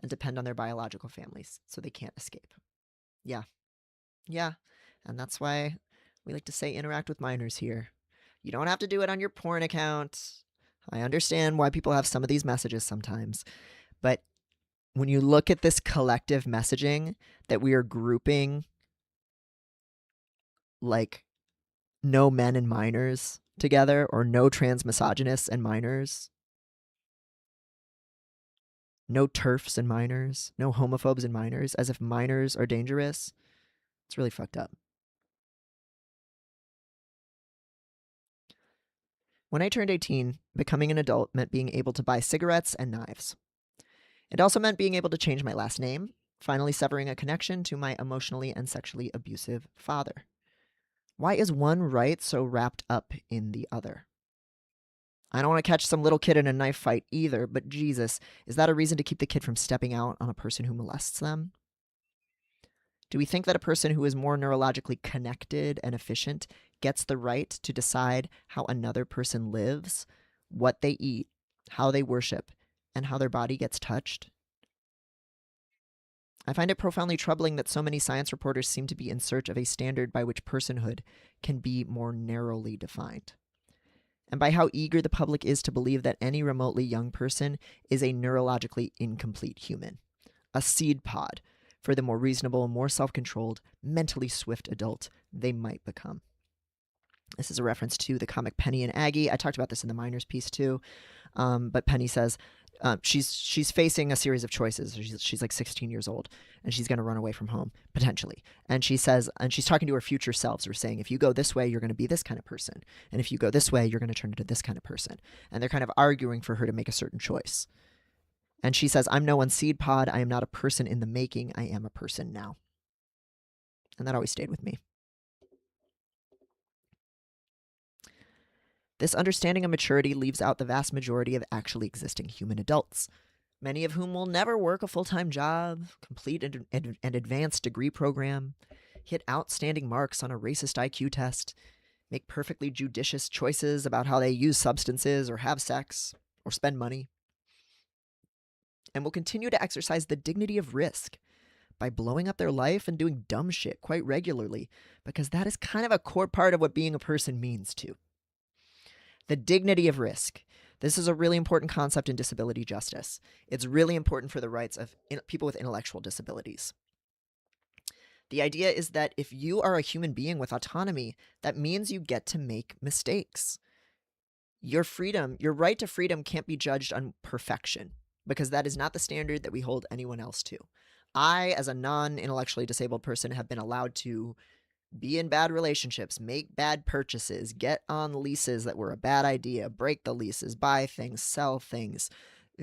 and depend on their biological families, so they can't escape. Yeah. Yeah. And that's why we like to say interact with minors here. You don't have to do it on your porn account. I understand why people have some of these messages sometimes, but when you look at this collective messaging that we are grouping like no men and minors together, or no trans misogynists and minors, no TERFs and minors, no homophobes and minors, as if minors are dangerous, it's really fucked up. When I turned 18, becoming an adult meant being able to buy cigarettes and knives. It also meant being able to change my last name, finally severing a connection to my emotionally and sexually abusive father. Why is one right so wrapped up in the other? I don't want to catch some little kid in a knife fight either, but Jesus, is that a reason to keep the kid from stepping out on a person who molests them? Do we think that a person who is more neurologically connected and efficient gets the right to decide how another person lives, what they eat, how they worship, and how their body gets touched? I find it profoundly troubling that so many science reporters seem to be in search of a standard by which personhood can be more narrowly defined, and by how eager the public is to believe that any remotely young person is a neurologically incomplete human, a seed pod for the more reasonable, more self-controlled, mentally swift adult they might become. This is a reference to the comic Penny and Aggie. I talked about this in the Miners piece too, but Penny says she's facing a series of choices. She's like 16 years old, and she's going to run away from home potentially. And she says, and she's talking to her future selves, who are saying, if you go this way, you're going to be this kind of person, and if you go this way, you're going to turn into this kind of person. And they're kind of arguing for her to make a certain choice. And she says, I'm no one's seed pod. I am not a person in the making. I am a person now. And that always stayed with me. This understanding of maturity leaves out the vast majority of actually existing human adults, many of whom will never work a full-time job, complete an advanced degree program, hit outstanding marks on a racist IQ test, make perfectly judicious choices about how they use substances or have sex or spend money, and will continue to exercise the dignity of risk by blowing up their life and doing dumb shit quite regularly, because that is kind of a core part of what being a person means too. The dignity of risk. This is a really important concept in disability justice. It's really important for the rights of people with intellectual disabilities. The idea is that if you are a human being with autonomy, that means you get to make mistakes. Your freedom, your right to freedom can't be judged on perfection, because that is not the standard that we hold anyone else to. I, as a non-intellectually disabled person, have been allowed to be in bad relationships, make bad purchases, get on leases that were a bad idea, break the leases, buy things, sell things,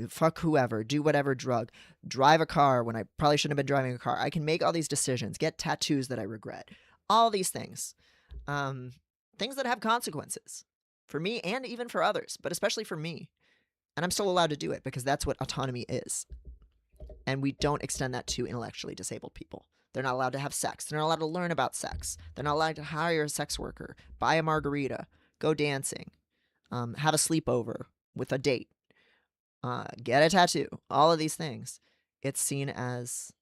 fuck whoever, do whatever drug, drive a car when I probably shouldn't have been driving a car. I can make all these decisions, get tattoos that I regret, all these things. Things that have consequences for me and even for others, but especially for me. And I'm still allowed to do it because that's what autonomy is. And we don't extend that to intellectually disabled people. They're not allowed to have sex. They're not allowed to learn about sex. They're not allowed to hire a sex worker, buy a margarita, go dancing, have a sleepover with a date, get a tattoo, all of these things. It's seen as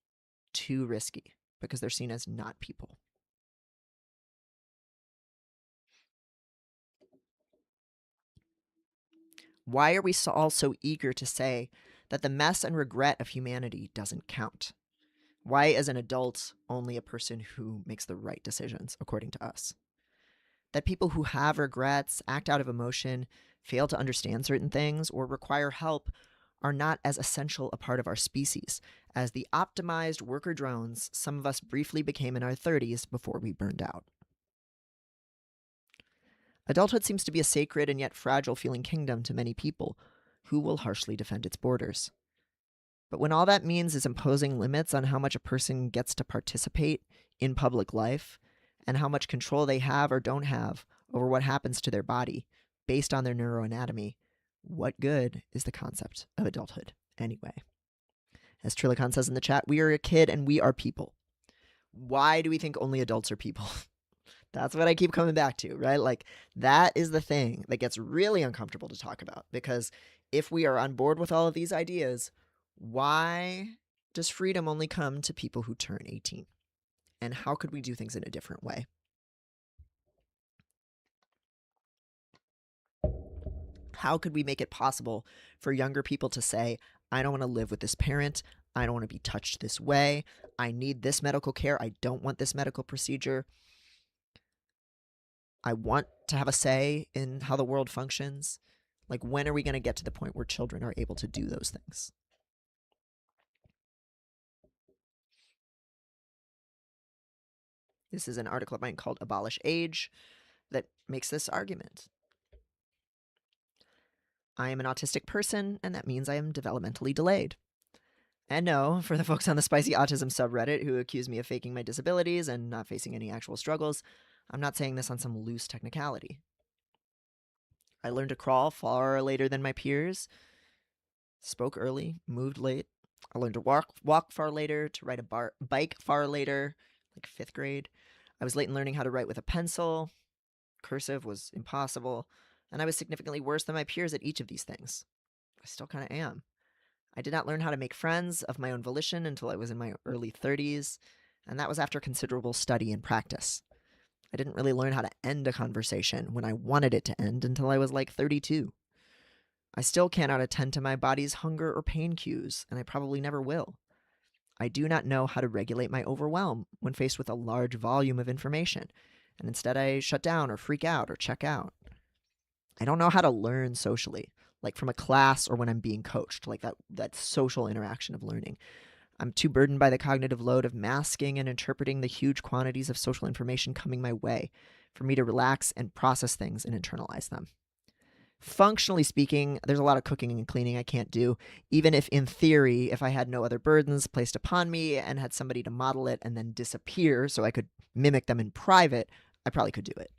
too risky because they're seen as not people. Why are we all so eager to say that the mess and regret of humanity doesn't count? Why is an adult only a person who makes the right decisions, according to us? That people who have regrets, act out of emotion, fail to understand certain things, or require help are not as essential a part of our species as the optimized worker drones some of us briefly became in our 30s before we burned out. Adulthood seems to be a sacred and yet fragile feeling kingdom to many people who will harshly defend its borders. But when all that means is imposing limits on how much a person gets to participate in public life and how much control they have or don't have over what happens to their body based on their neuroanatomy, what good is the concept of adulthood anyway? As Trilicon says in the chat, we are a kid and we are people. Why do we think only adults are people? That's what I keep coming back to, right? Like, that is the thing that gets really uncomfortable to talk about, because if we are on board with all of these ideas, why does freedom only come to people who turn 18? And how could we do things in a different way? How could we make it possible for younger people to say, I don't want to live with this parent, I don't want to be touched this way, I need this medical care, I don't want this medical procedure, I want to have a say in how the world functions? Like, when are we going to get to the point where children are able to do those things? This is an article of mine called Abolish Age that makes this argument. I am an autistic person, and that means I am developmentally delayed. And no, for the folks on the Spicy Autism subreddit who accuse me of faking my disabilities and not facing any actual struggles, I'm not saying this on some loose technicality. I learned to crawl far later than my peers, spoke early, moved late. I learned to walk far later, to ride a bike far later, like 5th grade. I was late in learning how to write with a pencil. Cursive was impossible. And I was significantly worse than my peers at each of these things. I still kind of am. I did not learn how to make friends of my own volition until I was in my early 30s, and that was after considerable study and practice. I didn't really learn how to end a conversation when I wanted it to end until I was like 32. I still cannot attend to my body's hunger or pain cues, and I probably never will. I do not know how to regulate my overwhelm when faced with a large volume of information, and instead I shut down or freak out or check out. I don't know how to learn socially, like from a class or when I'm being coached, like that social interaction of learning. I'm too burdened by the cognitive load of masking and interpreting the huge quantities of social information coming my way for me to relax and process things and internalize them. Functionally speaking, there's a lot of cooking and cleaning I can't do, even if in theory, if I had no other burdens placed upon me and had somebody to model it and then disappear so I could mimic them in private, I probably could do it.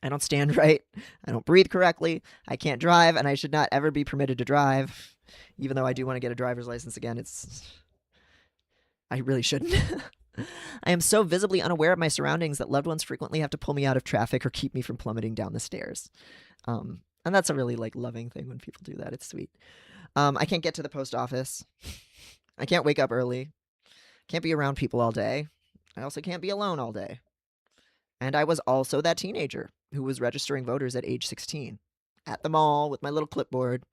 I don't stand right, I don't breathe correctly, I can't drive, and I should not ever be permitted to drive, even though I do want to get a driver's license again. I really shouldn't. I am so visibly unaware of my surroundings that loved ones frequently have to pull me out of traffic or keep me from plummeting down the stairs. And that's a really loving thing when people do that. It's sweet. I can't get to the post office. I can't wake up early. Can't be around people all day. I also can't be alone all day. And I was also that teenager who was registering voters at age 16 at the mall with my little clipboard,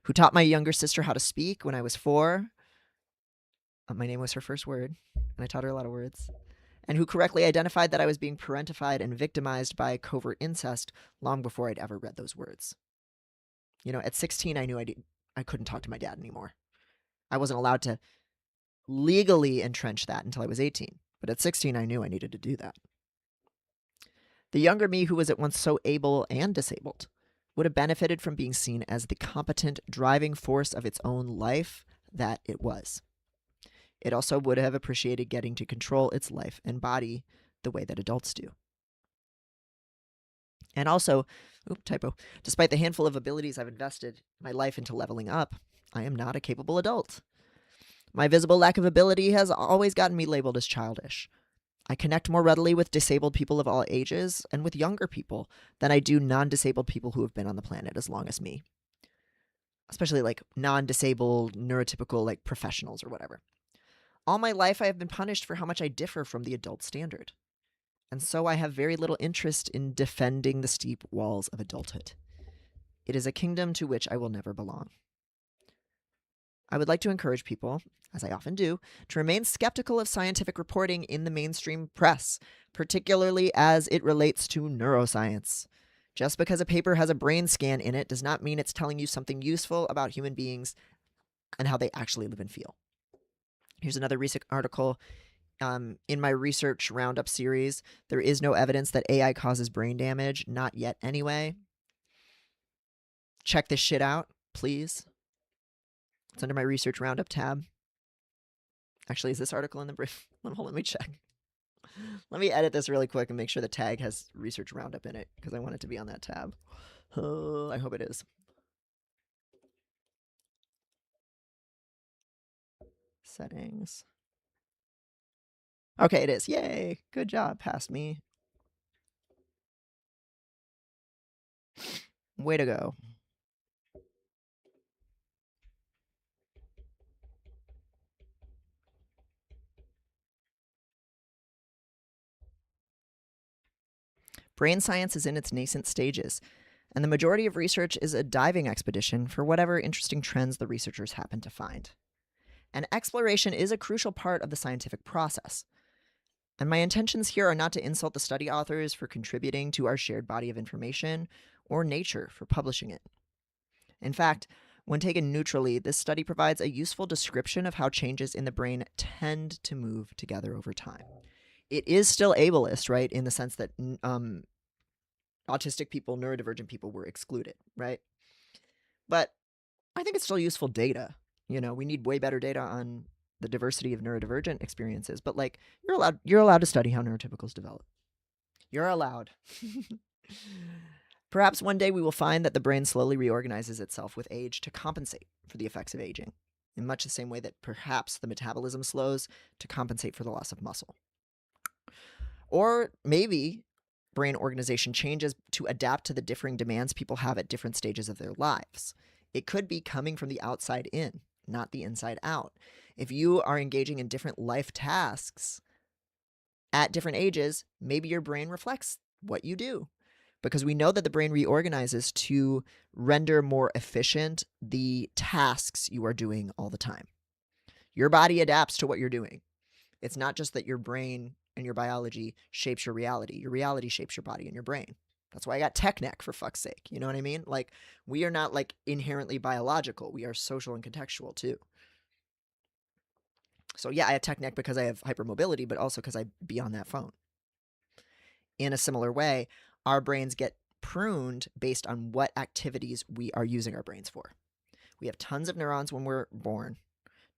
who taught my younger sister how to speak when I was 4. My name was her first word, and I taught her a lot of words. And who correctly identified that I was being parentified and victimized by covert incest long before I'd ever read those words. You know, at 16, I knew I couldn't talk to my dad anymore. I wasn't allowed to legally entrench that until I was 18. But at 16, I knew I needed to do that. The younger me, who was at once so able and disabled, would have benefited from being seen as the competent driving force of its own life that it was. It also would have appreciated getting to control its life and body the way that adults do. And also, typo, despite the handful of abilities I've invested my life into leveling up, I am not a capable adult. My visible lack of ability has always gotten me labeled as childish. I connect more readily with disabled people of all ages and with younger people than I do non-disabled people who have been on the planet as long as me. Especially like non-disabled, neurotypical, like professionals or whatever. All my life I have been punished for how much I differ from the adult standard. And so I have very little interest in defending the steep walls of adulthood. It is a kingdom to which I will never belong. I would like to encourage people, as I often do, to remain skeptical of scientific reporting in the mainstream press, particularly as it relates to neuroscience. Just because a paper has a brain scan in it does not mean it's telling you something useful about human beings and how they actually live and feel. Here's another recent article. In my research roundup series, there is no evidence that AI causes brain damage, not yet anyway. Check this shit out, please. It's under my research roundup tab. Actually, is this article in the brief? Let me check. Let me edit this really quick and make sure the tag has research roundup in it because I want it to be on that tab. Oh, I hope it is. Settings. Okay, it is. Yay. Good job. Past me. Way to go. Brain science is in its nascent stages, and the majority of research is a diving expedition for whatever interesting trends the researchers happen to find. And exploration is a crucial part of the scientific process. And my intentions here are not to insult the study authors for contributing to our shared body of information or nature for publishing it. In fact, when taken neutrally, this study provides a useful description of how changes in the brain tend to move together over time. It is still ableist, right, in the sense that autistic people, neurodivergent people were excluded, right? But I think it's still useful data. You know, we need way better data on the diversity of neurodivergent experiences, but like you're allowed to study how neurotypicals develop. You're allowed. Perhaps one day we will find that the brain slowly reorganizes itself with age to compensate for the effects of aging, in much the same way that perhaps the metabolism slows to compensate for the loss of muscle. Or maybe brain organization changes to adapt to the differing demands people have at different stages of their lives. It could be coming from the outside in, not the inside out. If you are engaging in different life tasks at different ages, maybe your brain reflects what you do. Because we know that the brain reorganizes to render more efficient the tasks you are doing all the time. Your body adapts to what you're doing. It's not just that your brain and your biology shapes your reality. Your reality shapes your body and your brain. That's why I got tech neck, for fuck's sake. You know what I mean? Like, we are not like inherently biological. We are social and contextual too. So yeah, I have tech neck because I have hypermobility, but also because I be on that phone. In a similar way, our brains get pruned based on what activities we are using our brains for. We have tons of neurons when we're born,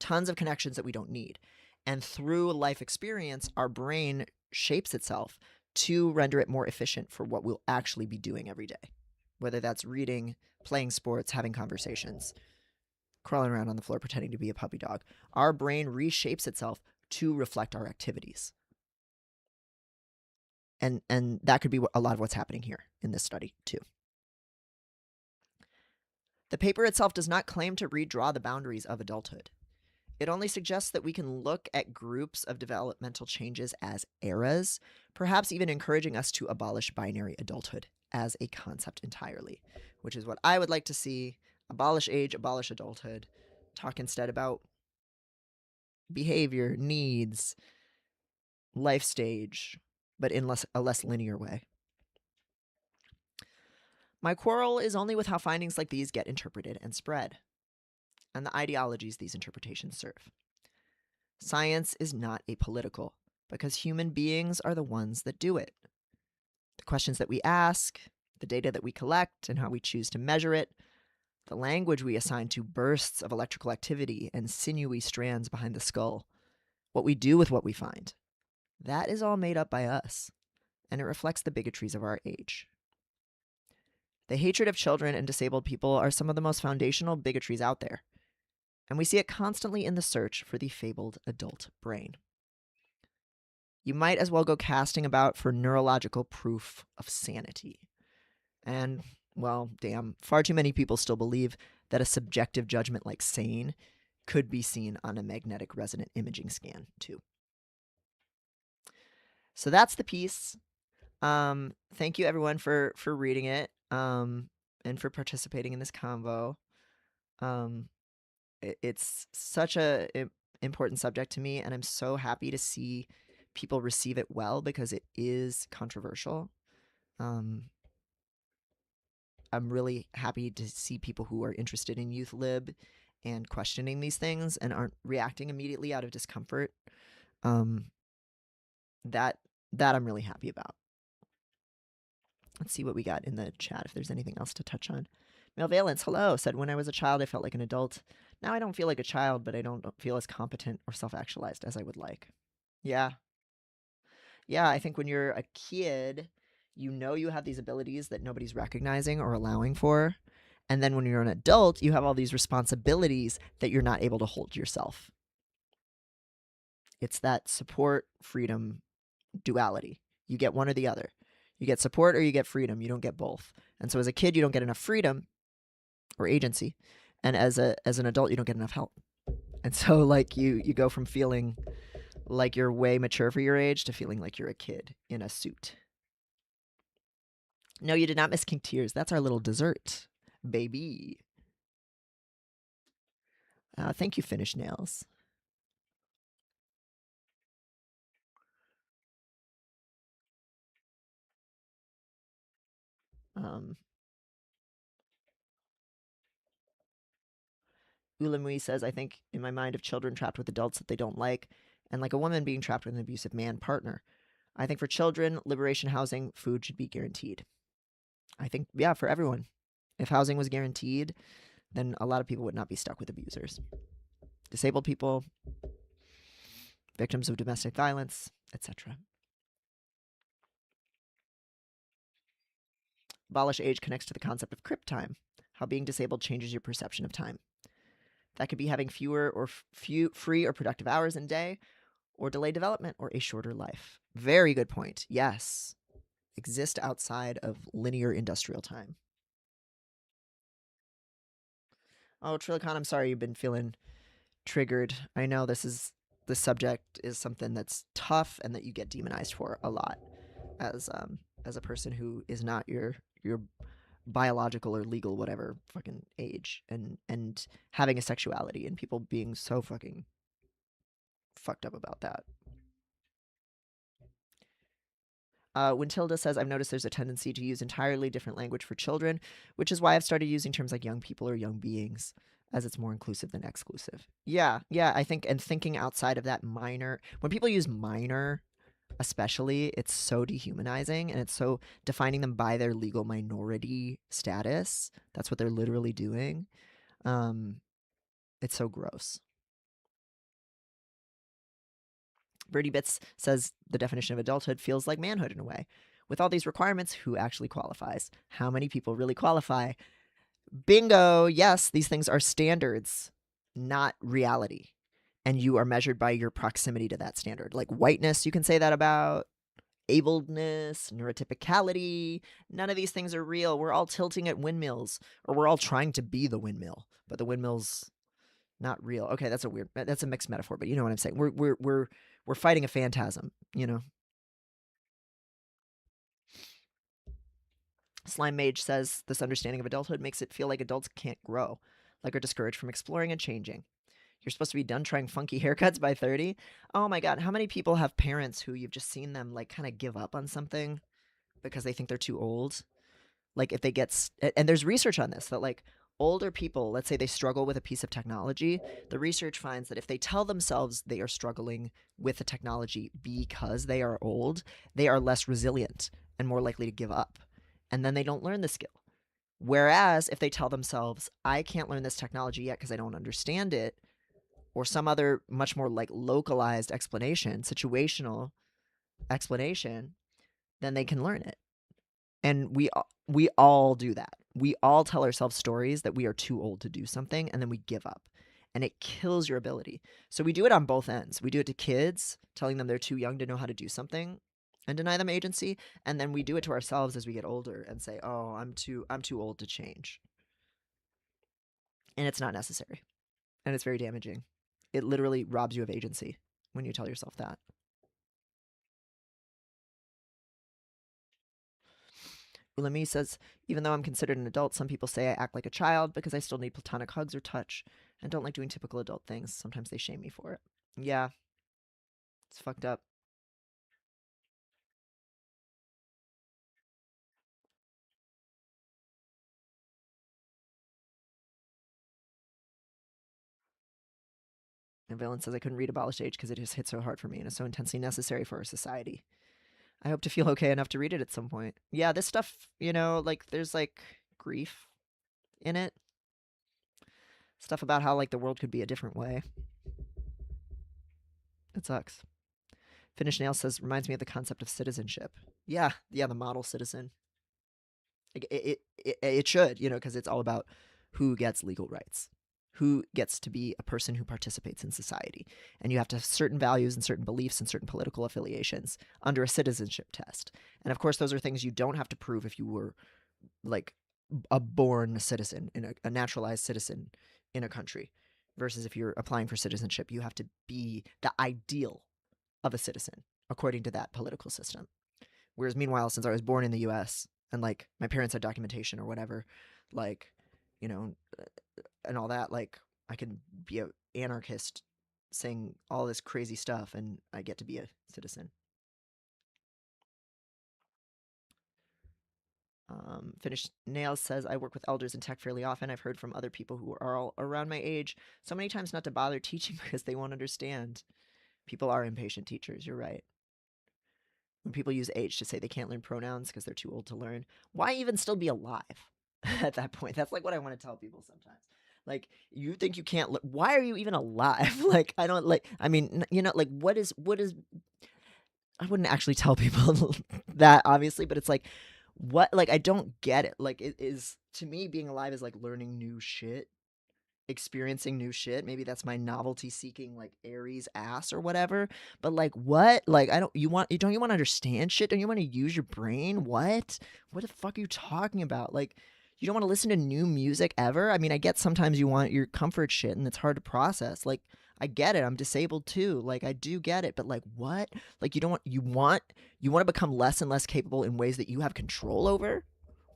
tons of connections that we don't need. And through life experience, our brain shapes itself to render it more efficient for what we'll actually be doing every day. Whether that's reading, playing sports, having conversations, crawling around on the floor pretending to be a puppy dog. Our brain reshapes itself to reflect our activities. And that could be a lot of what's happening here in this study too. The paper itself does not claim to redraw the boundaries of adulthood. It only suggests that we can look at groups of developmental changes as eras, perhaps even encouraging us to abolish binary adulthood as a concept entirely, which is what I would like to see. Abolish age, abolish adulthood. Talk instead about behavior, needs, life stage, but in a less linear way. My quarrel is only with how findings like these get interpreted and spread, and the ideologies these interpretations serve. Science is not apolitical, because human beings are the ones that do it. The questions that we ask, the data that we collect, and how we choose to measure it, the language we assign to bursts of electrical activity and sinewy strands behind the skull, what we do with what we find, that is all made up by us, and it reflects the bigotries of our age. The hatred of children and disabled people are some of the most foundational bigotries out there, and we see it constantly in the search for the fabled adult brain. You might as well go casting about for neurological proof of sanity. And, well, damn, far too many people still believe that a subjective judgment like sane could be seen on a magnetic resonant imaging scan, too. So that's the piece. Thank you, everyone, for reading it and for participating in this convo. It's such a important subject to me, and I'm so happy to see people receive it well because it is controversial. I'm really happy to see people who are interested in youth lib and questioning these things and aren't reacting immediately out of discomfort. That I'm really happy about. Let's see what we got in the chat, if there's anything else to touch on. Male Valence, hello, said, when I was a child, I felt like an adult. Now I don't feel like a child, but I don't feel as competent or self-actualized as I would like. Yeah. Yeah, I think when you're a kid, you know you have these abilities that nobody's recognizing or allowing for. And then when you're an adult, you have all these responsibilities that you're not able to hold yourself. It's that support, freedom duality. You get one or the other. You get support or you get freedom. You don't get both. And so as a kid, you don't get enough freedom or agency. And as an adult, you don't get enough help. And so like you go from feeling like you're way mature for your age to feeling like you're a kid in a suit. No, you did not miss King Tears. That's our little dessert, baby. Thank you, Finished Nails. Ulamui says, I think in my mind of children trapped with adults that they don't like, and like a woman being trapped with an abusive man partner. I think for children, liberation housing, food should be guaranteed. I think, yeah, for everyone. If housing was guaranteed, then a lot of people would not be stuck with abusers. Disabled people, victims of domestic violence, etc. Abolish age connects to the concept of crip time, how being disabled changes your perception of time. That could be having fewer or free or productive hours in a day, or delayed development, or a shorter life. Very good point. Yes. Exist outside of linear industrial time. Oh, Trilicon, I'm sorry you've been feeling triggered. I know this subject is something that's tough and that you get demonized for a lot as a person who is not your biological or legal whatever fucking age, and having a sexuality and people being so fucking fucked up about that. When Tilda says, I've noticed there's a tendency to use entirely different language for children, which is why I've started using terms like young people or young beings, as it's more inclusive than exclusive. Yeah, I think, and thinking outside of that minor, when people use minor, especially, it's so dehumanizing, and it's so defining them by their legal minority status. That's what they're literally doing. It's so gross. Birdie Bits says the definition of adulthood feels like manhood in a way. With all these requirements, who actually qualifies? How many people really qualify? Bingo! Yes, these things are standards, not reality. And you are measured by your proximity to that standard. Like whiteness, you can say that about. Abledness, neurotypicality, none of these things are real. We're all tilting at windmills, or we're all trying to be the windmill, but the windmill's Not real. Okay, that's a mixed metaphor, but you know what I'm saying. We're fighting a phantasm, you know. Slime Mage says this understanding of adulthood makes it feel like adults can't grow, like are discouraged from exploring and changing. You're supposed to be done trying funky haircuts by 30. Oh my god, how many people have parents who you've just seen them like kind of give up on something because they think they're too old? Like if they get and there's research on this that like older people, let's say they struggle with a piece of technology, the research finds that if they tell themselves they are struggling with the technology because they are old, they are less resilient and more likely to give up. And then they don't learn the skill. Whereas if they tell themselves, I can't learn this technology yet because I don't understand it, or some other much more like localized explanation, situational explanation, then they can learn it. And we all do that. We all tell ourselves stories that we are too old to do something, and then we give up. And it kills your ability. So we do it on both ends. We do it to kids, telling them they're too young to know how to do something and deny them agency, and then we do it to ourselves as we get older and say, "Oh, I'm too old to change." And it's not necessary. And it's very damaging. It literally robs you of agency when you tell yourself that. Ulami says, even though I'm considered an adult, some people say I act like a child because I still need platonic hugs or touch and don't like doing typical adult things. Sometimes they shame me for it. Yeah, it's fucked up. And Valen says, I couldn't read Abolished Age because it just hit so hard for me and is so intensely necessary for our society. I hope to feel okay enough to read it at some point. Yeah, this stuff, like there's like grief in it. Stuff about how like the world could be a different way. It sucks. Finish Nail says, reminds me of the concept of citizenship. Yeah, the model citizen. It should, because it's all about who gets legal rights, who gets to be a person who participates in society. And you have to have certain values and certain beliefs and certain political affiliations under a citizenship test. And of course, those are things you don't have to prove if you were like a born citizen, a naturalized citizen in a country, versus if you're applying for citizenship, you have to be the ideal of a citizen according to that political system. Whereas meanwhile, since I was born in the US and like my parents had documentation or whatever, like, you know, and all that, like I can be an anarchist saying all this crazy stuff and I get to be a citizen. Finished Nails says, I work with elders in tech fairly often. I've heard from other people who are all around my age so many times not to bother teaching because they won't understand. People are impatient teachers. You're right. When people use age to say they can't learn pronouns because they're too old to learn, why even still be alive at that point? That's like what I want to tell people sometimes. Like, you think you can't, why are you even alive? Like, I don't like, I mean, like, I wouldn't actually tell people that, obviously, but it's like, what, like, I don't get it. Like, it is, to me, being alive is like learning new shit, experiencing new shit. Maybe that's my novelty seeking like Aries ass or whatever. But like what? Like I don't you want you want to understand shit? Don't you want to use your brain? What the fuck are you talking about? Like you don't want to listen to new music ever? I mean, I get sometimes you want your comfort shit and it's hard to process. Like I get it. I'm disabled too. Like I do get it, but like what? Like you want to become less and less capable in ways that you have control over?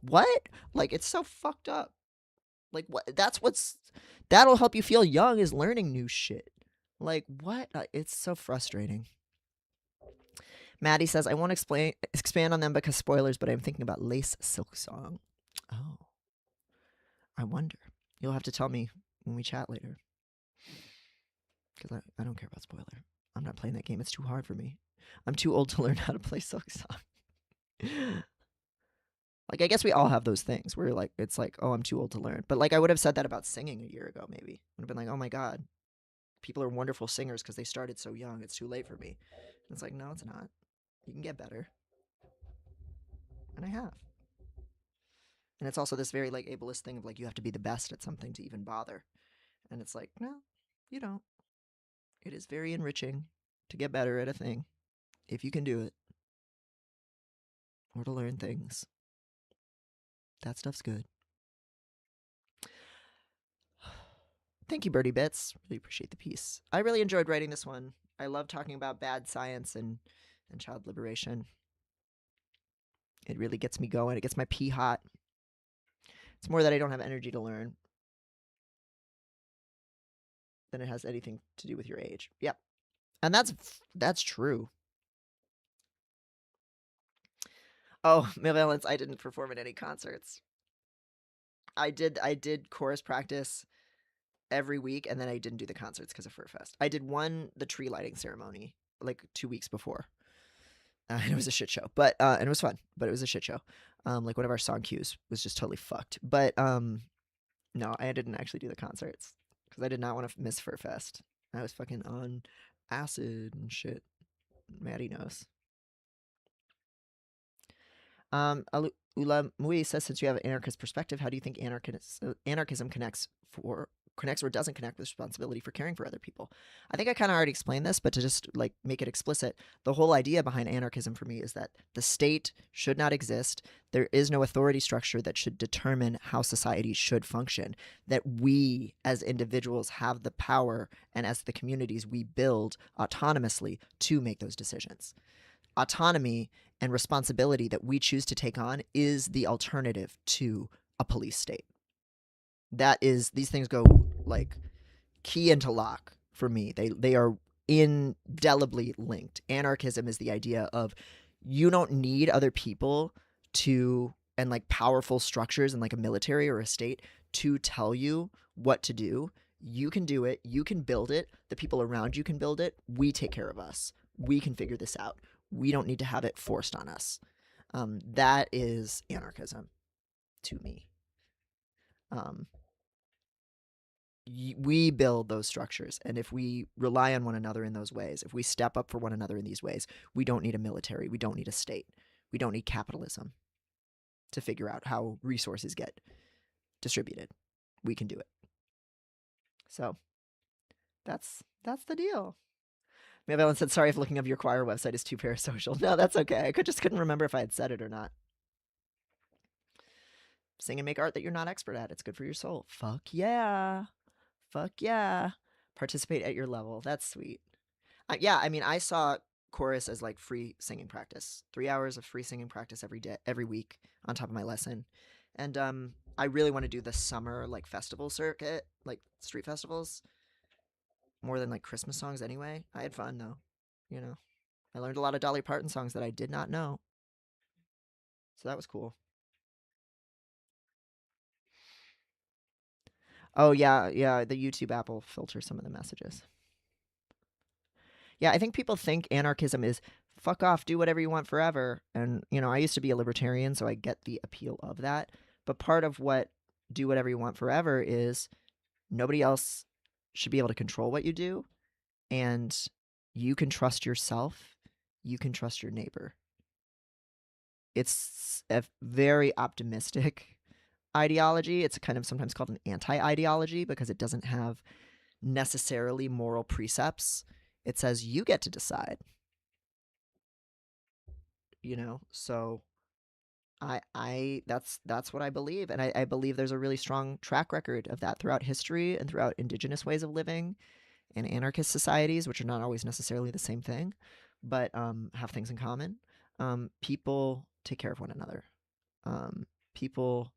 What? Like it's so fucked up. Like what? That'll help you feel young is learning new shit. Like what? It's so frustrating. Maddie says I won't expand on them because spoilers, but I'm thinking about Lace Silksong. Oh, I wonder. You'll have to tell me when we chat later because I don't care about spoiler. I'm not playing that game. It's too hard for me. I'm too old to learn how to play Silksong. Like I guess we all have those things where like it's like, oh, I'm too old to learn. But like I would have said that about singing a year ago, maybe. I would have been like, oh my god, people are wonderful singers because they started so young. It's too late for me. And it's like, no, it's not. You can get better. And I have. And it's also this very like ableist thing of like you have to be the best at something to even bother. And it's like, no, you don't. It is very enriching to get better at a thing if you can do it or to learn things. That stuff's good. Thank you, Birdie Bits. Really appreciate the piece. I really enjoyed writing this one. I love talking about bad science and child liberation. It really gets me going. It gets my pee hot. It's more that I don't have energy to learn than it has anything to do with your age. Yep. And that's true. Oh, Valence, I didn't perform at any concerts. I did chorus practice every week, and then I didn't do the concerts because of Furfest. I did the tree lighting ceremony, like 2 weeks before. And it was a shit show, but and it was fun, but it was a shit show. Like one of our song cues was just totally fucked. But no, I didn't actually do the concerts because I did not want to miss Furfest. I was fucking on acid and shit. Maddie knows. Ula Mui says, since you have an anarchist perspective, how do you think anarchism connects or doesn't connect with responsibility for caring for other people? I think I kind of already explained this, but to just like make it explicit, the whole idea behind anarchism for me is that the state should not exist. There is no authority structure that should determine how society should function. That we as individuals have the power, and as the communities we build autonomously to make those decisions. Autonomy and responsibility that we choose to take on is the alternative to a police state. These things go like key into lock for me. They are indelibly linked. Anarchism is the idea of you don't need other people and like powerful structures and like a military or a state to tell you what to do. You can do it. You can build it. The people around you can build it. We take care of us. We can figure this out. We don't need to have it forced on us. That is anarchism to me. We build those structures, and if we rely on one another in those ways, if we step up for one another in these ways, we don't need a military. We don't need a state. We don't need capitalism to figure out how resources get distributed. We can do it. So that's the deal. Mavelyn said, sorry if looking up your choir website is too parasocial. No, that's okay. I couldn't remember if I had said it or not. Sing and make art that you're not expert at. It's good for your soul. Fuck yeah. Fuck yeah. Participate at your level. That's sweet. Yeah, I mean, I saw chorus as like free singing practice. 3 hours of free singing practice every week on top of my lesson. And I really want to do the summer like festival circuit, like street festivals, more than like Christmas songs anyway. I had fun though, you know. I learned a lot of Dolly Parton songs that I did not know. So that was cool. Oh yeah, the YouTube app will filter some of the messages. Yeah, I think people think anarchism is fuck off, do whatever you want forever. And, you know, I used to be a libertarian, so I get the appeal of that. But part of what do whatever you want forever is nobody else should be able to control what you do. And you can trust yourself. You can trust your neighbor. It's a very optimistic ideology. It's kind of sometimes called an anti-ideology because it doesn't have necessarily moral precepts. It says you get to decide. You know, so that's what I believe, and I believe there's a really strong track record of that throughout history and throughout indigenous ways of living and anarchist societies, which are not always necessarily the same thing, but have things in common. People take care of one another. People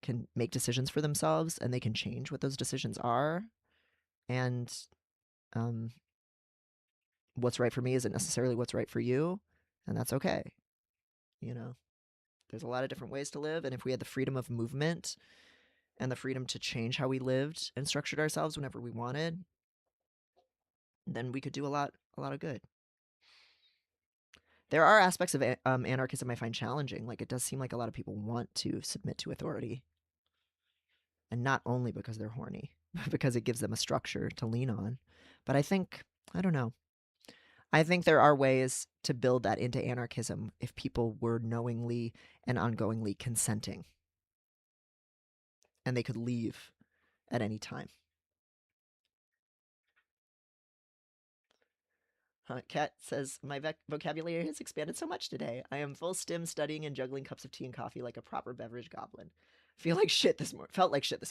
can make decisions for themselves, and they can change what those decisions are. And what's right for me isn't necessarily what's right for you, and that's okay. You know, there's a lot of different ways to live, and if we had the freedom of movement and the freedom to change how we lived and structured ourselves whenever we wanted, then we could do a lot of good. There are aspects of anarchism I find challenging. Like, it does seem like a lot of people want to submit to authority, and not only because they're horny, but because it gives them a structure to lean on. But I don't know. I think there are ways to build that into anarchism if people were knowingly and ongoingly consenting, and they could leave at any time. Kat says, my vocabulary has expanded so much today. I am full stim studying and juggling cups of tea and coffee like a proper beverage goblin. Felt like shit this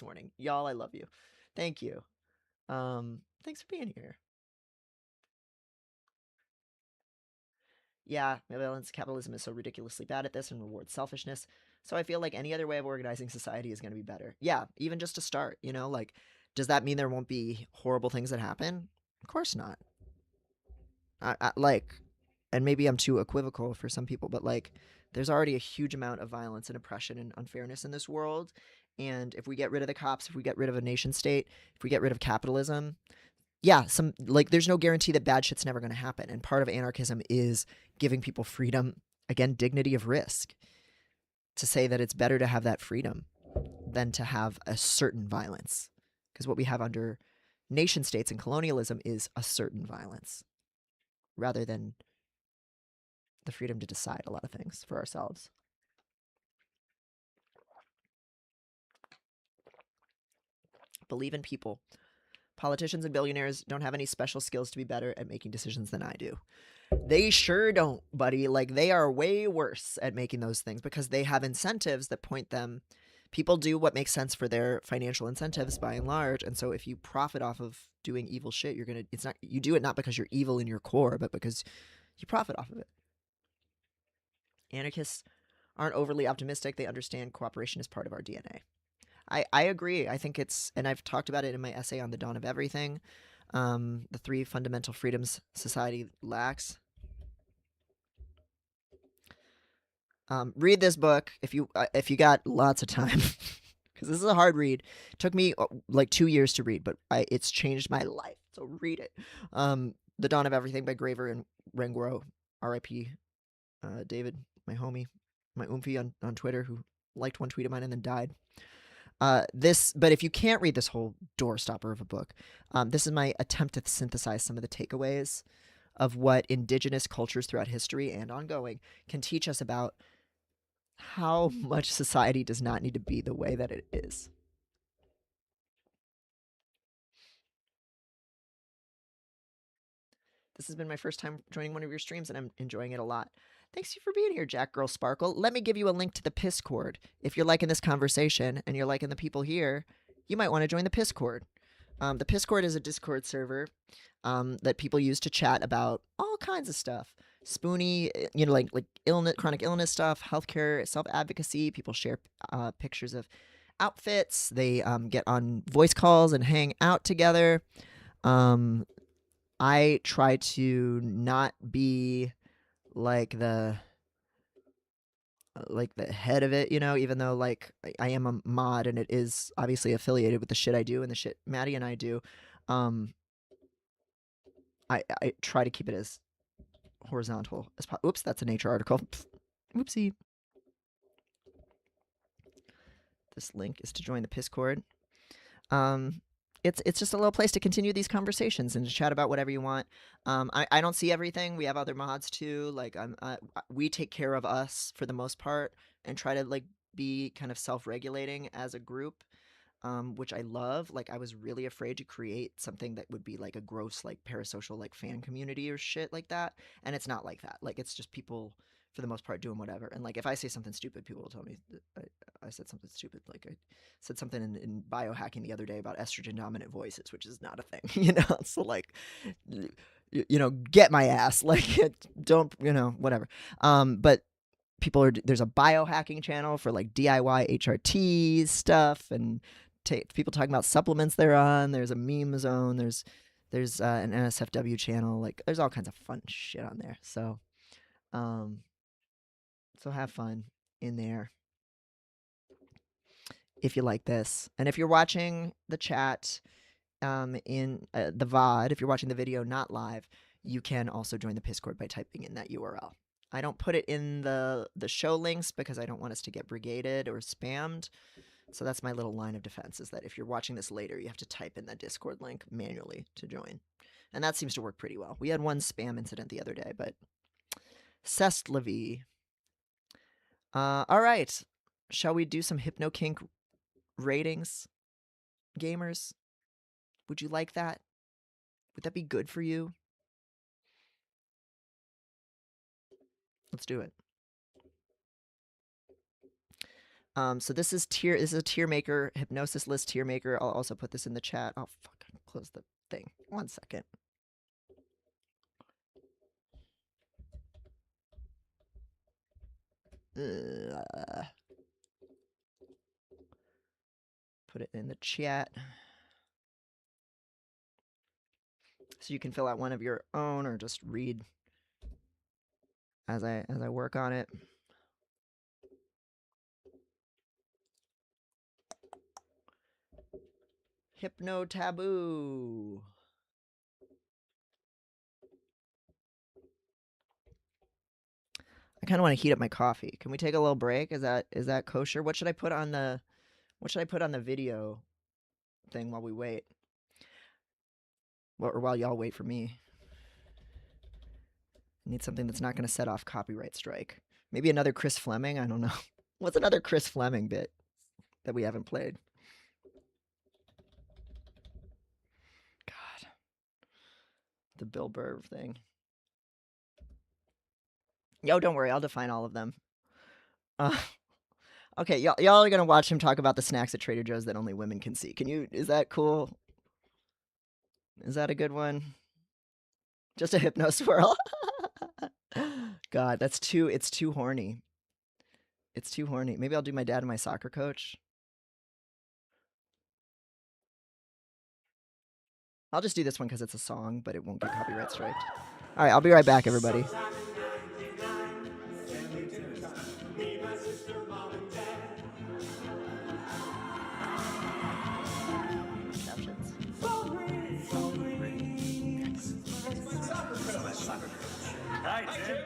morning. Y'all, I love you. Thank you. Thanks for being here. Yeah, violence capitalism is so ridiculously bad at this and rewards selfishness. So I feel like any other way of organizing society is going to be better. Yeah, even just to start, like, does that mean there won't be horrible things that happen? Of course not. Like, and maybe I'm too equivocal for some people, but like, there's already a huge amount of violence and oppression and unfairness in this world. And if we get rid of the cops, if we get rid of a nation state, if we get rid of capitalism, yeah, there's no guarantee that bad shit's never going to happen. And part of anarchism is giving people freedom, again, dignity of risk, to say that it's better to have that freedom than to have a certain violence. Because what we have under nation states and colonialism is a certain violence rather than the freedom to decide a lot of things for ourselves. Believe in people. Politicians and billionaires don't have any special skills to be better at making decisions than I do. They sure don't, buddy. Like, they are way worse at making those things because they have incentives that point them. People do what makes sense for their financial incentives by and large. And so if you profit off of doing evil shit, you do it not because you're evil in your core, but because you profit off of it. Anarchists aren't overly optimistic. They understand cooperation is part of our DNA. I agree. I think and I've talked about it in my essay on the dawn of everything. The three fundamental freedoms society lacks. Read this book if you got lots of time, because this is a hard read. It took me like 2 years to read, but it's changed my life. So read it. The Dawn of Everything by Graver and Renguro, R.I.P. David, my homie, my oomphy on Twitter, who liked one tweet of mine and then died. But if you can't read this whole doorstopper of a book, this is my attempt to synthesize some of the takeaways of what indigenous cultures throughout history and ongoing can teach us about how much society does not need to be the way that it is. This has been my first time joining one of your streams, and I'm enjoying it a lot. Thanks you for being here, Jack Girl Sparkle. Let me give you a link to the Piscord. If you're liking this conversation and you're liking the people here, you might want to join the Piscord. The Piscord is a Discord server that people use to chat about all kinds of stuff. Spoony, like illness, chronic illness stuff, healthcare, self-advocacy. People share pictures of outfits. They get on voice calls and hang out together. I try to not be like the head of it, even though like I am a mod and it is obviously affiliated with the shit I do and the shit Maddie and I do. I try to keep it as horizontal as possible. Oops, that's a Nature article. Pfft. Oopsie. This link is to join the Piscord. It's just a little place to continue these conversations and to chat about whatever you want. I don't see everything. We have other mods too. Like we take care of us for the most part and try to like be kind of self-regulating as a group, which I love. Like I was really afraid to create something that would be like a gross like parasocial like fan community or shit like that, and it's not like that. Like it's just people for the most part doing whatever. And like if I say something stupid, people will tell me I said something stupid. Like I said something in biohacking the other day about estrogen dominant voices, which is not a thing, So like, get my ass, like don't, whatever. But there's a biohacking channel for like DIY HRT stuff and people talking about supplements they're on. There's a meme zone. There's an NSFW channel. Like there's all kinds of fun shit on there. So have fun in there if you like this. And if you're watching the chat in the VOD, if you're watching the video not live, you can also join the Piscord by typing in that URL. I don't put it in the show links because I don't want us to get brigaded or spammed. So that's my little line of defense, is that if you're watching this later, you have to type in that Discord link manually to join. And that seems to work pretty well. We had one spam incident the other day, but Cest Levy. All right. Shall we do some HypnoKink ratings, gamers? Would you like that? Would that be good for you? Let's do it. So this is a tier maker, hypnosis list tier maker. I'll also put this in the chat. I'll fucking close the thing. 1 second. Put it in the chat. So you can fill out one of your own or just read as I work on it. Hypno taboo. I kind of want to heat up my coffee. Can we take a little break? Is that kosher? What should I put on the video thing while we wait? Or while y'all wait for me? I need something that's not going to set off copyright strike. Maybe another Chris Fleming? I don't know. What's another Chris Fleming bit that we haven't played? God. The Bill Burr thing. Yo, don't worry. I'll define all of them. Okay, y'all are going to watch him talk about the snacks at Trader Joe's that only women can see. Is that cool? Is that a good one? Just a hypno swirl? God, it's too horny. It's too horny. Maybe I'll do my dad and my soccer coach. I'll just do this one because it's a song, but it won't get copyright striked. All right, I'll be right back, everybody. Hi, Tim.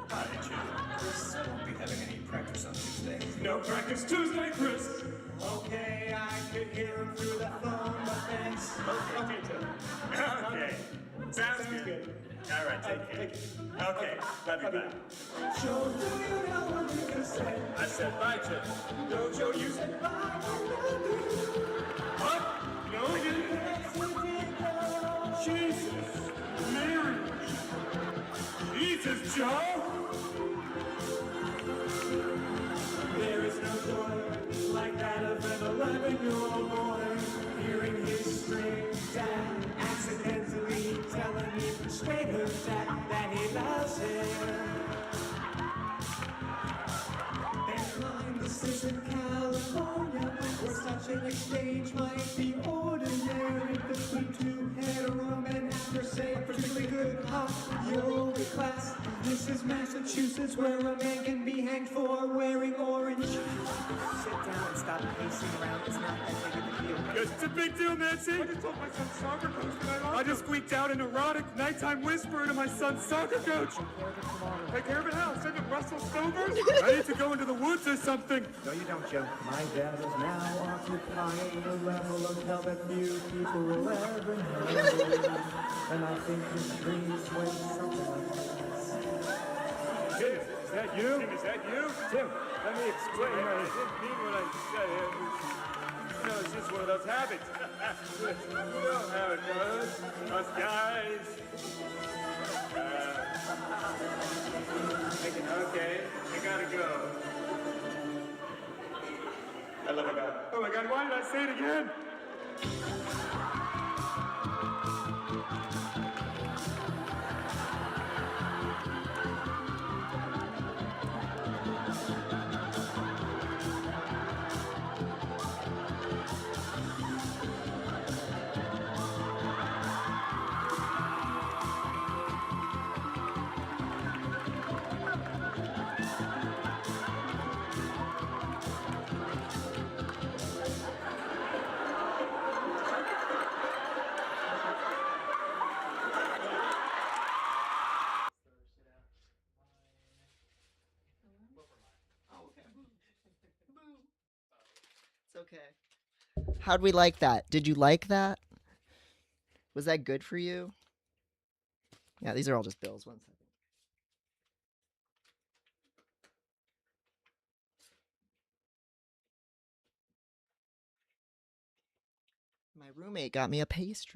Hi, Jim. Chris won't be having any practice on Tuesday. No practice Tuesday, Chris. Okay, I could hear him through the phone, but thanks. Okay, Tim. Okay. Sounds good. All right, take care. Okay, love you, bye. Joe, do you know what you can say? I said bye, Tim. No, Joe, you said bye. What? No, you didn't. Jesus. Mary. Jesus, Joe! There is no joy like that of an 11-year-old boy hearing his strange dad accidentally telling him straight up that he loves him. And line, this isn't California, where such an exchange might be ordinary between two hetero men after, say, a particularly good hot yoga class. This is Massachusetts, where a man can be hanged for wearing orange. Sit down and stop pacing around. It's not that big of a deal. Yes, it's a big deal, Nancy. I just told my son's soccer coach that I just squeaked out an erotic nighttime whisper to my son's soccer coach. Take care of it how? Send it Russell Stovers? I need to go into the woods or something. No, you don't, Joe. My dad is now occupying a level of hell that few people will ever know. And I think his dreams went something like this. Tim, is that you? Tim, is that you? Tim, let me explain. I didn't mean what I said. It's just one of those habits. You know how it goes. Us guys. Okay, I gotta go. I love you, God. Oh my God, why did I say it again? It's okay. How'd we like that? Did you like that? Was that good for you? Yeah, these are all just bills. 1 second. My roommate got me a pastry.